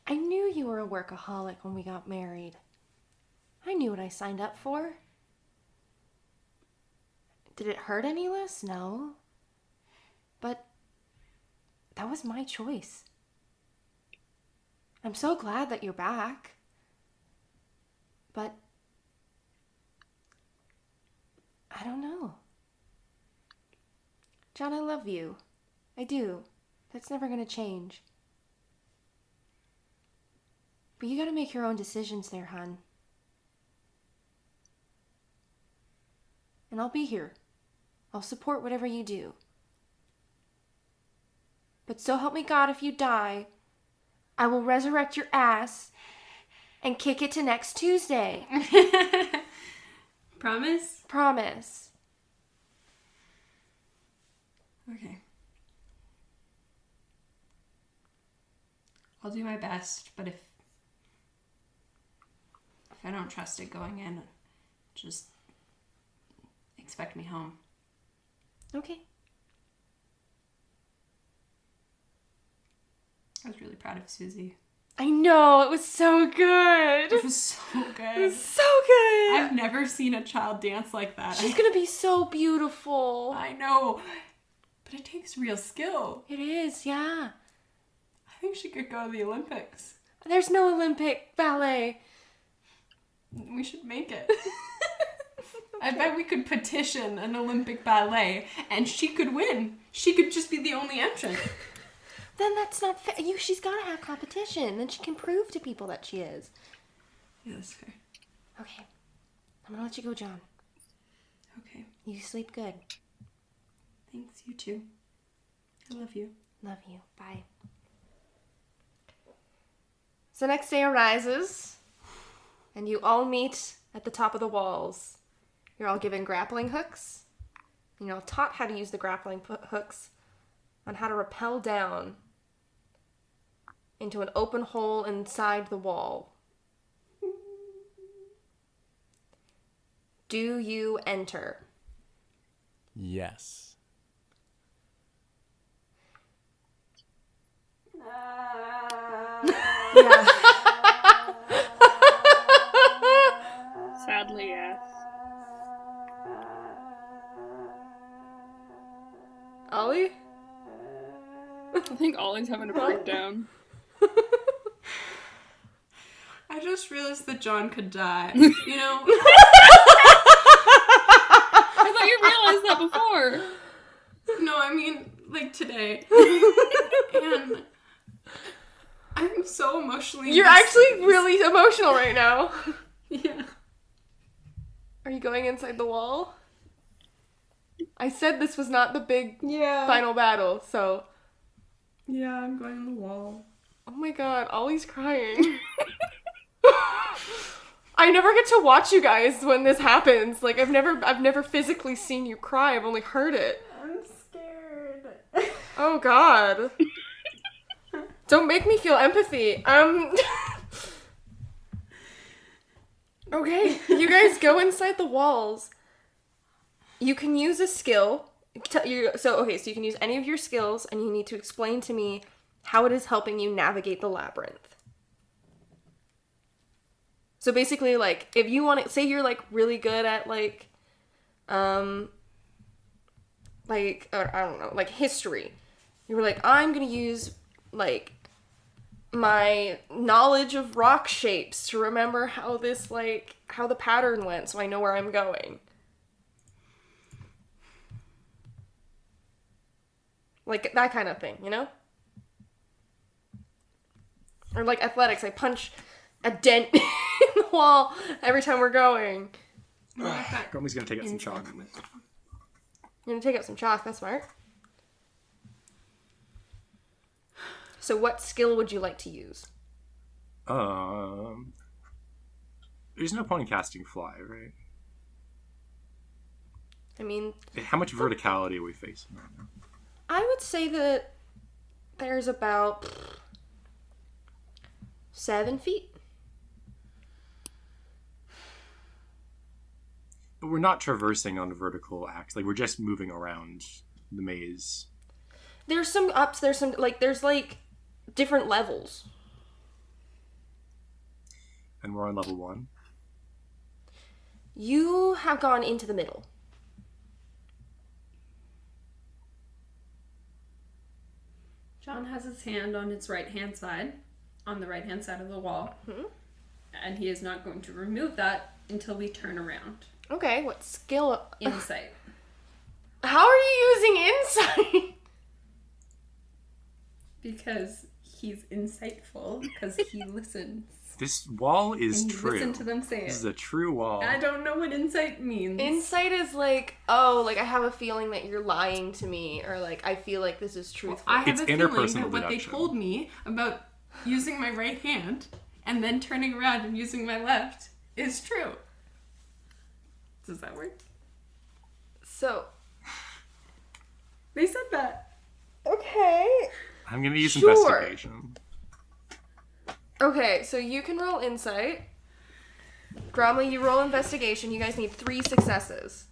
Speaker 1: I knew you were a workaholic when we got married. I knew what I signed up for. Did it hurt any less? No. But that was my choice. I'm so glad that you're back. But I don't know. John, I love you. I do. That's never gonna change. But you gotta make your own decisions there, hon. And I'll be here. I'll support whatever you do. But so help me God, if you die, I will resurrect your ass and kick it to next Tuesday.
Speaker 3: Promise?
Speaker 1: Promise.
Speaker 3: Okay. I'll do my best, but if I don't trust it going in, just expect me home.
Speaker 1: Okay.
Speaker 3: I was really proud of Susie.
Speaker 1: I know, it was so good.
Speaker 3: It was so good.
Speaker 1: It was so good.
Speaker 3: I've never seen a child dance like that.
Speaker 1: She's gonna be so beautiful.
Speaker 3: I know, but it takes real skill.
Speaker 1: It is, yeah.
Speaker 3: I think she could go to the Olympics.
Speaker 1: There's no Olympic ballet.
Speaker 3: We should make it. I bet we could petition an Olympic ballet and she could win. She could just be the only entrant.
Speaker 1: Then that's not fair. She's gotta have competition. Then she can prove to people that she is.
Speaker 3: Yeah, that's fair.
Speaker 1: Okay. I'm gonna let you go, John.
Speaker 3: Okay.
Speaker 1: You sleep good.
Speaker 3: Thanks, you too. I love you.
Speaker 1: Love you. Bye. So next day arises, and you all meet at the top of the walls. You're all given grappling hooks. You're all taught how to use the grappling hooks on how to rappel down into an open hole inside the wall. Do you enter?
Speaker 5: Yes.
Speaker 1: Yeah.
Speaker 6: Sadly, yes.
Speaker 1: Ollie?
Speaker 6: I think Ollie's having a breakdown.
Speaker 3: I just realized that John could die.
Speaker 6: I thought you realized that before.
Speaker 3: No, I mean, like today. And I'm so emotionally
Speaker 1: You're actually really emotional right now.
Speaker 3: Yeah.
Speaker 1: Are you going inside the wall? I said this was not the big final battle, so...
Speaker 3: Yeah, I'm going on the wall.
Speaker 1: Oh my god, Ollie's crying. I never get to watch you guys when this happens. Like, I've never physically seen you cry. I've only heard it.
Speaker 3: I'm scared.
Speaker 1: Oh god. Don't make me feel empathy. Okay, you guys go inside the walls. You can use a skill. So you can use any of your skills, and you need to explain to me how it is helping you navigate the labyrinth. So basically, like, if you want to, say you're, like, really good at, like, I don't know, like, history. You were like, I'm gonna use, like, my knowledge of rock shapes to remember how this, like, how the pattern went, so I know where I'm going. Like, that kind of thing, you know? Or, like, athletics. I punch a dent in the wall every time we're going.
Speaker 2: Grumpy's gonna take out some chalk.
Speaker 1: You're gonna take out some chalk, that's smart. So what skill would you like to use?
Speaker 2: There's no point in casting fly, right?
Speaker 1: I mean...
Speaker 2: How much verticality are we facing right now?
Speaker 1: I would say that there's about 7 feet.
Speaker 2: we're not traversing on a vertical axis. Like, we're just moving around the maze.
Speaker 1: There's some ups, there's different levels.
Speaker 2: And we're on level 1.
Speaker 1: You have gone into the middle.
Speaker 3: John has his hand on his right-hand side, on the right-hand side of the wall.
Speaker 1: Mm-hmm.
Speaker 3: And he is not going to remove that until we turn around.
Speaker 1: Okay, what skill?
Speaker 3: Insight.
Speaker 1: How are you using insight?
Speaker 3: Because he's insightful, because he listens.
Speaker 2: This wall is
Speaker 3: And you
Speaker 2: true.
Speaker 3: listen to them say it.
Speaker 2: This is a true wall.
Speaker 3: I don't know what insight means.
Speaker 1: Insight is like, oh, like I have a feeling that you're lying to me, or like I feel like this is truthful.
Speaker 3: I have
Speaker 2: It's
Speaker 3: a feeling
Speaker 2: interpersonal
Speaker 3: that what they
Speaker 2: deduction.
Speaker 3: told me about using my right hand and then turning around and using my left is true. Does that work?
Speaker 1: So,
Speaker 3: They said that.
Speaker 1: okay.
Speaker 2: I'm going to use
Speaker 1: Sure.
Speaker 2: investigation.
Speaker 1: Okay, so you can roll insight. Gromley, you roll investigation. You guys need 3 successes.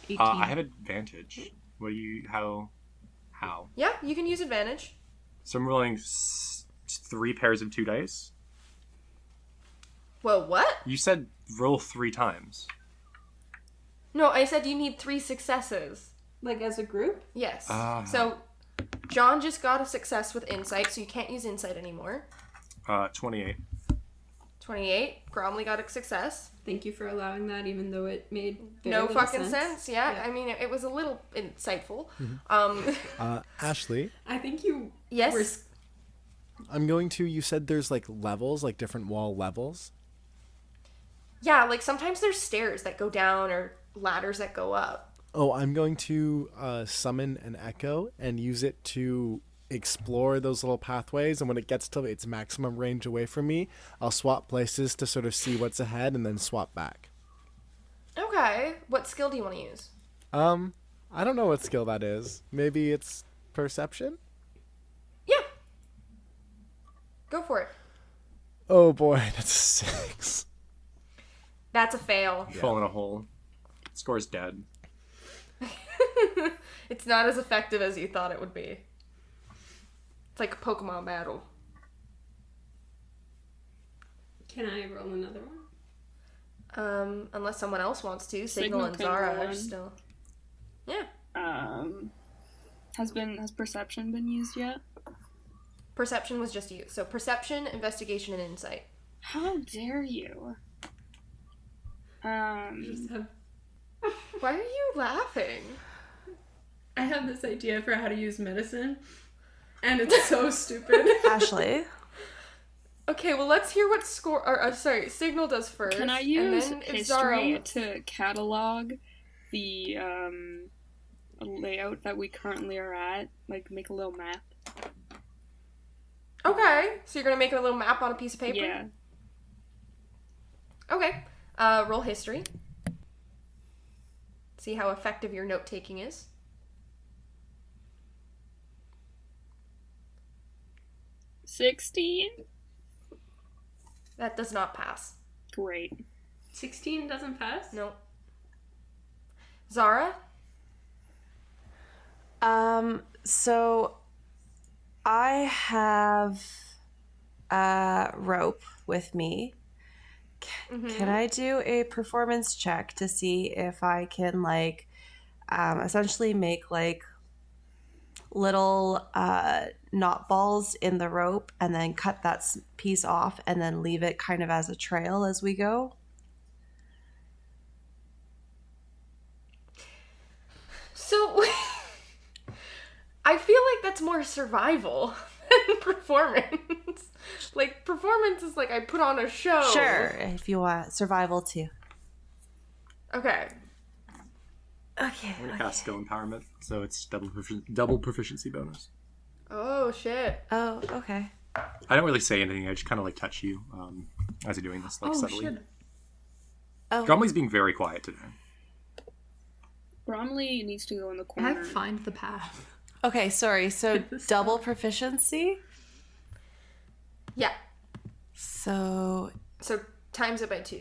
Speaker 3: 18.
Speaker 2: I have advantage. What do you... How?
Speaker 1: Yeah, you can use advantage.
Speaker 2: So I'm rolling 3 pairs of 2 dice.
Speaker 1: Whoa, what?
Speaker 2: You said roll 3 times.
Speaker 1: No, I said you need 3 successes.
Speaker 3: Like as a group?
Speaker 1: Yes.
Speaker 2: Ah.
Speaker 1: So, John just got a success with insight, so you can't use insight anymore.
Speaker 2: 28.
Speaker 1: 28. Gromley got a success.
Speaker 3: Thank you for allowing that, even though it made very
Speaker 1: No
Speaker 3: little
Speaker 1: fucking sense. Yeah, I mean, it was a little insightful.
Speaker 5: Ashley,
Speaker 3: I think you
Speaker 1: Yes.
Speaker 3: were...
Speaker 5: I'm going to. You said there's like levels, like different wall levels.
Speaker 1: Yeah, like sometimes there's stairs that go down or ladders that go up.
Speaker 5: Oh, I'm going to summon an echo and use it to explore those little pathways. And when it gets to its maximum range away from me, I'll swap places to sort of see what's ahead and then swap back.
Speaker 1: Okay. What skill do you want to use?
Speaker 5: I don't know what skill that is. Maybe it's perception?
Speaker 1: Yeah. Go for it.
Speaker 5: Oh boy, that's a 6.
Speaker 1: That's a fail.
Speaker 2: You fall in a hole. Score's dead.
Speaker 1: It's not as effective as you thought it would be. It's like a Pokemon battle.
Speaker 3: Can I roll another one?
Speaker 1: Unless someone else wants to. Signal
Speaker 6: Signal
Speaker 1: and
Speaker 6: can
Speaker 1: Zara
Speaker 6: roll
Speaker 1: are
Speaker 6: one.
Speaker 1: still. Yeah.
Speaker 6: Has perception been used yet?
Speaker 1: Perception was just you. So perception, investigation, and insight.
Speaker 6: How dare you?
Speaker 3: Just have...
Speaker 1: Why are you laughing?
Speaker 3: I have this idea for how to use medicine, and it's so stupid.
Speaker 7: Ashley.
Speaker 1: Okay, well let's hear what Signal does first.
Speaker 6: Can I
Speaker 1: and
Speaker 6: use
Speaker 1: then if
Speaker 6: history
Speaker 1: Zara...
Speaker 6: to catalog the layout that we currently are at? Like, make a little map?
Speaker 1: Okay, so you're gonna make a little map on a piece of paper?
Speaker 6: Yeah.
Speaker 1: Okay. Roll history. See how effective your note-taking is.
Speaker 6: $16?
Speaker 1: That does not pass.
Speaker 6: Great.
Speaker 3: 16 doesn't pass?
Speaker 1: No. Zara?
Speaker 7: So I have a rope with me. Can I do a performance check to see if I can like essentially make like little knot balls in the rope and then cut that piece off and then leave it kind of as a trail as we go?
Speaker 1: So, I feel like that's more survival than performance. Like, performance is like I put on a show.
Speaker 7: Sure, if you want survival too.
Speaker 1: Okay.
Speaker 7: Okay.
Speaker 2: I'm going to cast skill empowerment, so it's double proficiency bonus.
Speaker 1: Oh, shit.
Speaker 7: Oh, okay.
Speaker 2: I don't really say anything. I just kind of like touch you as you're doing this, like subtly.
Speaker 3: shit.
Speaker 7: Oh.
Speaker 2: Gromley's being very quiet today.
Speaker 6: Bromley needs to go in the
Speaker 3: I
Speaker 6: corner.
Speaker 3: find the path.
Speaker 7: Okay, sorry. So double proficiency?
Speaker 1: Yeah.
Speaker 7: So
Speaker 1: So, times it by 2.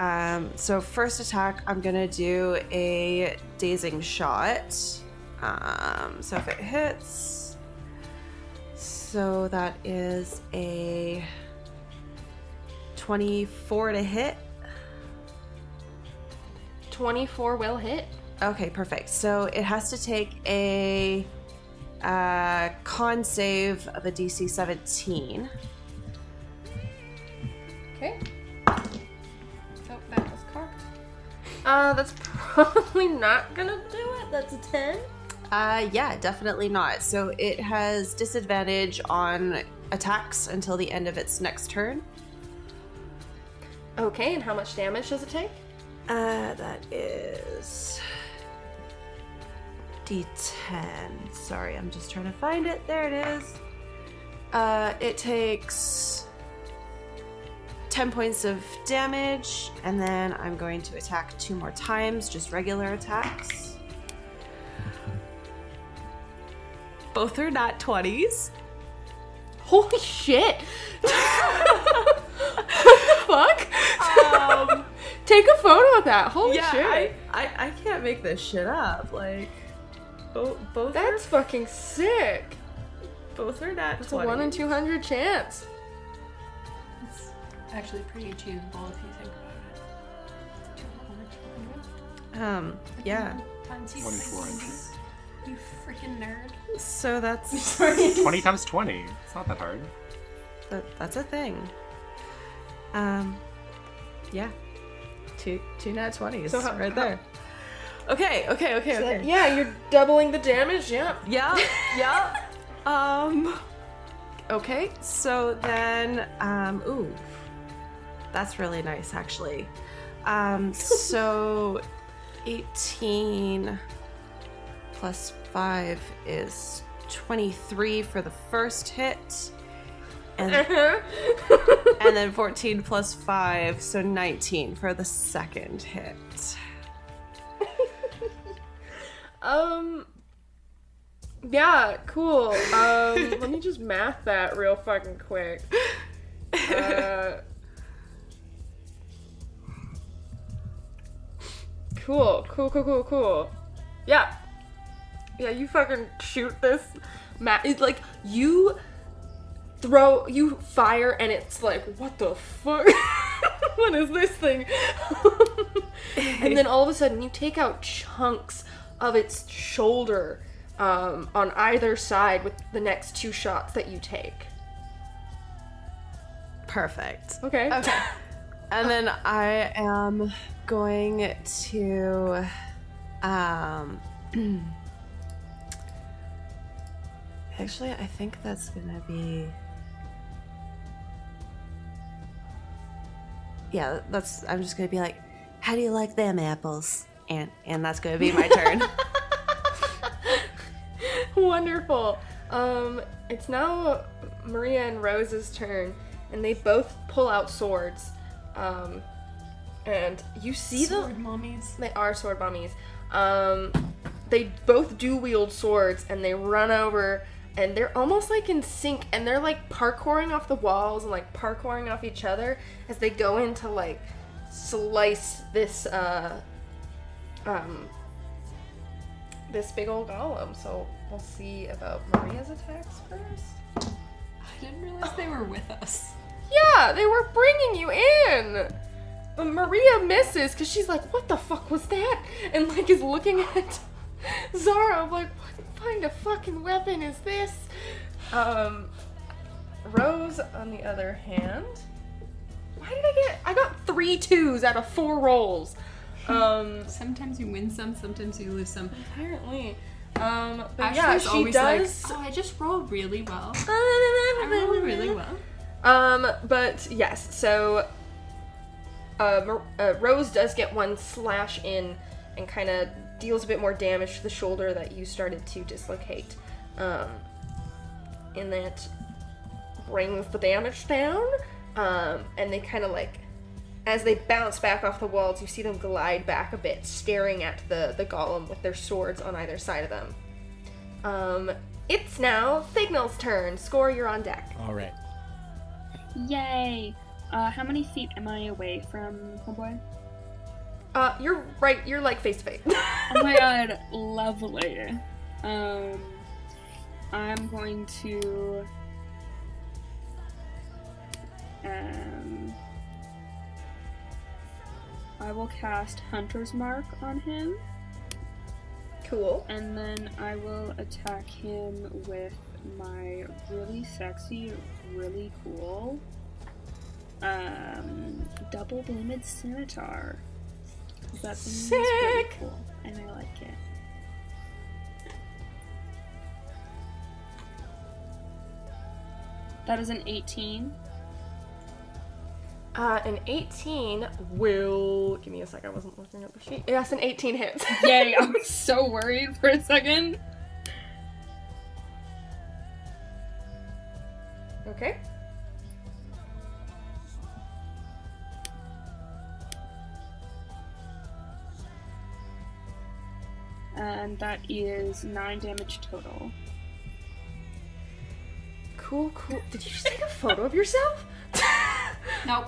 Speaker 7: So first attack, I'm gonna do a dazing shot. So if it hits, so that is a 24 to hit.
Speaker 1: 24 will hit.
Speaker 7: Okay, perfect. So it has to take a con save of a DC 17.
Speaker 1: Okay. Oh, that was cocked. That's probably not gonna do it. That's a 10.
Speaker 7: Yeah, definitely not. So it has disadvantage on attacks until the end of its next turn.
Speaker 1: Okay, and how much damage does it take?
Speaker 7: That is D10. Sorry, I'm just trying to find it. There it is. It takes 10 points of damage, and then I'm going to attack 2 more times, just regular attacks. Both are not 20s.
Speaker 1: Holy shit! What the fuck? Take a photo of that. Holy shit!
Speaker 7: I can't make this shit up. Like, both.
Speaker 1: That's fucking sick.
Speaker 7: Both are not.
Speaker 1: It's a 1 in 200 chance.
Speaker 3: It's actually pretty achievable if you think about it.
Speaker 7: Yeah.
Speaker 3: Times
Speaker 2: 2400.
Speaker 3: You freaking nerd.
Speaker 7: So that's
Speaker 2: 20 times 20. It's not that hard.
Speaker 7: that's a thing. Yeah. Two nat 20s
Speaker 1: So
Speaker 7: right there. Okay.
Speaker 1: Yeah, you're doubling the damage. Yeah.
Speaker 7: Yeah. Okay, so then, ooh, that's really nice, actually. So 18 plus 5 is 23 for the first hit, and then 14 plus 5, so 19 for the second hit.
Speaker 1: Yeah, cool. Let me just math that real fucking quick. Cool. Yeah. Yeah, you fucking shoot this. It's like, you fire and it's like, what the fuck? What is this thing? And then all of a sudden you take out chunks of its shoulder on either side with the next 2 shots that you take.
Speaker 7: Perfect.
Speaker 1: Okay.
Speaker 7: And then I am going to actually, I think that's gonna be, yeah, I'm just gonna be like, how do you like them apples? And that's gonna be my turn.
Speaker 1: Wonderful. It's now Maria and Rose's turn, and they both pull out swords. And you see
Speaker 3: Sword mommies.
Speaker 1: They are sword mummies. They both do wield swords, and they run over, and they're almost like in sync, and they're like parkouring off the walls and like parkouring off each other as they go in to like slice this this big old golem. So we'll see about Maria's attacks first.
Speaker 3: I didn't realize they were with us.
Speaker 1: Yeah, they were bringing you in. But Maria misses because she's like, what the fuck was that? And like is looking at Zara like, what kind of fucking weapon is this? Rose, on the other hand, I got 3 2s out of 4 rolls.
Speaker 3: Sometimes you win some, sometimes you lose some.
Speaker 1: Apparently. But
Speaker 3: Ashley's
Speaker 1: yeah, she
Speaker 3: always
Speaker 1: does.
Speaker 3: like, oh, I just rolled really well. I rolled really well.
Speaker 1: But yes, so Rose does get 1 slash in and kind of deals a bit more damage to the shoulder that you started to dislocate. And that brings the damage down. And they kind of like, as they bounce back off the walls, you see them glide back a bit, staring at the golem with their swords on either side of them. It's now Signal's turn. Score, you're on deck.
Speaker 5: All right.
Speaker 4: Yay! How many feet am I away from homeboy?
Speaker 1: You're right. You're like face to face.
Speaker 4: Oh my god, lovely. I'm going to I will cast Hunter's Mark on him,
Speaker 1: Cool.
Speaker 4: and then I will attack him with my really sexy, really cool double bladed scimitar. That thing is really
Speaker 1: Sick!
Speaker 4: cool, and I like it. That is an 18.
Speaker 1: An 18 will... Give me a sec, I wasn't looking at the sheet. Yes, an 18 hits.
Speaker 4: Yay, I was so worried for a second.
Speaker 1: Okay.
Speaker 4: And that is 9 damage total.
Speaker 1: Cool. Did you just take a photo of yourself?
Speaker 3: Nope.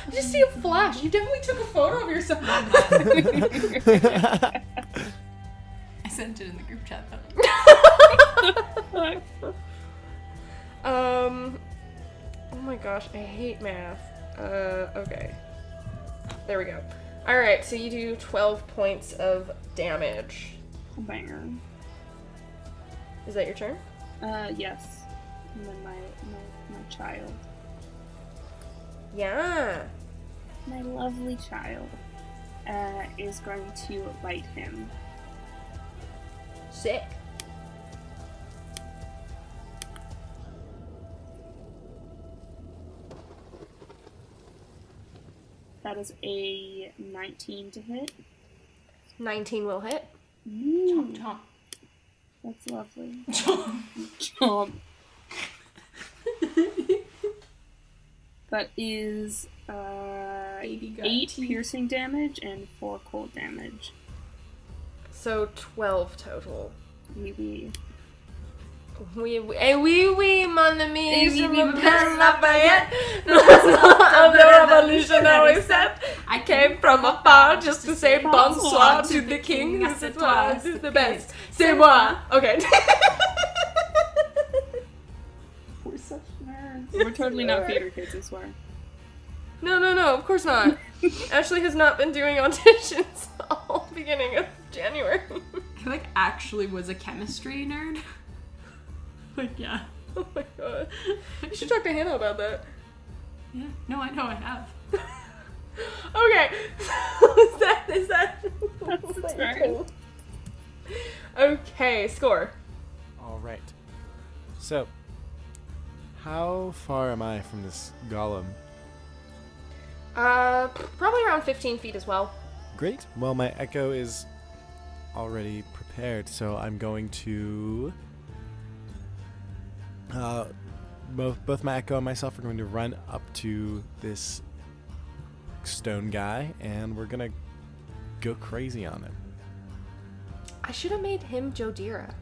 Speaker 1: I just see a flash. You definitely took a photo of yourself.
Speaker 3: I sent it in the group chat though.
Speaker 1: Oh my gosh, I hate math. Okay. There we go. Alright, so you do 12 points of damage.
Speaker 4: Banger.
Speaker 1: Is that your turn?
Speaker 4: Yes. And then my child.
Speaker 1: Yeah.
Speaker 4: My lovely child is going to bite him.
Speaker 1: Sick.
Speaker 4: That is a 19 to hit.
Speaker 1: 19 will hit.
Speaker 3: Chomp chomp.
Speaker 4: That's lovely.
Speaker 3: Chomp.
Speaker 4: Chomp. That is
Speaker 3: Baby got
Speaker 4: 8
Speaker 3: teeth.
Speaker 4: piercing damage and 4 cold damage.
Speaker 1: So 12 total.
Speaker 4: Maybe.
Speaker 1: Oui, mon ami,
Speaker 4: Oui,
Speaker 1: je
Speaker 4: oui,
Speaker 1: m'appelle Lafayette. Of the revolutionary set. I came from afar just to say bonsoir to the king whose étoile is the best. C'est moi. Okay.
Speaker 4: We're such nerds. We're totally not theater kids, I swear.
Speaker 1: No, of course not. Ashley has not been doing auditions all beginning of January.
Speaker 3: I like actually was a chemistry nerd. Like yeah.
Speaker 1: Oh my god. You should talk to Hannah about that.
Speaker 3: Yeah. No, I know I have.
Speaker 1: Okay. is that
Speaker 4: That's the
Speaker 1: what you
Speaker 4: turn.
Speaker 1: do? Okay, score.
Speaker 5: All right. So, how far am I from this golem?
Speaker 1: Probably around 15 feet as well.
Speaker 5: Great. Well, my echo is already prepared, so I'm going to... both my echo and myself are going to run up to this stone guy, and we're going to go crazy on him.
Speaker 1: I should have made him Jodira.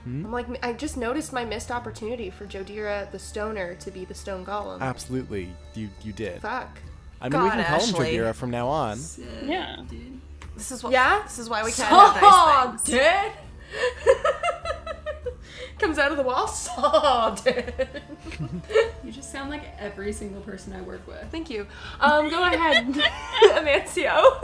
Speaker 5: Hmm?
Speaker 1: I'm like, I just noticed my missed opportunity for Jodira the Stoner to be the Stone Golem.
Speaker 5: Absolutely, you did.
Speaker 1: Fuck.
Speaker 5: I mean, we
Speaker 7: God,
Speaker 5: can call
Speaker 7: Ashley.
Speaker 5: him Jodira from now on.
Speaker 4: Yeah.
Speaker 3: Dude.
Speaker 7: This is what.
Speaker 1: Yeah?
Speaker 7: This is why we can't have nice things.
Speaker 1: Dead. Comes out of the wall. Saw dead.
Speaker 3: You just sound like every single person I work with.
Speaker 1: Thank you. Go ahead, Amancio.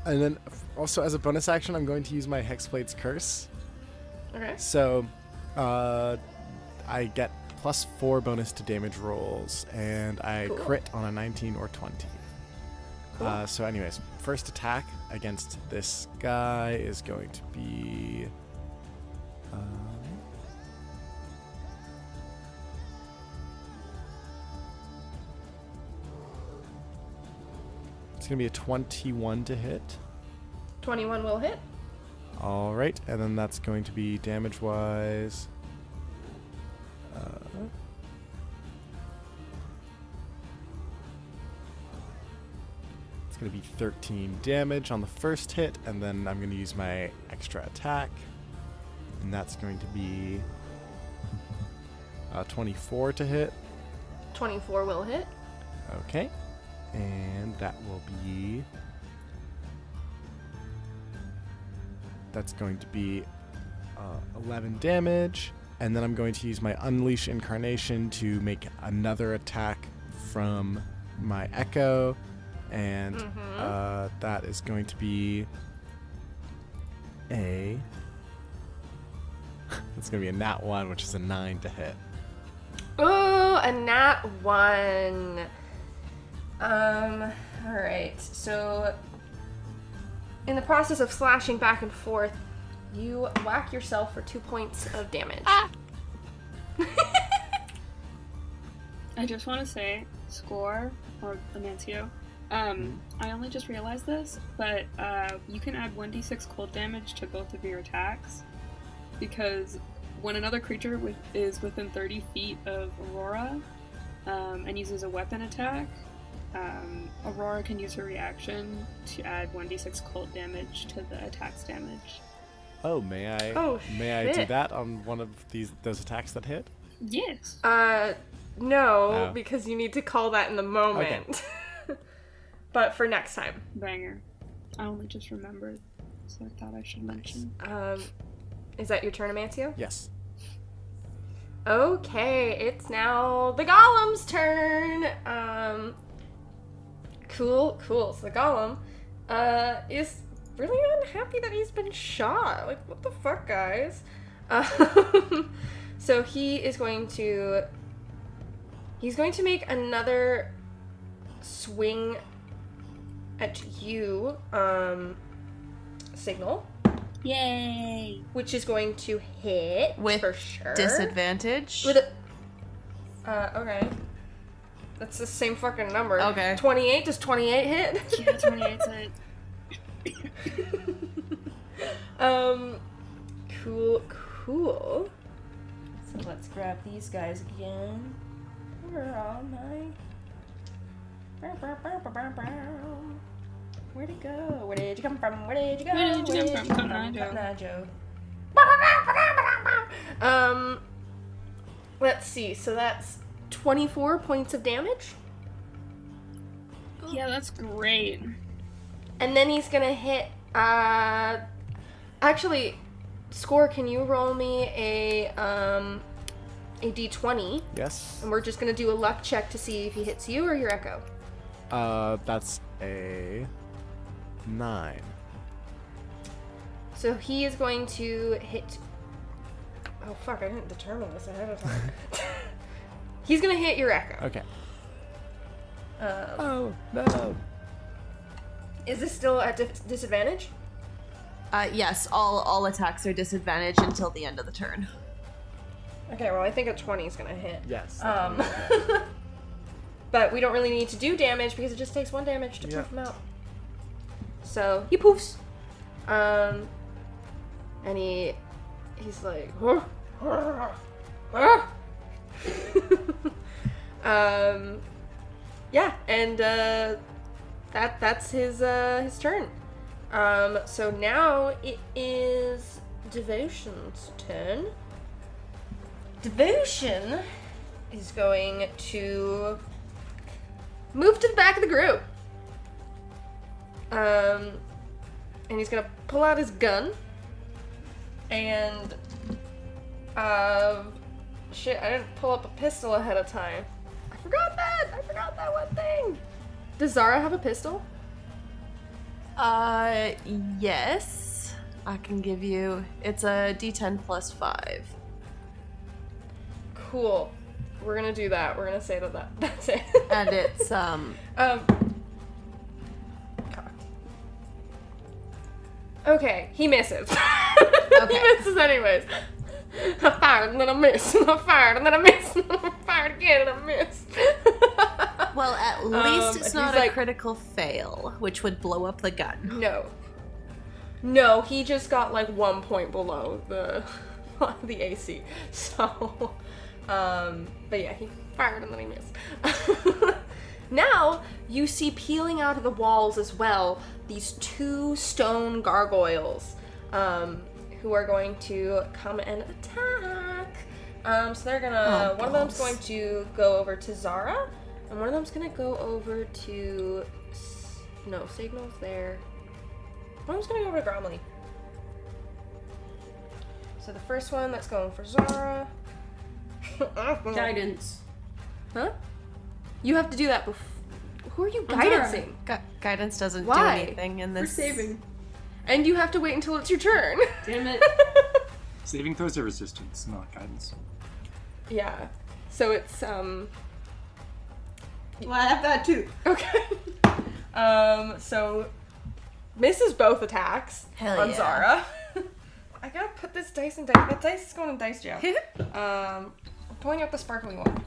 Speaker 5: And then also as a bonus action, I'm going to use my Hexblade's Curse.
Speaker 1: Okay.
Speaker 5: So, I get +4 bonus to damage rolls, and I
Speaker 1: Cool.
Speaker 5: crit on a 19 or 20.
Speaker 1: Cool.
Speaker 5: So anyways, first attack against this guy is going to be... it's going to be a 21 to hit.
Speaker 1: 21 will hit.
Speaker 5: All right, and then that's going to be damage-wise. It's going to be 13 damage on the first hit, and then I'm going to use my extra attack, and that's going to be 24 to hit.
Speaker 1: 24 will hit.
Speaker 5: Okay. And that will be... That's going to be 11 damage. And then I'm going to use my Unleash Incarnation to make another attack from my Echo. And that is going to be a... It's going to be a nat 1, which is a 9 to hit.
Speaker 1: Oh, a nat 1. Alright, so in the process of slashing back and forth, you whack yourself for 2 points of damage.
Speaker 6: I just want to say, Score, or Amancio, I only just realized this, but you can add 1d6 cold damage to both of your attacks, because when another creature is within 30 feet of Aurora and uses a weapon attack, Aurora can use her reaction to add 1d6 cold damage to the attack's damage.
Speaker 5: Oh, may I?
Speaker 1: Oh,
Speaker 5: may I do
Speaker 1: shit.
Speaker 5: that on one of those attacks that hit?
Speaker 6: Yes.
Speaker 1: No,
Speaker 5: Oh.
Speaker 1: because you need to call that in the moment. But for next time.
Speaker 6: Banger. I only just remembered, so I thought I should mention.
Speaker 1: Is that your turn, Amancio?
Speaker 5: Yes.
Speaker 1: Okay, it's now the Golem's turn. Cool. So the Golem, is really unhappy that he's been shot. Like, what the fuck, guys? So he's going to make another swing at you, Signal.
Speaker 4: Yay!
Speaker 1: Which is going to hit
Speaker 7: With
Speaker 1: for sure.
Speaker 7: disadvantage.
Speaker 1: With a, okay. That's the same fucking number.
Speaker 7: Okay.
Speaker 1: 28. Does 28 hit?
Speaker 6: Yeah, 28's it.
Speaker 1: Cool. So let's grab these guys again. Where are my... Where'd it go? Where did you come from? Where did you go?
Speaker 6: Where did you come from, Cotton Eye
Speaker 1: Joe? Let's see. So that's 24 points of damage.
Speaker 6: Yeah, that's great.
Speaker 1: And then he's gonna hit, actually, Score, can you roll me a d20?
Speaker 5: Yes.
Speaker 1: And we're just gonna do a luck check to see if he hits you or your Echo.
Speaker 5: That's a 9.
Speaker 1: So he is going to hit... Oh, fuck, I didn't determine this ahead of time. He's gonna hit your Echo.
Speaker 5: Okay. Oh, no.
Speaker 1: Is this still at disadvantage?
Speaker 7: Yes, all attacks are disadvantaged until the end of the turn.
Speaker 1: Okay, well, I think a 20 is gonna hit.
Speaker 5: Yes.
Speaker 1: But we don't really need to do damage because it just takes 1 damage to
Speaker 5: Yeah.
Speaker 1: poof him out. So he poofs. And he's like, yeah, and that's his turn. So now it is Devotion's turn. Devotion is going to move to the back of the group. And he's gonna pull out his gun. And, shit, I didn't pull up a pistol ahead of time. I forgot that one thing. Does Zara have a pistol?
Speaker 7: Yes. I can give you, it's a D10 plus 5.
Speaker 1: Cool. We're gonna do that. We're gonna say that's it.
Speaker 7: And it's,
Speaker 1: Okay, he misses.
Speaker 7: Okay.
Speaker 1: He misses anyways. I fired and then I missed. And I fired and then I missed. And I fired again and I missed.
Speaker 7: well, at least it's
Speaker 1: he's
Speaker 7: not
Speaker 1: like-
Speaker 7: a critical fail, which would blow up the gun.
Speaker 1: No, he just got like 1 point below the AC. So, but yeah, he fired and then he missed. Now, you see peeling out of the walls as well these 2 stone gargoyles who are going to come and attack. So they're gonna, one of them's going to go over to Zara, and one of them's gonna go over to, no, Signal's there. One of them's gonna go over to Gromley. So the first one that's going for Zara.
Speaker 3: Guidance.
Speaker 1: Huh? You have to do that before. Who are you guidancing?
Speaker 7: Guidance doesn't
Speaker 1: Why?
Speaker 7: do anything in
Speaker 3: For
Speaker 7: this.
Speaker 3: saving.
Speaker 1: And you have to wait until it's your turn.
Speaker 3: Damn it.
Speaker 2: Saving throws are resistance, not guidance.
Speaker 1: Yeah. So it's
Speaker 3: Well, I have that too.
Speaker 1: okay. So misses both attacks
Speaker 7: Hell
Speaker 1: on
Speaker 7: yeah.
Speaker 1: Zara. I gotta put this dice in dice. That dice is going in dice jail. I'm pulling out the sparkly one.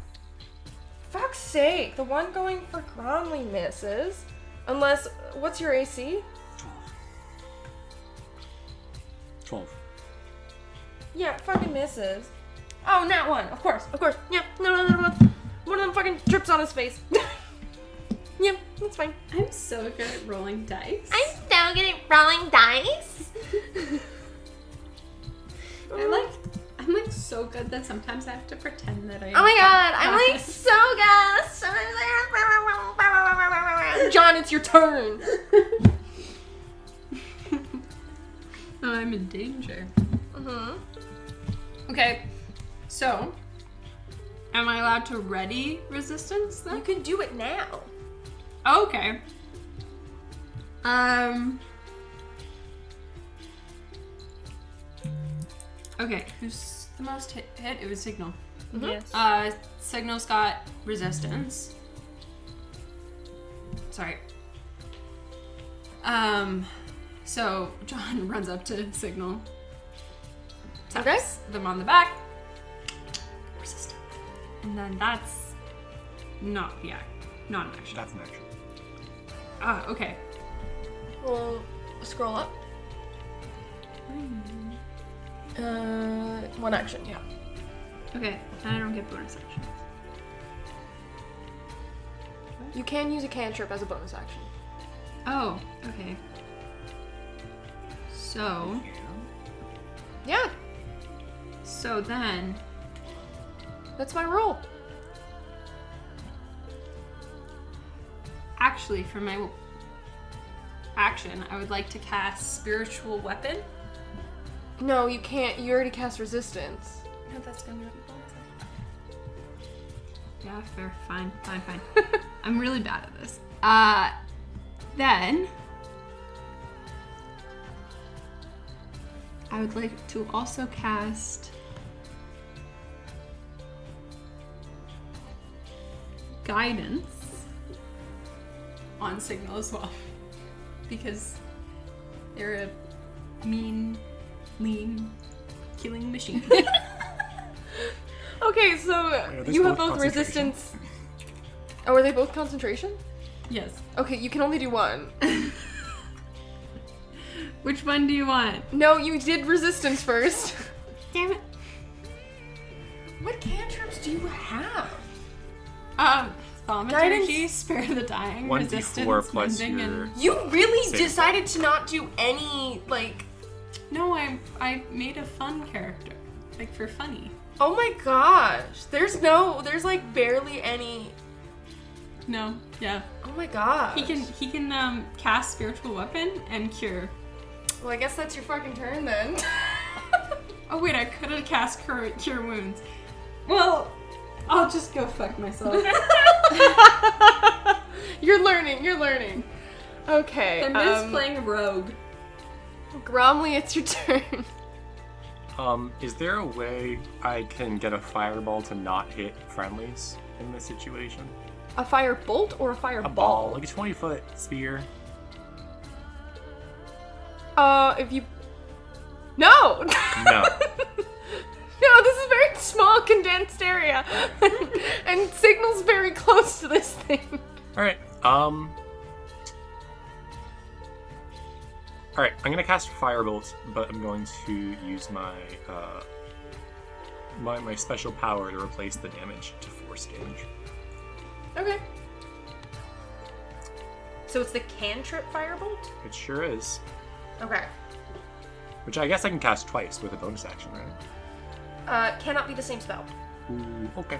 Speaker 1: Fuck's sake, the one going for Gromley misses. Unless, what's your AC?
Speaker 2: 12.
Speaker 1: Yeah, fucking misses. Oh, not one. Of course. Yeah, no. One of them fucking drips on his face. Yep, that's fine.
Speaker 3: I'm so good at rolling dice.
Speaker 1: I'm so good at rolling dice.
Speaker 3: I'm like so good that sometimes I have to pretend that I am.
Speaker 1: Oh my god, I'm like so good. John, it's your turn.
Speaker 3: Oh, I'm in danger.
Speaker 1: Mm-hmm.
Speaker 3: Okay, so am I allowed to ready resistance then?
Speaker 1: You can do it now.
Speaker 3: Okay. Okay, who's the most hit? It was Signal.
Speaker 4: Yes.
Speaker 3: Signal's got resistance. Sorry. So John runs up to Signal. Taps them on the back. Resistance. And then that's not an action.
Speaker 2: That's an action.
Speaker 3: Okay.
Speaker 1: We'll scroll up. One action, yeah.
Speaker 3: Okay, and I don't get bonus action.
Speaker 1: You can use a cantrip as a bonus action.
Speaker 3: Oh, okay. So
Speaker 1: Yeah,
Speaker 3: then
Speaker 1: that's my rule.
Speaker 3: actually for my action, I would like to cast Spiritual Weapon.
Speaker 1: No, you can't. You already cast resistance.
Speaker 3: No, that's gonna be bonus action. Yeah, fair. Fine. I'm really bad at this. Then I would like to also cast Guidance on Signal as well. Because they're a mean, lean, killing machine.
Speaker 1: Okay, so
Speaker 2: are they
Speaker 1: you have
Speaker 2: both
Speaker 1: both
Speaker 2: concentration?
Speaker 1: resistance. Oh, are they both concentration?
Speaker 3: Yes.
Speaker 1: Okay, you can only do one.
Speaker 3: Which one do you want?
Speaker 1: No, you did resistance first.
Speaker 3: Damn it.
Speaker 1: What cantrips do you have?
Speaker 3: Thaumaturgy, Spare the Dying,
Speaker 2: 1d4
Speaker 3: Resistance,
Speaker 2: plus
Speaker 3: Mending,
Speaker 2: your...
Speaker 3: and...
Speaker 1: You really
Speaker 2: Same.
Speaker 1: decided to not do any, like...
Speaker 3: No, I made a fun character. Like, for funny.
Speaker 1: Oh my gosh. There's like barely any...
Speaker 3: No, yeah.
Speaker 1: Oh my gosh.
Speaker 3: He can cast Spiritual Weapon and Cure.
Speaker 1: Well, I guess that's your fucking turn then.
Speaker 3: Oh wait, I could have cast Cure Wounds. Well, I'll just go fuck myself.
Speaker 1: You're learning. Okay.
Speaker 3: I'm just playing Rogue.
Speaker 1: Gromley, it's your turn.
Speaker 2: Is there a way I can get a fireball to not hit friendlies in this situation?
Speaker 1: A fire bolt or a fire
Speaker 2: A
Speaker 1: ball?
Speaker 2: ball, like a 20-foot spear.
Speaker 1: If you... No!
Speaker 2: No.
Speaker 1: No, this is a very small, condensed area. And Signal's very close to this thing.
Speaker 2: Alright, Alright, I'm gonna cast Firebolt, but I'm going to use my, my special power to replace the damage to force damage.
Speaker 1: Okay. So it's the cantrip firebolt?
Speaker 2: It sure is.
Speaker 1: Okay.
Speaker 2: Which I guess I can cast twice with a bonus action, right?
Speaker 1: Cannot be the same spell.
Speaker 2: Ooh, okay.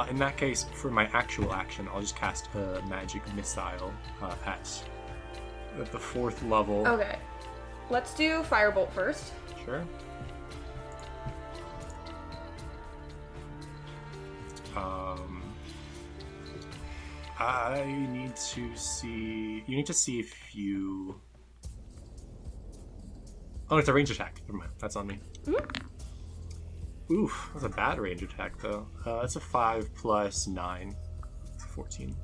Speaker 2: In that case, for my actual action, I'll just cast a magic missile at the 4th level.
Speaker 1: Okay. Let's do firebolt first.
Speaker 2: Sure. I need to see... You need to see if you... Oh, it's a range attack. Never mind. That's on me. Mm-hmm. Oof, that's a bad range attack, though. That's a 5 plus 9. It's a 14.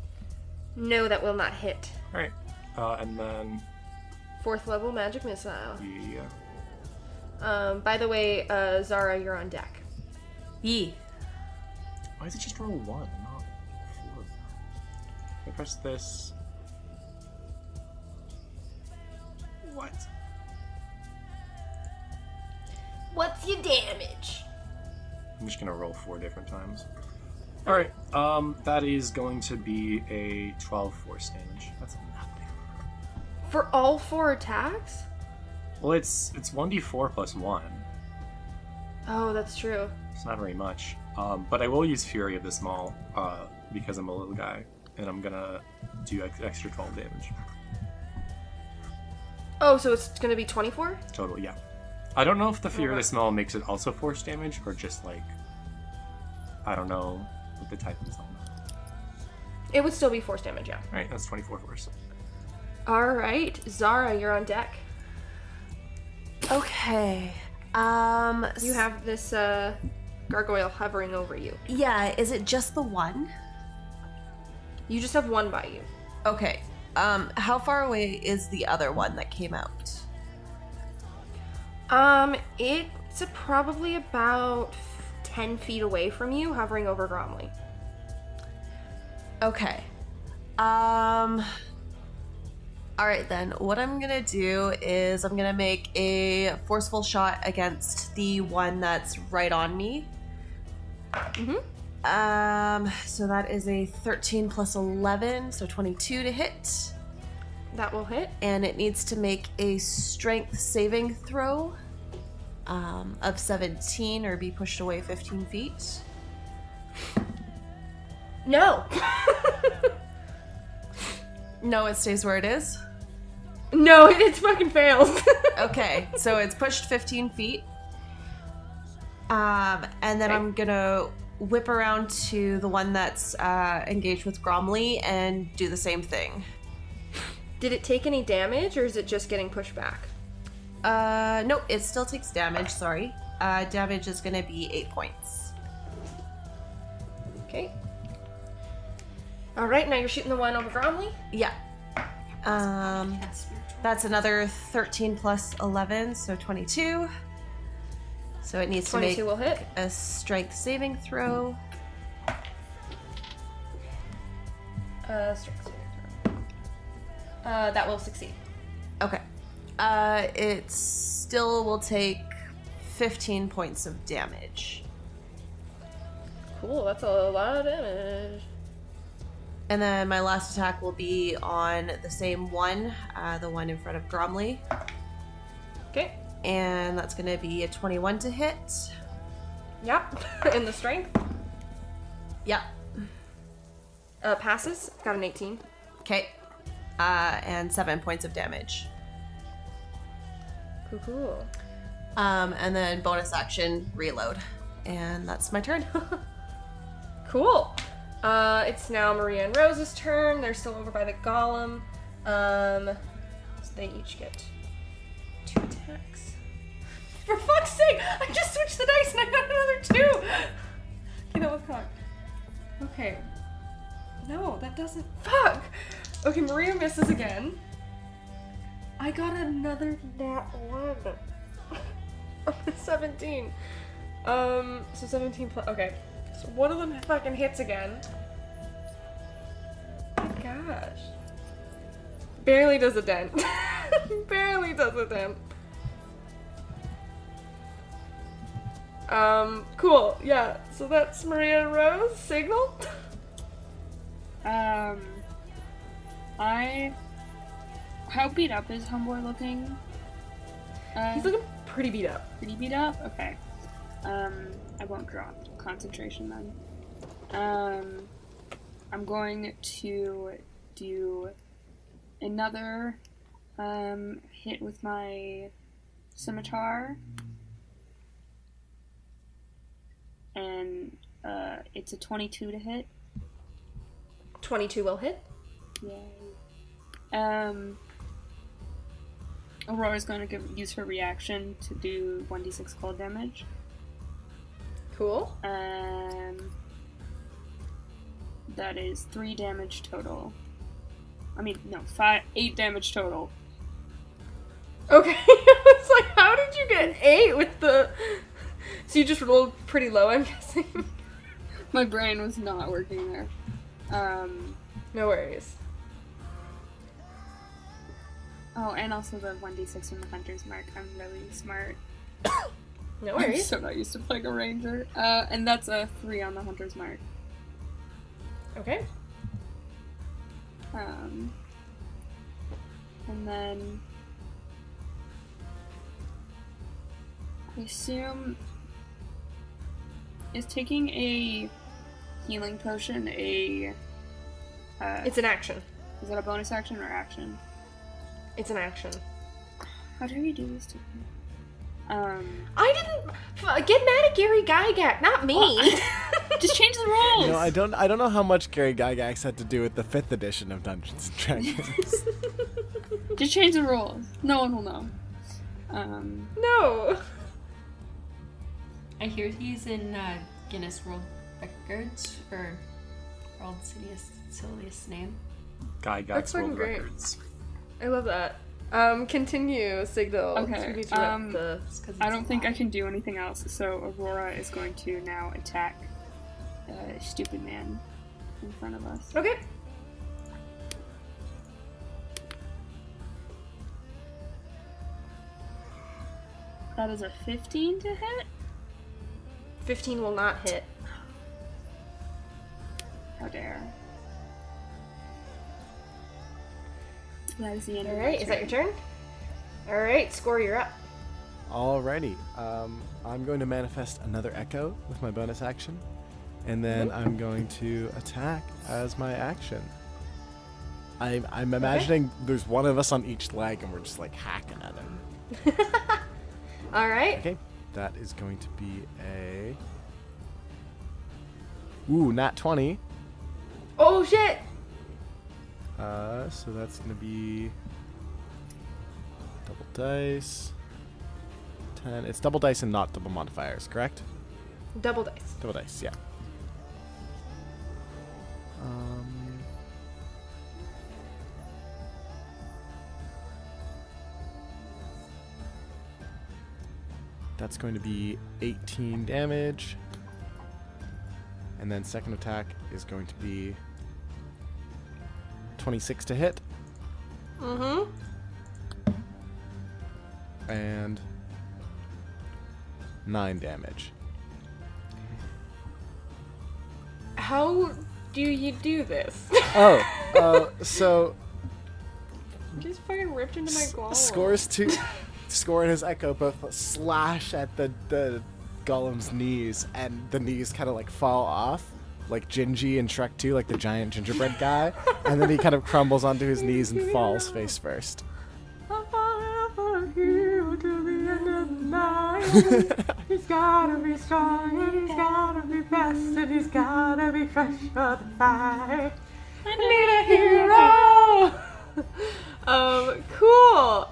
Speaker 1: No, that will not hit.
Speaker 2: Alright. And then...
Speaker 1: 4th level magic missile.
Speaker 2: Yeah.
Speaker 1: By the way, Zara, you're on deck.
Speaker 7: Yee.
Speaker 2: Why is it just roll 1, not 4? I press this. What?
Speaker 1: What's your damage?
Speaker 2: I'm just gonna roll 4 different times. Alright, that is going to be a 12 force damage. That's nothing.
Speaker 1: For all 4 attacks?
Speaker 2: Well, it's 1d4 plus 1.
Speaker 1: Oh, that's true.
Speaker 2: It's not very much. But I will use Fury of the Small, because I'm a little guy, and I'm gonna do extra 12 damage.
Speaker 1: Oh, so it's gonna be 24?
Speaker 2: Total, yeah. I don't know if the Fury of the Small makes it also force damage, or just like... I don't know what the type is on that.
Speaker 1: It would still be force damage, yeah.
Speaker 2: Alright, that's 24 force.
Speaker 1: Alright, Zara, you're on deck.
Speaker 7: Okay.
Speaker 1: You have this, gargoyle hovering over you.
Speaker 7: Yeah, is it just the one?
Speaker 1: You just have one by you.
Speaker 7: Okay. How far away is the other one that came out?
Speaker 1: It's probably about 10 feet away from you, hovering over Gromley.
Speaker 7: Okay. Alright then, what I'm gonna do is I'm gonna make a forceful shot against the one that's right on me. So that is a 13 plus 11, so 22 to hit.
Speaker 1: That will hit.
Speaker 7: And it needs to make a strength saving throw of 17 or be pushed away 15 feet.
Speaker 1: No!
Speaker 7: No, it stays where it is.
Speaker 1: No, it fucking fails.
Speaker 7: Okay, so it's pushed 15 feet. And then
Speaker 1: Okay.
Speaker 7: I'm gonna whip around to the one that's engaged with Gromley and do the same thing.
Speaker 1: Did it take any damage, or is it just getting pushed back?
Speaker 7: Nope, it still takes damage, sorry. Damage is gonna be 8 points.
Speaker 1: Okay. Alright, now you're shooting the one over Gromley?
Speaker 7: Yeah. That's another 13 plus 11, so 22. So it needs to
Speaker 1: 22
Speaker 7: make
Speaker 1: will hit.
Speaker 7: a strength saving throw.
Speaker 1: Strength saving throw. That will succeed.
Speaker 7: Okay. It still will take 15 points of damage.
Speaker 1: Cool, that's a lot of damage.
Speaker 7: And then my last attack will be on the same one, the one in front of Gromley.
Speaker 1: Okay.
Speaker 7: And that's going to be a 21 to hit.
Speaker 1: Yep. In the strength.
Speaker 7: Yep.
Speaker 1: Passes. Got an 18.
Speaker 7: Okay. And 7 points of damage.
Speaker 1: Cool.
Speaker 7: And then bonus action, reload. And that's my turn.
Speaker 1: Cool. It's now Maria and Rose's turn. They're still over by the golem. So they each get 2 attacks. For fuck's sake! I just switched the dice and I got another 2! Okay, that was cocked. Okay. No, that doesn't. Fuck! Okay, Maria misses again. I got another nat 1. 17. So 17 plus. Okay. So one of them fucking hits again. Oh my gosh. Barely does a dent. Barely does a dent. Cool. Yeah. So that's Maria and Rose. Signal.
Speaker 6: I
Speaker 4: How beat up is Homeboy looking?
Speaker 1: He's looking pretty beat up.
Speaker 4: Pretty beat up? Okay. I won't drop concentration then. I'm going to do another hit with my scimitar. And it's a 22 to hit.
Speaker 1: 22 will hit.
Speaker 4: Yay. Aurora's going to use her reaction to do 1d6 cold damage.
Speaker 1: Cool.
Speaker 4: That is 3 damage total. I mean, no, 8 damage total.
Speaker 1: Okay. I was like, how did you get 8 with the... So you just rolled pretty low, I'm guessing?
Speaker 4: My brain was not working there.
Speaker 1: No worries.
Speaker 4: Oh, and also the 1d6 from the Hunter's Mark. I'm really smart.
Speaker 1: No
Speaker 4: I'm
Speaker 1: worries.
Speaker 4: so not used to playing a ranger. And that's a 3 on the Hunter's Mark.
Speaker 1: Okay.
Speaker 4: And then I assume is taking a healing potion a
Speaker 1: It's an action.
Speaker 4: is it a bonus action or action?
Speaker 1: It's an action.
Speaker 4: How do you do this to me?
Speaker 1: I didn't get mad at Gary Gygax, not me.
Speaker 4: Just change the rules.
Speaker 5: No, I don't know how much Gary Gygax had to do with the 5th edition of Dungeons and Dragons.
Speaker 4: Just change the rules. No one will know.
Speaker 1: No.
Speaker 3: I hear he's in Guinness World Records for world's silliest name.
Speaker 2: Guy
Speaker 1: That's
Speaker 2: Gygax World
Speaker 1: fucking great.
Speaker 2: Records.
Speaker 1: I love that. Continue, Signal.
Speaker 4: Okay,
Speaker 1: We need to wrap the...
Speaker 4: I don't think I can do anything else, so Aurora is going to now attack Stupid Man in front of us.
Speaker 1: Okay.
Speaker 4: That is a 15 to hit?
Speaker 1: 15 will not hit.
Speaker 4: How dare. That is the end of my
Speaker 1: Alright, is that your turn? Alright, Score, you're up.
Speaker 5: Alrighty. I'm going to manifest another echo with my bonus action. And then I'm going to attack as my action. I'm imagining there's one of us on each leg and we're just like hacking at him.
Speaker 1: Alright.
Speaker 5: Okay. That is going to be a... Ooh, nat 20.
Speaker 1: Oh shit!
Speaker 5: So that's going to be... double dice. 10. It's double dice and not double modifiers, correct?
Speaker 1: Double dice.
Speaker 5: Double dice, yeah. That's going to be 18 damage. And then second attack is going to be 26 to hit.
Speaker 1: Mm-hmm.
Speaker 5: And 9 damage.
Speaker 1: How do you do this?
Speaker 5: So
Speaker 1: You just fucking ripped into my golem.
Speaker 5: Score and his echo both slash at the golem's knees, and the knees kind of like fall off, like Gingy in Shrek 2, like the giant gingerbread guy, and then he kind of crumbles onto his knees and falls face first.
Speaker 1: He's gotta be strong, and he's gotta be fast, and he's gotta be fresh for the fight. I need a hero! Cool.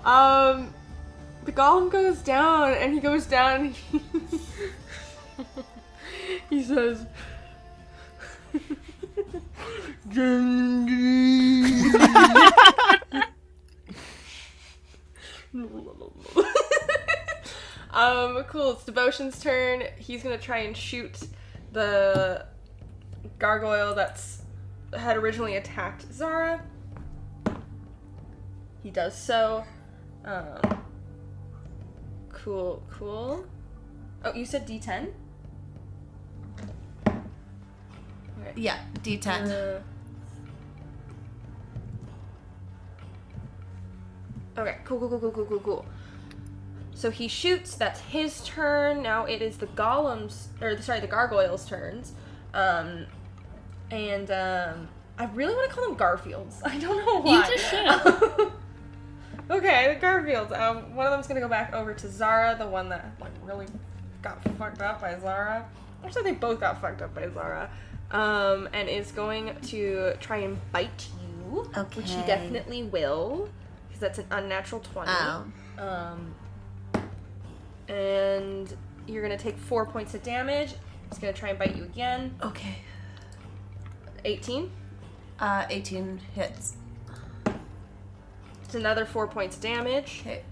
Speaker 1: The golem goes down, and he goes down, and he says, cool, it's Devotion's turn. He's gonna try and shoot the gargoyle that's had originally attacked Zara. He does so. Cool. Oh, you said D10? Okay.
Speaker 7: Yeah, D10.
Speaker 1: Okay, cool. So he shoots, that's his turn. Now it is the the gargoyles' turns. I really want to call them Garfields. I don't know why.
Speaker 6: You just should.
Speaker 1: Okay, the Garfields. One of them's gonna go back over to Zara, the one that like really got fucked up by Zara. Actually, they both got fucked up by Zara. And is going to try and bite you, which he definitely will, because that's an unnatural 20.
Speaker 7: Oh.
Speaker 1: And you're gonna take 4 points of damage. It's gonna try and bite you again.
Speaker 7: Okay.
Speaker 1: 18.
Speaker 7: 18 hits.
Speaker 1: It's another 4 points of damage.
Speaker 7: Okay.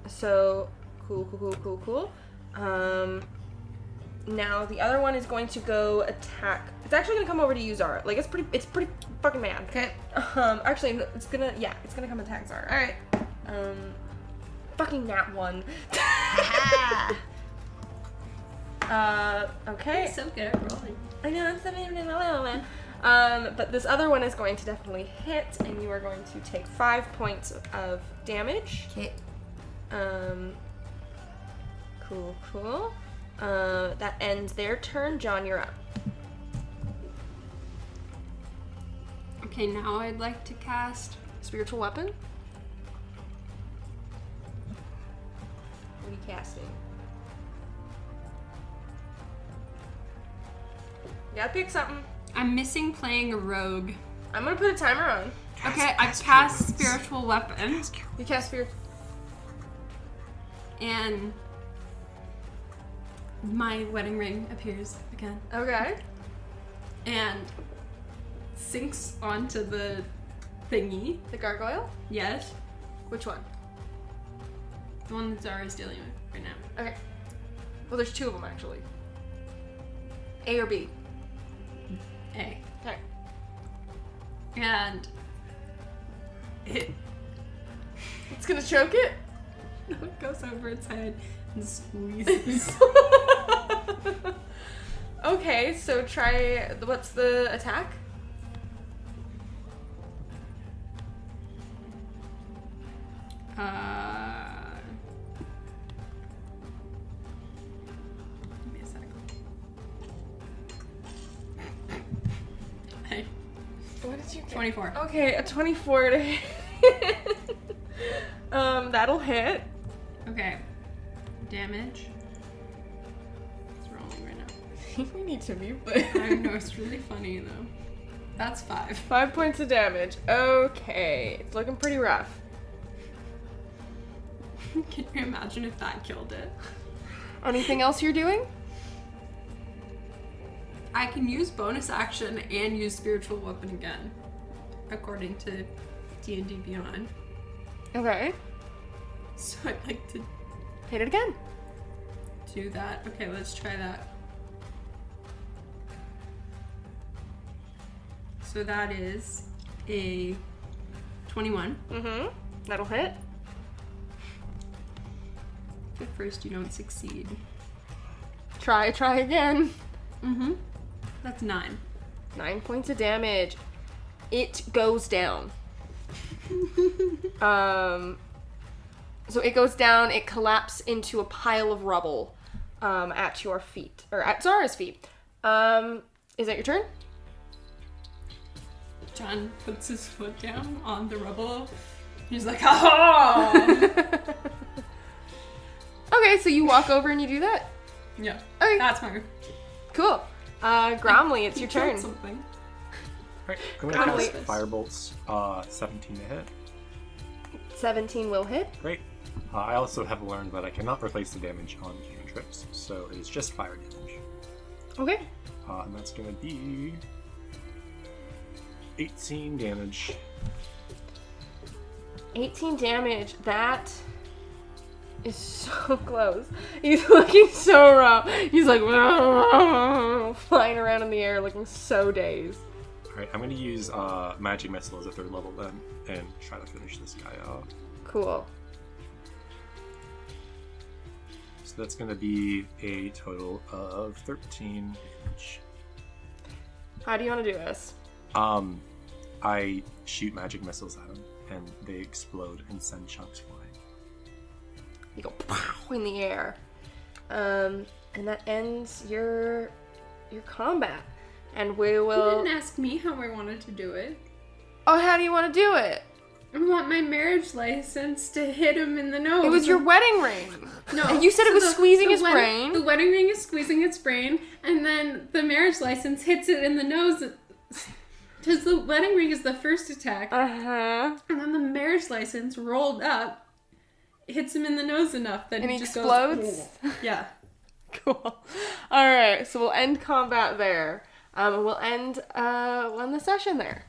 Speaker 1: So cool. Now the other one is going to go attack. It's actually gonna come over to you, Zara. Like it's pretty fucking mad.
Speaker 7: Okay.
Speaker 1: Actually, it's gonna come attack Zara.
Speaker 7: All right.
Speaker 1: Fucking nat 1. Okay.
Speaker 3: You're so good at rolling.
Speaker 1: I know, I'm something man. But this other one is going to definitely hit, and you are going to take 5 points of damage.
Speaker 7: Okay.
Speaker 1: Cool. That ends their turn. John, you're up.
Speaker 3: Okay, now I'd like to cast.
Speaker 1: Spiritual weapon? What are you casting? You gotta pick something.
Speaker 3: I'm missing playing a rogue.
Speaker 1: I'm gonna put a timer on.
Speaker 3: Okay, I cast spiritual weapon,
Speaker 1: You cast spirit.
Speaker 3: and my wedding ring appears again
Speaker 1: Okay.
Speaker 3: and sinks onto the thingy.
Speaker 1: The gargoyle?
Speaker 3: Yes,
Speaker 1: Which one?
Speaker 3: the one that Zara's dealing with right now.
Speaker 1: Okay. Well, there's 2 of them actually. A or B?
Speaker 3: A.
Speaker 1: Okay.
Speaker 3: And it
Speaker 1: It's gonna choke it?
Speaker 3: goes over its head and squeezes.
Speaker 1: Okay, so try. What's the attack?
Speaker 3: Give me a sec. Hey,
Speaker 1: What did you get?
Speaker 3: 24.
Speaker 1: Okay, a 24 to hit. That'll hit.
Speaker 3: Okay. Damage. It's rolling right now.
Speaker 1: We need to mute
Speaker 3: I
Speaker 1: this.
Speaker 3: know, it's really funny though. That's 5.
Speaker 1: 5 points of damage. Okay, it's looking pretty rough.
Speaker 3: Can you imagine if that killed it?
Speaker 1: Anything else you're doing?
Speaker 3: I can use bonus action and use spiritual weapon again, according to D&D Beyond.
Speaker 1: Okay,
Speaker 3: So I'd like to
Speaker 1: hit it again.
Speaker 3: do that. Okay, let's try that. So that is a 21.
Speaker 1: Mm-hmm. That'll hit.
Speaker 3: At first you don't succeed.
Speaker 1: Try again.
Speaker 3: Mm-hmm. That's 9.
Speaker 1: 9 points of damage. It goes down. So it goes down, it collapses into a pile of rubble at your feet, or at Zara's feet. Is that your turn?
Speaker 3: John puts his foot down on the rubble. He's like, ha!
Speaker 1: Okay, so you walk over and you do that?
Speaker 3: Yeah,
Speaker 1: Okay,
Speaker 3: that's my
Speaker 1: cool. Gromley, it's your
Speaker 3: killed
Speaker 1: turn.
Speaker 3: something.
Speaker 2: Alright, I'm gonna
Speaker 1: Wait.
Speaker 2: cast Firebolts, 17 to hit.
Speaker 1: 17 will hit.
Speaker 2: Great. I also have learned that I cannot replace the damage on cantrips, so it's just fire damage.
Speaker 1: Okay.
Speaker 2: And that's gonna be 18 damage.
Speaker 1: 18 damage. That is so close. He's looking so rough. He's like flying around in the air looking so dazed.
Speaker 2: Alright, I'm gonna use Magic Missile as a 3rd level then, and try to finish this guy off.
Speaker 1: Cool.
Speaker 2: So that's gonna be a total of 13 damage.
Speaker 1: How do you want to do this?
Speaker 2: I shoot magic missiles at them, and they explode and send chunks flying.
Speaker 1: You go pow in the air. And that ends your combat. And we
Speaker 3: You
Speaker 1: will...
Speaker 3: didn't ask me how I wanted to do it.
Speaker 1: Oh, how do you want to do it?
Speaker 3: I want my marriage license to hit him in the nose.
Speaker 1: It was your wedding ring.
Speaker 3: No.
Speaker 1: And you said it was squeezing his brain.
Speaker 3: The wedding ring is squeezing its brain, and then the marriage license hits it in the nose. Because the wedding ring is the first attack.
Speaker 1: Uh-huh.
Speaker 3: And then the marriage license rolled up, hits him in the nose enough that
Speaker 1: And
Speaker 3: he
Speaker 1: he
Speaker 3: just
Speaker 1: explodes?
Speaker 3: goes, yeah.
Speaker 1: Cool. Alright, so we'll end combat there. And we'll end the session there.